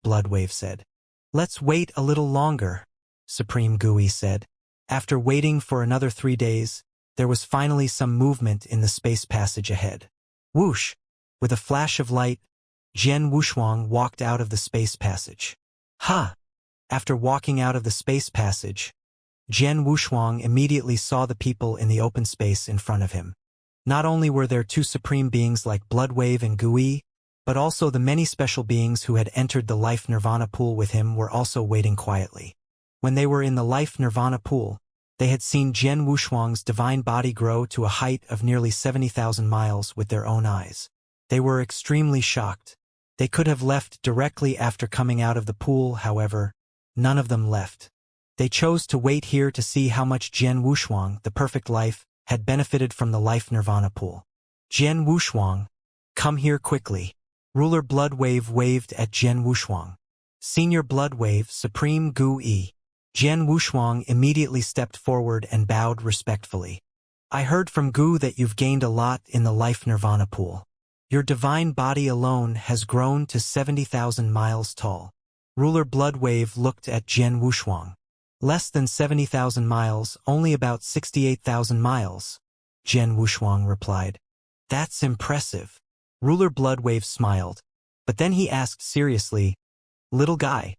Bloodwave said. Let's wait a little longer, Supreme Gui said. After waiting for another 3 days, there was finally some movement in the space passage ahead. Whoosh! With a flash of light, Jian Wushuang walked out of the space passage. Ha! After walking out of the space passage, Jian Wushuang immediately saw the people in the open space in front of him. Not only were there 2 supreme beings like Bloodwave and Gui, but also the many special beings who had entered the life nirvana pool with him were also waiting quietly. When they were in the life nirvana pool, they had seen Jian Wushuang's divine body grow to a height of nearly 70,000 miles with their own eyes. They were extremely shocked. They could have left directly after coming out of the pool, however, none of them left. They chose to wait here to see how much Jian Wushuang, the perfect life, had benefited from the life nirvana pool. Jian Wushuang, come here quickly. Ruler Bloodwave waved at Jian Wushuang. Senior Bloodwave, Supreme Gui. Jian Wushuang immediately stepped forward and bowed respectfully. I heard from Gu that you've gained a lot in the life nirvana pool. Your divine body alone has grown to 70,000 miles tall. Ruler Bloodwave looked at Jian Wushuang. Less than 70,000 miles, only about 68,000 miles, Jian Wushuang replied. That's impressive. Ruler Bloodwave smiled, but then he asked seriously, Little guy,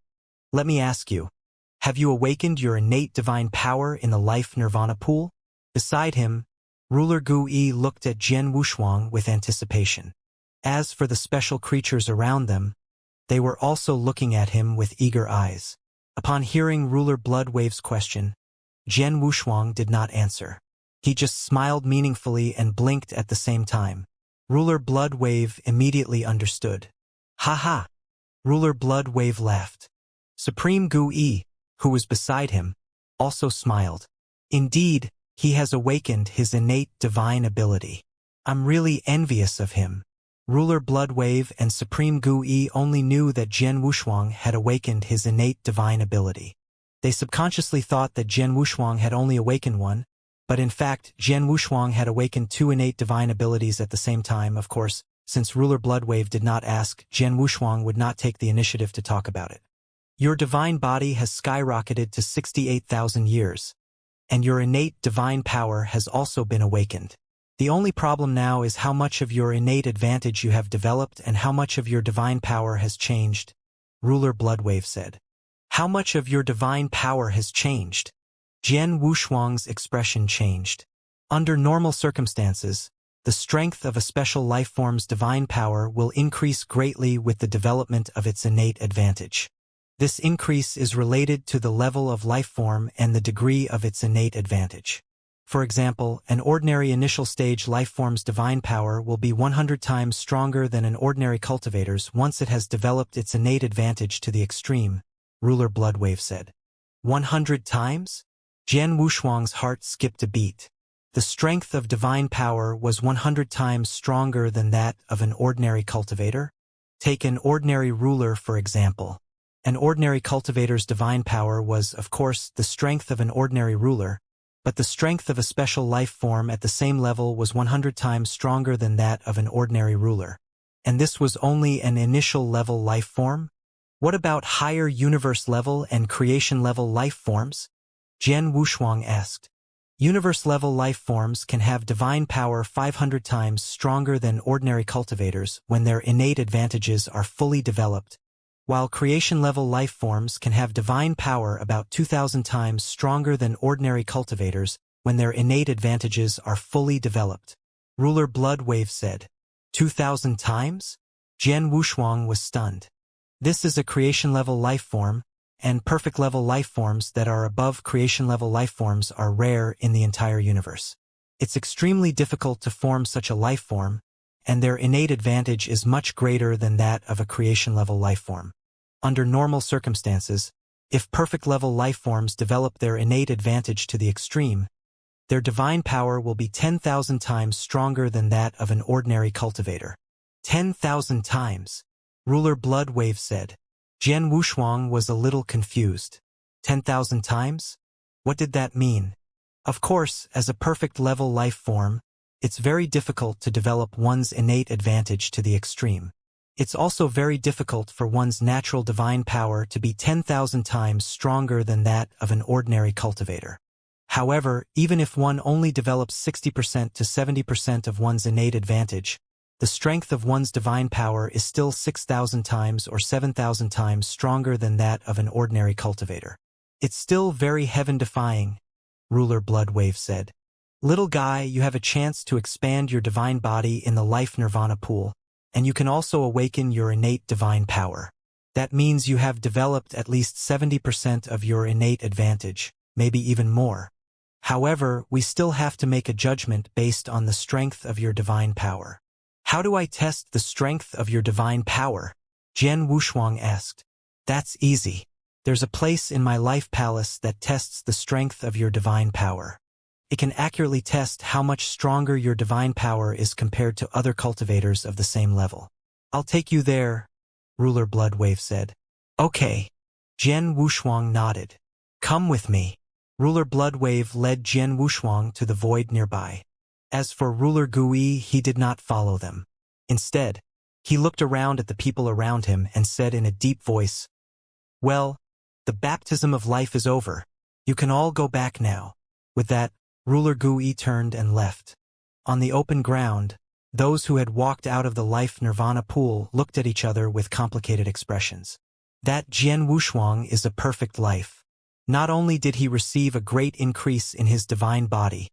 let me ask you, have you awakened your innate divine power in the life nirvana pool? Beside him, Ruler Gui looked at Jian Wushuang with anticipation. As for the special creatures around them, they were also looking at him with eager eyes. Upon hearing Ruler Bloodwave's question, Jian Wushuang did not answer. He just smiled meaningfully and blinked at the same time. Ruler Bloodwave immediately understood. Ha ha! Ruler Bloodwave laughed. Supreme Gui, who was beside him, also smiled. Indeed, he has awakened his innate divine ability. I'm really envious of him. Ruler Bloodwave and Supreme Gui only knew that Jian Wushuang had awakened his innate divine ability. They subconsciously thought that Jian Wushuang had only awakened one, but in fact, Jian Wushuang had awakened 2 innate divine abilities at the same time. Of course, since Ruler Bloodwave did not ask, Jian Wushuang would not take the initiative to talk about it. Your divine body has skyrocketed to 68,000 years, and your innate divine power has also been awakened. The only problem now is how much of your innate advantage you have developed and how much of your divine power has changed, Ruler Bloodwave said. How much of your divine power has changed? Jian Wushuang's expression changed. Under normal circumstances, the strength of a special life form's divine power will increase greatly with the development of its innate advantage. This increase is related to the level of life form and the degree of its innate advantage. For example, an ordinary initial stage life form's divine power will be 100 times stronger than an ordinary cultivator's once it has developed its innate advantage to the extreme, Ruler Bloodwave said. 100 times? Jian Wushuang's heart skipped a beat. The strength of divine power was 100 times stronger than that of an ordinary cultivator? Take an ordinary ruler, for example. An ordinary cultivator's divine power was, of course, the strength of an ordinary ruler, but the strength of a special life form at the same level was 100 times stronger than that of an ordinary ruler. And this was only an initial level life form? What about higher universe level and creation level life forms? Jian Wushuang asked. Universe level life forms can have divine power 500 times stronger than ordinary cultivators when their innate advantages are fully developed, while creation-level life forms can have divine power about 2,000 times stronger than ordinary cultivators when their innate advantages are fully developed. Ruler Bloodwave said, 2,000 times? Jian Wushuang was stunned. This is a creation-level life form, and perfect-level life forms that are above creation-level life forms are rare in the entire universe. It's extremely difficult to form such a life form, and their innate advantage is much greater than that of a creation-level life form. Under normal circumstances, if perfect-level life forms develop their innate advantage to the extreme, their divine power will be 10,000 times stronger than that of an ordinary cultivator. 10,000 times, Ruler Bloodwave said. Jian Wushuang was a little confused. 10,000 times? What did that mean? Of course, as a perfect-level life form, It's very difficult to develop one's innate advantage to the extreme. It's also very difficult for one's natural divine power to be 10,000 times stronger than that of an ordinary cultivator. However, even if one only develops 60% to 70% of one's innate advantage, the strength of one's divine power is still 6,000 times or 7,000 times stronger than that of an ordinary cultivator. It's still very heaven-defying, Ruler Bloodwave said. Little guy, you have a chance to expand your divine body in the life nirvana pool, and you can also awaken your innate divine power. That means you have developed at least 70% of your innate advantage, maybe even more. However, we still have to make a judgment based on the strength of your divine power. How do I test the strength of your divine power? Jian Wushuang asked. That's easy. There's a place in my life palace that tests the strength of your divine power. It can accurately test how much stronger your divine power is compared to other cultivators of the same level. I'll take you there, Ruler Bloodwave said. Okay. Jian Wushuang nodded. Come with me. Ruler Bloodwave led Jian Wushuang to the void nearby. As for Ruler Gui, he did not follow them. Instead, he looked around at the people around him and said in a deep voice, Well, the baptism of life is over. You can all go back now. With that, Ruler Gui turned and left. On the open ground, those who had walked out of the life nirvana pool looked at each other with complicated expressions. That Jian Wushuang is a perfect life. Not only did he receive a great increase in his divine body,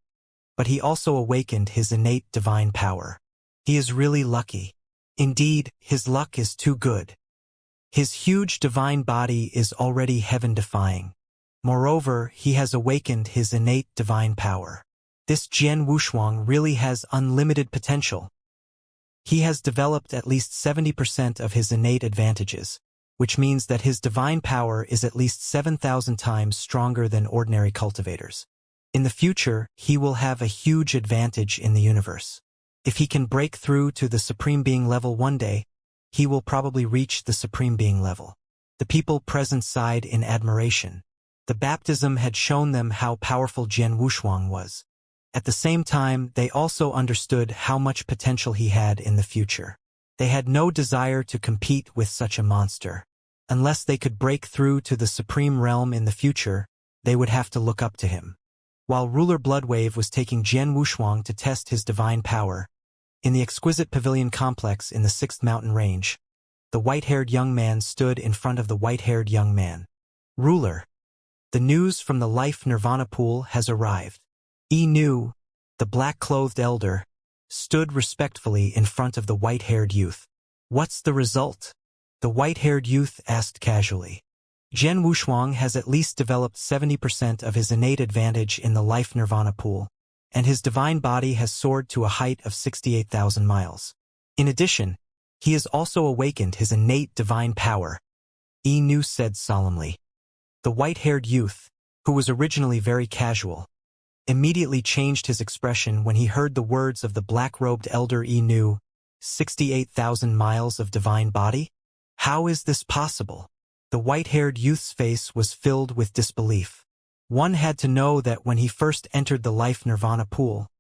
but he also awakened his innate divine power. He is really lucky. Indeed, his luck is too good. His huge divine body is already heaven-defying. Moreover, he has awakened his innate divine power. This Jian Wushuang really has unlimited potential. He has developed at least 70% of his innate advantages, which means that his divine power is at least 7,000 times stronger than ordinary cultivators. In the future, he will have a huge advantage in the universe. If he can break through to the Supreme Being level one day, he will probably reach the Supreme Being level. The people present sighed in admiration. The baptism had shown them how powerful Jian Wushuang was. At the same time, they also understood how much potential he had in the future. They had no desire to compete with such a monster. Unless they could break through to the Supreme Realm in the future, they would have to look up to him. While Ruler Bloodwave was taking Jian Wushuang to test his divine power, in the exquisite pavilion complex in the 6th mountain range, the white-haired young man stood in front of the white-haired young man. Ruler, the news from the life nirvana pool has arrived. Nu, the black-clothed elder, stood respectfully in front of the white-haired youth. What's the result? The white-haired youth asked casually. Jian Wushuang has at least developed 70% of his innate advantage in the life nirvana pool, and his divine body has soared to a height of 68,000 miles. In addition, he has also awakened his innate divine power, Nu said solemnly. The white-haired youth, who was originally very casual, immediately changed his expression when he heard the words of the black-robed elder Nu, 68,000 miles of divine body? How is this possible? The white-haired youth's face was filled with disbelief. One had to know that when he first entered the life nirvana pool,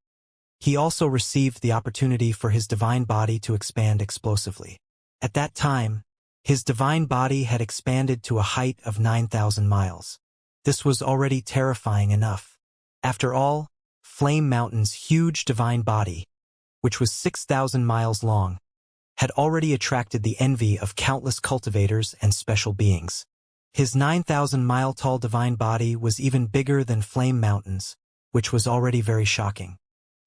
he also received the opportunity for his divine body to expand explosively. At that time, his divine body had expanded to a height of 9,000 miles. This was already terrifying enough. After all, Flame Mountain's huge divine body, which was 6,000 miles long, had already attracted the envy of countless cultivators and special beings. His 9,000-mile-tall divine body was even bigger than Flame Mountain's, which was already very shocking.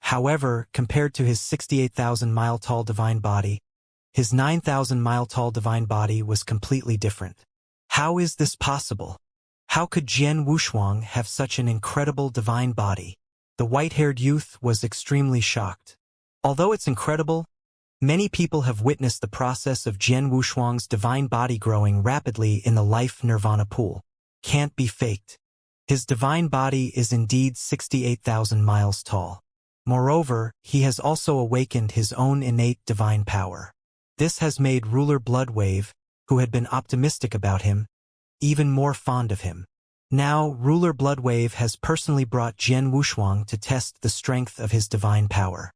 However, compared to his 68,000-mile-tall divine body, his 9,000-mile-tall divine body was completely different. How is this possible? How could Jian Wushuang have such an incredible divine body? The white-haired youth was extremely shocked. Although it's incredible, many people have witnessed the process of Jian Wushuang's divine body growing rapidly in the life nirvana pool. Can't be faked. His divine body is indeed 68,000 miles tall. Moreover, he has also awakened his own innate divine power. This has made Ruler Bloodwave, who had been optimistic about him, even more fond of him. Now, Ruler Bloodwave has personally brought Jian Wushuang to test the strength of his divine power.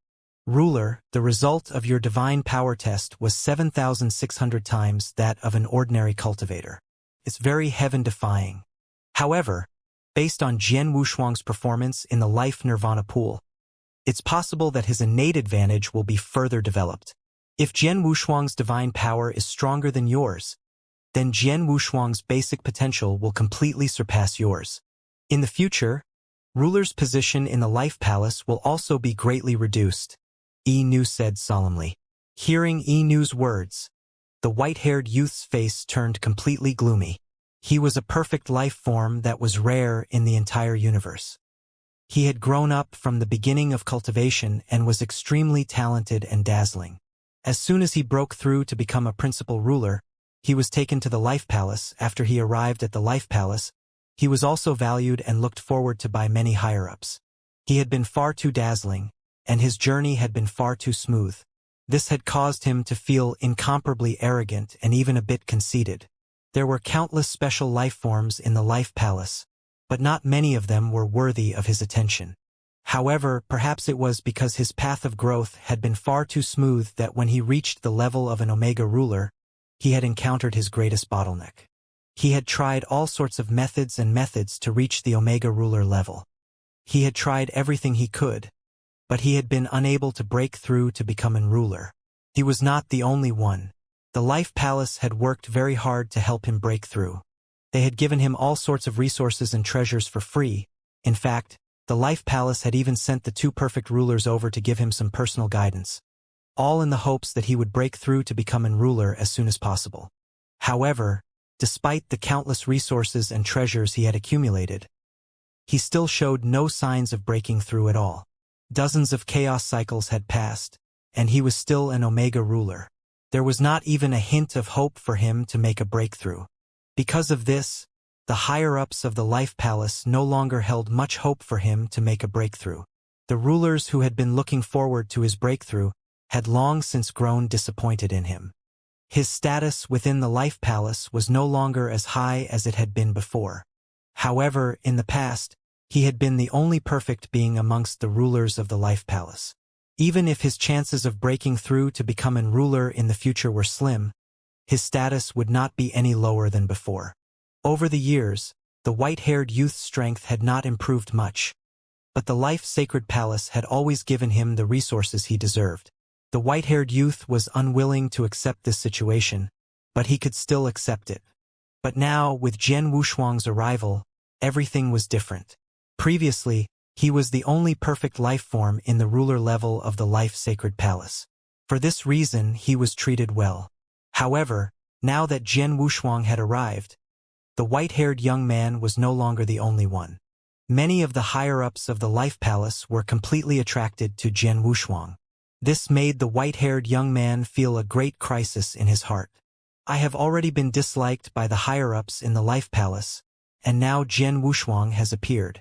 Ruler, the result of your divine power test was 7,600 times that of an ordinary cultivator. It's very heaven-defying. However, based on Jian Wushuang's performance in the Life Nirvana pool, it's possible that his innate advantage will be further developed. If Jian Wushuang's divine power is stronger than yours, then Jian Wushuang's basic potential will completely surpass yours. In the future, Ruler's position in the Life Palace will also be greatly reduced, Yi Nu said solemnly. Hearing Yi Nu's words, the white-haired youth's face turned completely gloomy. He was a perfect life form that was rare in the entire universe. He had grown up from the beginning of cultivation and was extremely talented and dazzling. As soon as he broke through to become a principal ruler, he was taken to the Life Palace. After he arrived at the Life Palace, he was also valued and looked forward to by many higher-ups. He had been far too dazzling, and his journey had been far too smooth. This had caused him to feel incomparably arrogant and even a bit conceited. There were countless special life forms in the Life Palace, but not many of them were worthy of his attention. However, perhaps it was because his path of growth had been far too smooth that when he reached the level of an Omega ruler, he had encountered his greatest bottleneck. He had tried all sorts of methods to reach the Omega ruler level. He had tried everything he could, but he had been unable to break through to become a ruler. He was not the only one. The Life Palace had worked very hard to help him break through. They had given him all sorts of resources and treasures for free. In fact, the Life Palace had even sent the two perfect rulers over to give him some personal guidance, all in the hopes that he would break through to become a ruler as soon as possible. However, despite the countless resources and treasures he had accumulated, he still showed no signs of breaking through at all. Dozens of chaos cycles had passed, and he was still an Omega ruler. There was not even a hint of hope for him to make a breakthrough. Because of this, the higher-ups of the Life Palace no longer held much hope for him to make a breakthrough. The rulers who had been looking forward to his breakthrough had long since grown disappointed in him. His status within the Life Palace was no longer as high as it had been before. However, in the past, he had been the only perfect being amongst the rulers of the Life Palace. Even if his chances of breaking through to become a ruler in the future were slim, his status would not be any lower than before. Over the years, the white-haired youth's strength had not improved much, but the Life Sacred Palace had always given him the resources he deserved. The white-haired youth was unwilling to accept this situation, but he could still accept it. But now, with Jian Wushuang's arrival, everything was different. Previously, he was the only perfect life form in the ruler level of the Life Sacred Palace. For this reason, he was treated well. However, now that Jian Wushuang had arrived, the white-haired young man was no longer the only one. Many of the higher-ups of the Life Palace were completely attracted to Jian Wushuang. This made the white-haired young man feel a great crisis in his heart. I have already been disliked by the higher-ups in the Life Palace, and now Jian Wushuang has appeared.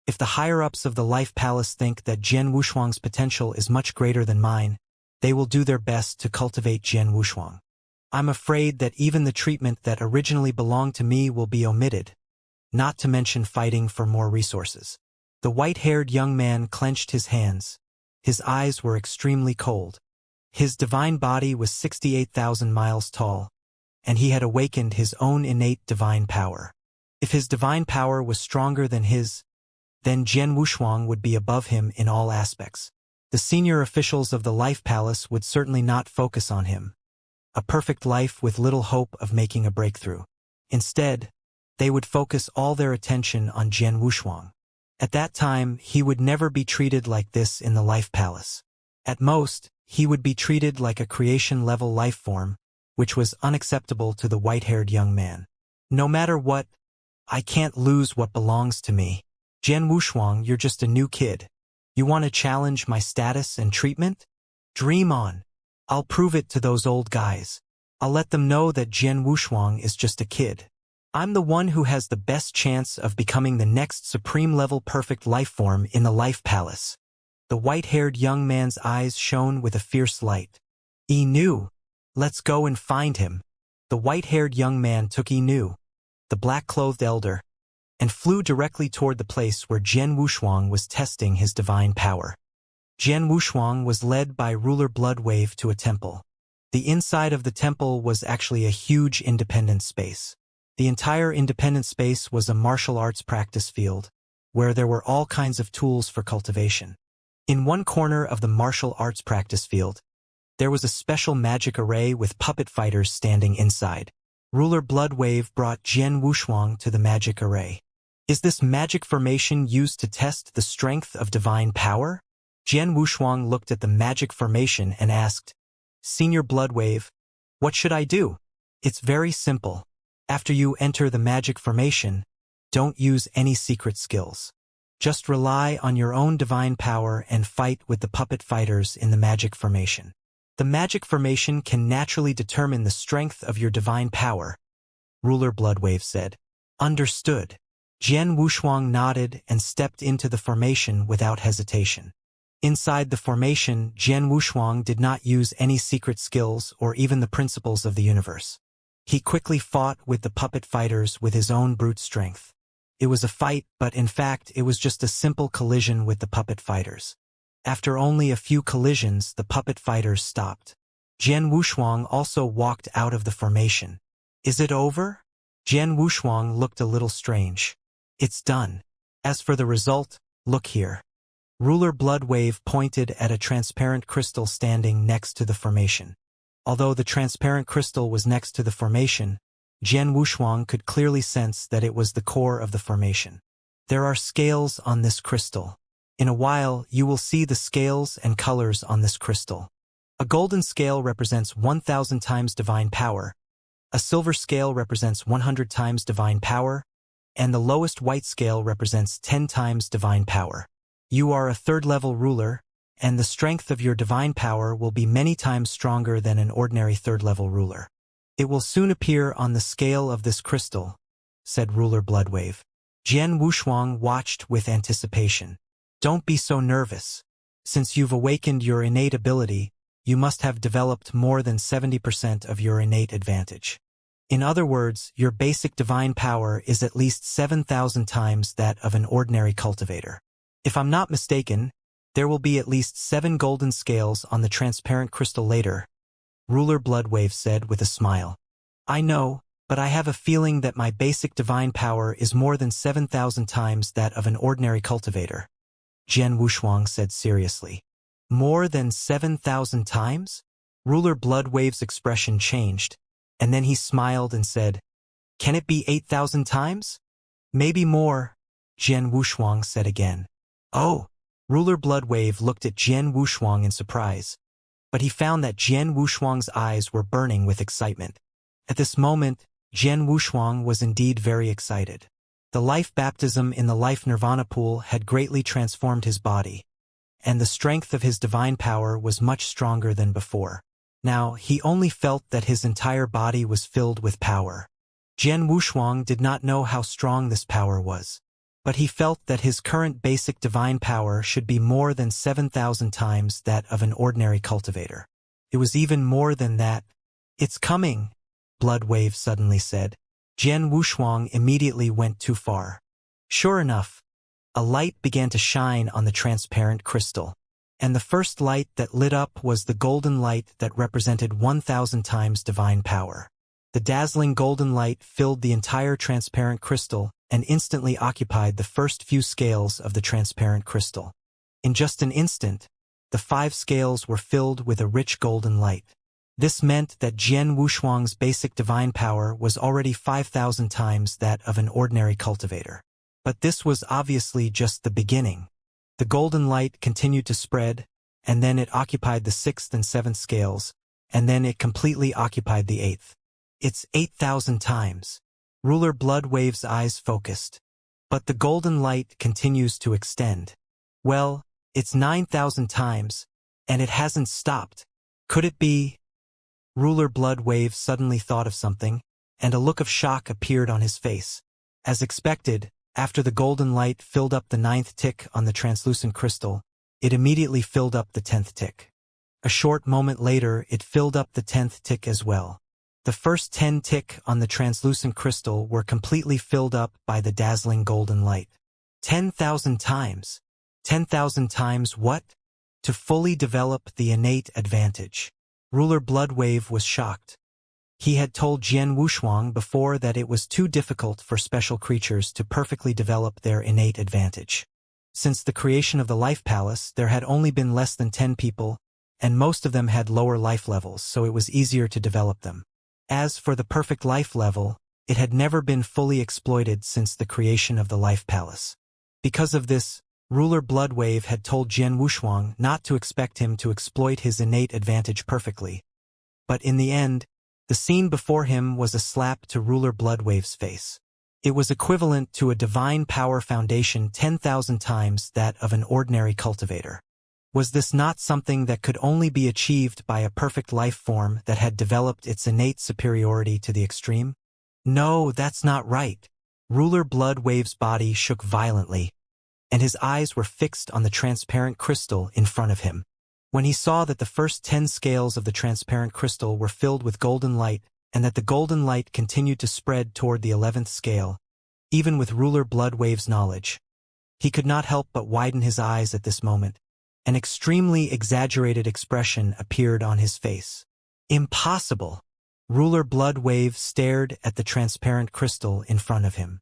If the higher-ups of the Life Palace think that Jian Wushuang's potential is much greater than mine, they will do their best to cultivate Jian Wushuang. I'm afraid that even the treatment that originally belonged to me will be omitted, not to mention fighting for more resources. The white-haired young man clenched his hands. His eyes were extremely cold. His divine body was 68,000 miles tall, and he had awakened his own innate divine power. If his divine power was stronger than his, then Jian Wushuang would be above him in all aspects. The senior officials of the Life Palace would certainly not focus on him, a perfect life with little hope of making a breakthrough. Instead, they would focus all their attention on Jian Wushuang. At that time, he would never be treated like this in the Life Palace. At most, he would be treated like a creation-level life form, which was unacceptable to the white-haired young man. No matter what, I can't lose what belongs to me. Jian Wushuang, you're just a new kid. You want to challenge my status and treatment? Dream on. I'll prove it to those old guys. I'll let them know that Jian Wushuang is just a kid. I'm the one who has the best chance of becoming the next supreme-level perfect life form in the Life Palace. The white-haired young man's eyes shone with a fierce light. Inu, let's go and find him. The white-haired young man took Inu, the black-clothed elder, and flew directly toward the place where Jian Wushuang was testing his divine power. Jian Wushuang was led by ruler Bloodwave to a temple. The inside of the temple was actually a huge independent space. The entire independent space was a martial arts practice field, where there were all kinds of tools for cultivation. In one corner of the martial arts practice field, there was a special magic array with puppet fighters standing inside. Ruler Bloodwave brought Jian Wushuang to the magic array. Is this magic formation used to test the strength of divine power? Jian Wushuang looked at the magic formation and asked, Senior Bloodwave, what should I do? It's very simple. After you enter the magic formation, don't use any secret skills. Just rely on your own divine power and fight with the puppet fighters in the magic formation. The magic formation can naturally determine the strength of your divine power, Ruler Bloodwave said. Understood. Jian Wushuang nodded and stepped into the formation without hesitation. Inside the formation, Jian Wushuang did not use any secret skills or even the principles of the universe. He quickly fought with the puppet fighters with his own brute strength. It was a fight, but in fact it was just a simple collision with the puppet fighters. After only a few collisions, the puppet fighters stopped. Jian Wushuang also walked out of the formation. Is it over? Jian Wushuang looked a little strange. It's done. As for the result, look here. Ruler Bloodwave pointed at a transparent crystal standing next to the formation. Although the transparent crystal was next to the formation, Jian Wushuang could clearly sense that it was the core of the formation. There are scales on this crystal. In a while, you will see the scales and colors on this crystal. A golden scale represents 1,000 times divine power, a silver scale represents 100 times divine power, and the lowest white scale represents 10 times divine power. You are a third-level ruler, and the strength of your divine power will be many times stronger than an ordinary third-level ruler. It will soon appear on the scale of this crystal, said Ruler Bloodwave. Jian Wushuang watched with anticipation. Don't be so nervous. Since you've awakened your innate ability, you must have developed more than 70% of your innate advantage. In other words, your basic divine power is at least 7,000 times that of an ordinary cultivator. If I'm not mistaken, there will be at least 7 golden scales on the transparent crystal later, Ruler Bloodwave said with a smile. I know, but I have a feeling that my basic divine power is more than 7,000 times that of an ordinary cultivator, Jian Wushuang said seriously. More than 7,000 times? Ruler Bloodwave's expression changed, and then he smiled and said, Can it be 8,000 times? Maybe more, Jian Wushuang said again. Oh! Ruler Bloodwave looked at Jian Wushuang in surprise, but he found that Jian Wushuang's eyes were burning with excitement. At this moment, Jian Wushuang was indeed very excited. The life baptism in the life nirvana pool had greatly transformed his body, and the strength of his divine power was much stronger than before. Now, he only felt that his entire body was filled with power. Jian Wushuang did not know how strong this power was, but he felt that his current basic divine power should be more than 7,000 times that of an ordinary cultivator. It was even more than that. It's coming, Bloodwave suddenly said. Jian Wushuang immediately went too far. Sure enough, a light began to shine on the transparent crystal, and the first light that lit up was the golden light that represented 1,000 times divine power. The dazzling golden light filled the entire transparent crystal and instantly occupied the first few scales of the transparent crystal. In just an instant, the 5 scales were filled with a rich golden light. This meant that Jian Wushuang's basic divine power was already 5,000 times that of an ordinary cultivator. But this was obviously just the beginning. The golden light continued to spread, and then it occupied the 6th and 7th scales, and then it completely occupied the 8th. It's 8,000 times. Ruler Bloodwave's eyes focused. But the golden light continues to extend. Well, it's 9,000 times, and it hasn't stopped. Could it be? Ruler Bloodwave suddenly thought of something, and a look of shock appeared on his face. As expected, after the golden light filled up the 9th tick on the translucent crystal, it immediately filled up the 10th tick. A short moment later, it filled up the 10th tick as well. The first 10 tick on the translucent crystal were completely filled up by the dazzling golden light. 10,000 times. 10,000 times what? to fully develop the innate advantage. Ruler Bloodwave was shocked. He had told Jian Wushuang before that it was too difficult for special creatures to perfectly develop their innate advantage. Since the creation of the Life Palace, there had only been less than 10 people, and most of them had lower life levels, so it was easier to develop them. As for the perfect life level, it had never been fully exploited since the creation of the Life Palace. Because of this, Ruler Bloodwave had told Jian Wushuang not to expect him to exploit his innate advantage perfectly. But in the end, the scene before him was a slap to Ruler Bloodwave's face. It was equivalent to a divine power foundation 10,000 times that of an ordinary cultivator. Was this not something that could only be achieved by a perfect life form that had developed its innate superiority to the extreme? No, that's not right. Ruler Bloodwave's body shook violently, and his eyes were fixed on the transparent crystal in front of him. When he saw that the first 10 scales of the transparent crystal were filled with golden light, and that the golden light continued to spread toward the 11th scale, even with Ruler Bloodwave's knowledge, he could not help but widen his eyes at this moment. An extremely exaggerated expression appeared on his face. Impossible! Ruler Bloodwave stared at the transparent crystal in front of him.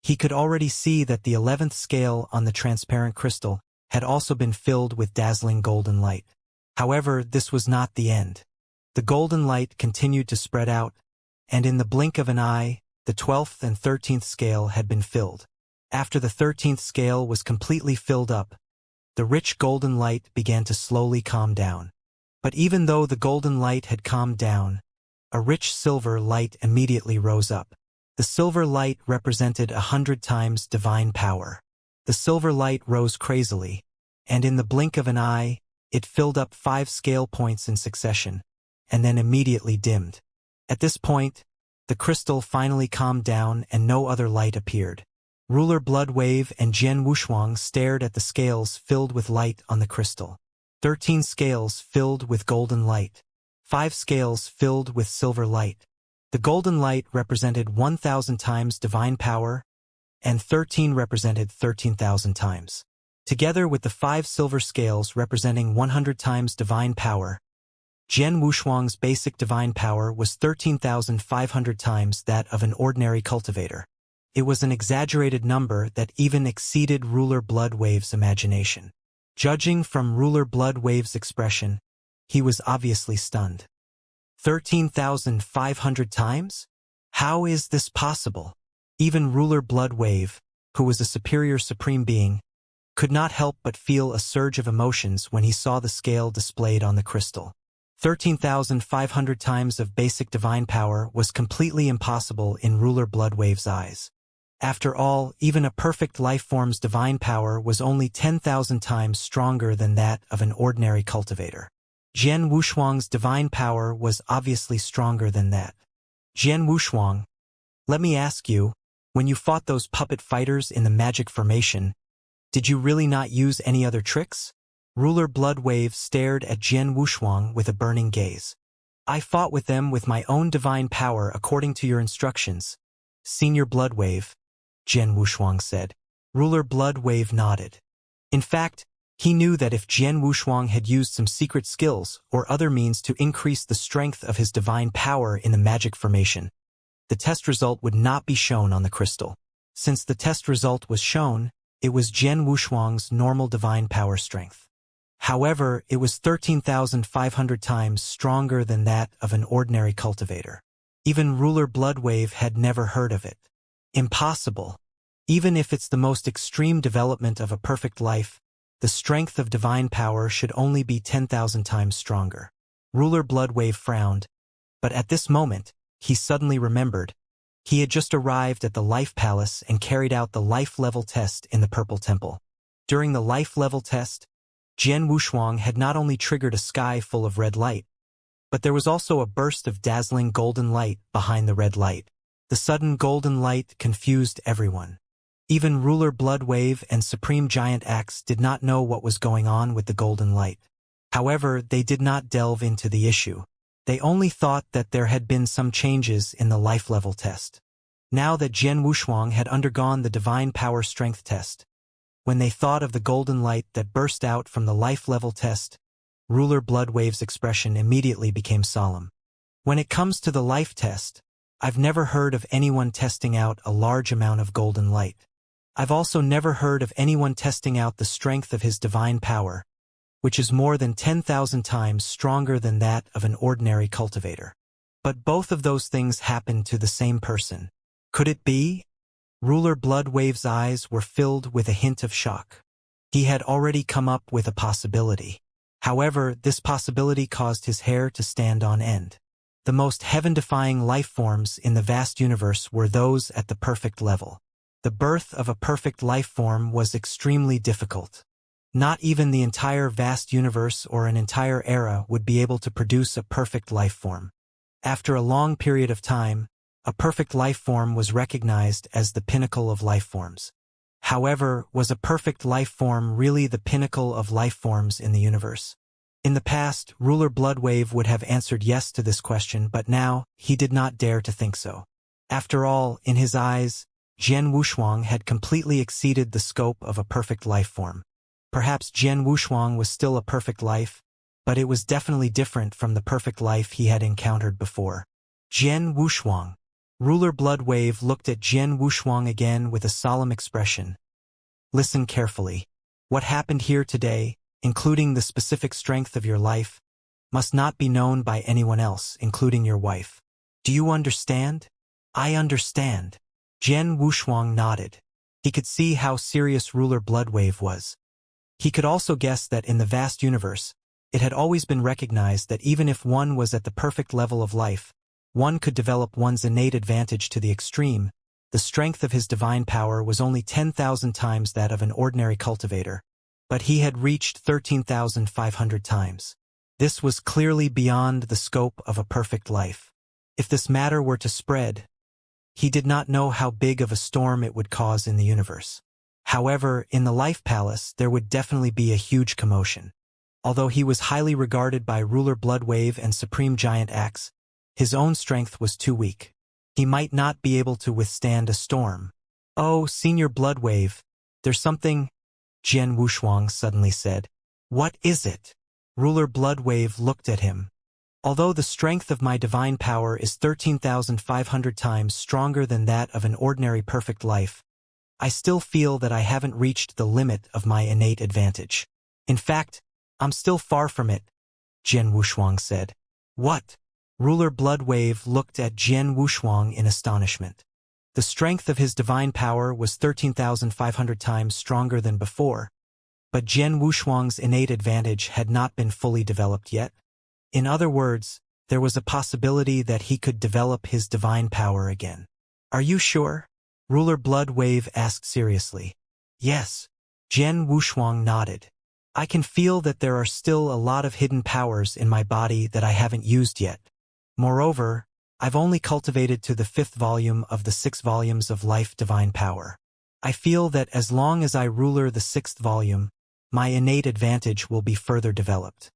He could already see that the 11th scale on the transparent crystal had also been filled with dazzling golden light. However, this was not the end. The golden light continued to spread out, and in the blink of an eye, the 12th and 13th scale had been filled. After the 13th scale was completely filled up, the rich golden light began to slowly calm down. But even though the golden light had calmed down, a rich silver light immediately rose up. The silver light represented 100 times divine power. The silver light rose crazily, and in the blink of an eye, it filled up 5 scale points in succession, and then immediately dimmed. At this point, the crystal finally calmed down and no other light appeared. Ruler Bloodwave and Jian Wushuang stared at the scales filled with light on the crystal. 13 scales filled with golden light. 5 scales filled with silver light. The golden light represented 1,000 times divine power, and 13 represented 13,000 times. Together with the 5 silver scales representing 100 times divine power, Jian Wushuang's basic divine power was 13,500 times that of an ordinary cultivator. It was an exaggerated number that even exceeded Ruler Bloodwave's imagination. Judging from Ruler Bloodwave's expression, he was obviously stunned. 13,500 times? How is this possible? Even Ruler Bloodwave, who was a superior supreme being, could not help but feel a surge of emotions when he saw the scale displayed on the crystal. 13,500 times of basic divine power was completely impossible in Ruler Bloodwave's eyes. After all, even a perfect life form's divine power was only 10,000 times stronger than that of an ordinary cultivator. Jian Wushuang's divine power was obviously stronger than that. Jian Wushuang, let me ask you, when you fought those puppet fighters in the magic formation, did you really not use any other tricks? Ruler Bloodwave stared at Jian Wushuang with a burning gaze. I fought with them with my own divine power according to your instructions, Senior Bloodwave, Jian Wushuang said. Ruler Bloodwave nodded. In fact, he knew that if Jian Wushuang had used some secret skills or other means to increase the strength of his divine power in the magic formation, the test result would not be shown on the crystal. Since the test result was shown, it was Jian Wushuang's normal divine power strength. However, it was 13,500 times stronger than that of an ordinary cultivator. Even Ruler Bloodwave had never heard of it. Impossible. Even if it's the most extreme development of a perfect life, the strength of divine power should only be 10,000 times stronger. Ruler Bloodwave frowned, but at this moment, he suddenly remembered. He had just arrived at the Life Palace and carried out the life level test in the Purple Temple. During the life level test, Jian Wushuang had not only triggered a sky full of red light, but there was also a burst of dazzling golden light behind the red light. The sudden golden light confused everyone. Even Ruler Bloodwave and Supreme Giant Axe did not know what was going on with the golden light. However, they did not delve into the issue. They only thought that there had been some changes in the life level test. Now that Jian Wushuang had undergone the divine power strength test, When they thought of the golden light that burst out from the life level test, Ruler Bloodwave's expression immediately became solemn. When it comes to the life test, I've never heard of anyone testing out a large amount of golden light. I've also never heard of anyone testing out the strength of his divine power, which is more than 10,000 times stronger than that of an ordinary cultivator. But both of those things happened to the same person. Could it be? Ruler Bloodwave's eyes were filled with a hint of shock. He had already come up with a possibility. However, this possibility caused his hair to stand on end. The most heaven-defying life forms in the vast universe were those at the perfect level. The birth of a perfect life form was extremely difficult. Not even the entire vast universe or an entire era would be able to produce a perfect life form. After a long period of time, a perfect life form was recognized as the pinnacle of life forms. However, was a perfect life form really the pinnacle of life forms in the universe? In the past, Ruler Bloodwave would have answered yes to this question, but now, he did not dare to think so. After all, in his eyes, Jian Wushuang had completely exceeded the scope of a perfect life form. Perhaps Jian Wushuang was still a perfect life, but it was definitely different from the perfect life he had encountered before. Jian Wushuang. Ruler Bloodwave looked at Jian Wushuang again with a solemn expression. Listen carefully. What happened here today, including the specific strength of your life, must not be known by anyone else, including your wife. Do you understand? I understand. Jian Wushuang nodded. He could see how serious Ruler Bloodwave was. He could also guess that in the vast universe, it had always been recognized that even if one was at the perfect level of life, one could develop one's innate advantage to the extreme. The strength of his divine power was only 10,000 times that of an ordinary cultivator, but he had reached 13,500 times. This was clearly beyond the scope of a perfect life. If this matter were to spread, he did not know how big of a storm it would cause in the universe. However, in the Life Palace, there would definitely be a huge commotion. Although he was highly regarded by Ruler Bloodwave and Supreme Giant Axe, his own strength was too weak. He might not be able to withstand a storm. Oh, Senior Bloodwave, there's something, Jian Wushuang suddenly said. What is it? Ruler Bloodwave looked at him. Although the strength of my divine power is 13,500 times stronger than that of an ordinary perfect life, I still feel that I haven't reached the limit of my innate advantage. In fact, I'm still far from it, Jian Wushuang said. What? Ruler Bloodwave looked at Jian Wushuang in astonishment. The strength of his divine power was 13,500 times stronger than before, but Jian Wushuang's innate advantage had not been fully developed yet. In other words, there was a possibility that he could develop his divine power again. Are you sure? Ruler Bloodwave asked seriously. Yes. Jian Wushuang nodded. I can feel that there are still a lot of hidden powers in my body that I haven't used yet. Moreover, I've only cultivated to the 5th volume of the 6 volumes of life divine power. I feel that as long as I ruler the 6th volume, my innate advantage will be further developed.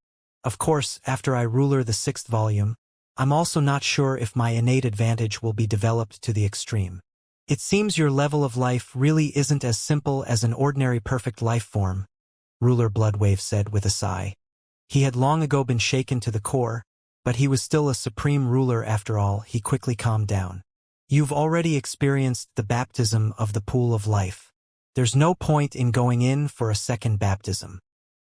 Of course, after I ruler the 6th volume, I'm also not sure if my innate advantage will be developed to the extreme. It seems your level of life really isn't as simple as an ordinary perfect life form, Ruler Bloodwave said with a sigh. He had long ago been shaken to the core, but he was still a supreme ruler after all. He quickly calmed down. You've already experienced the baptism of the pool of life. There's no point in going in for a second baptism.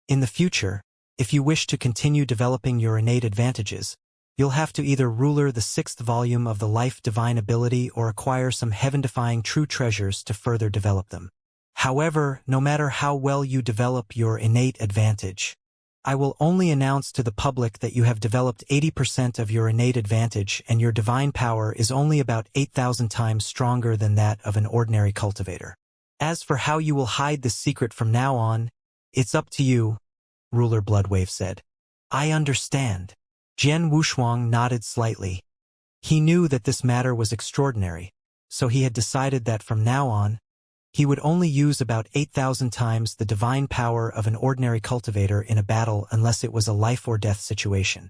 In the future, if you wish to continue developing your innate advantages, you'll have to either ruler the 6th volume of the life divine ability or acquire some heaven-defying true treasures to further develop them. However, no matter how well you develop your innate advantage, I will only announce to the public that you have developed 80% of your innate advantage and your divine power is only about 8,000 times stronger than that of an ordinary cultivator. As for how you will hide this secret from now on, it's up to you, Ruler Bloodwave said. I understand. Jian Wushuang nodded slightly. He knew that this matter was extraordinary, so he had decided that from now on, he would only use about 8,000 times the divine power of an ordinary cultivator in a battle unless it was a life or death situation.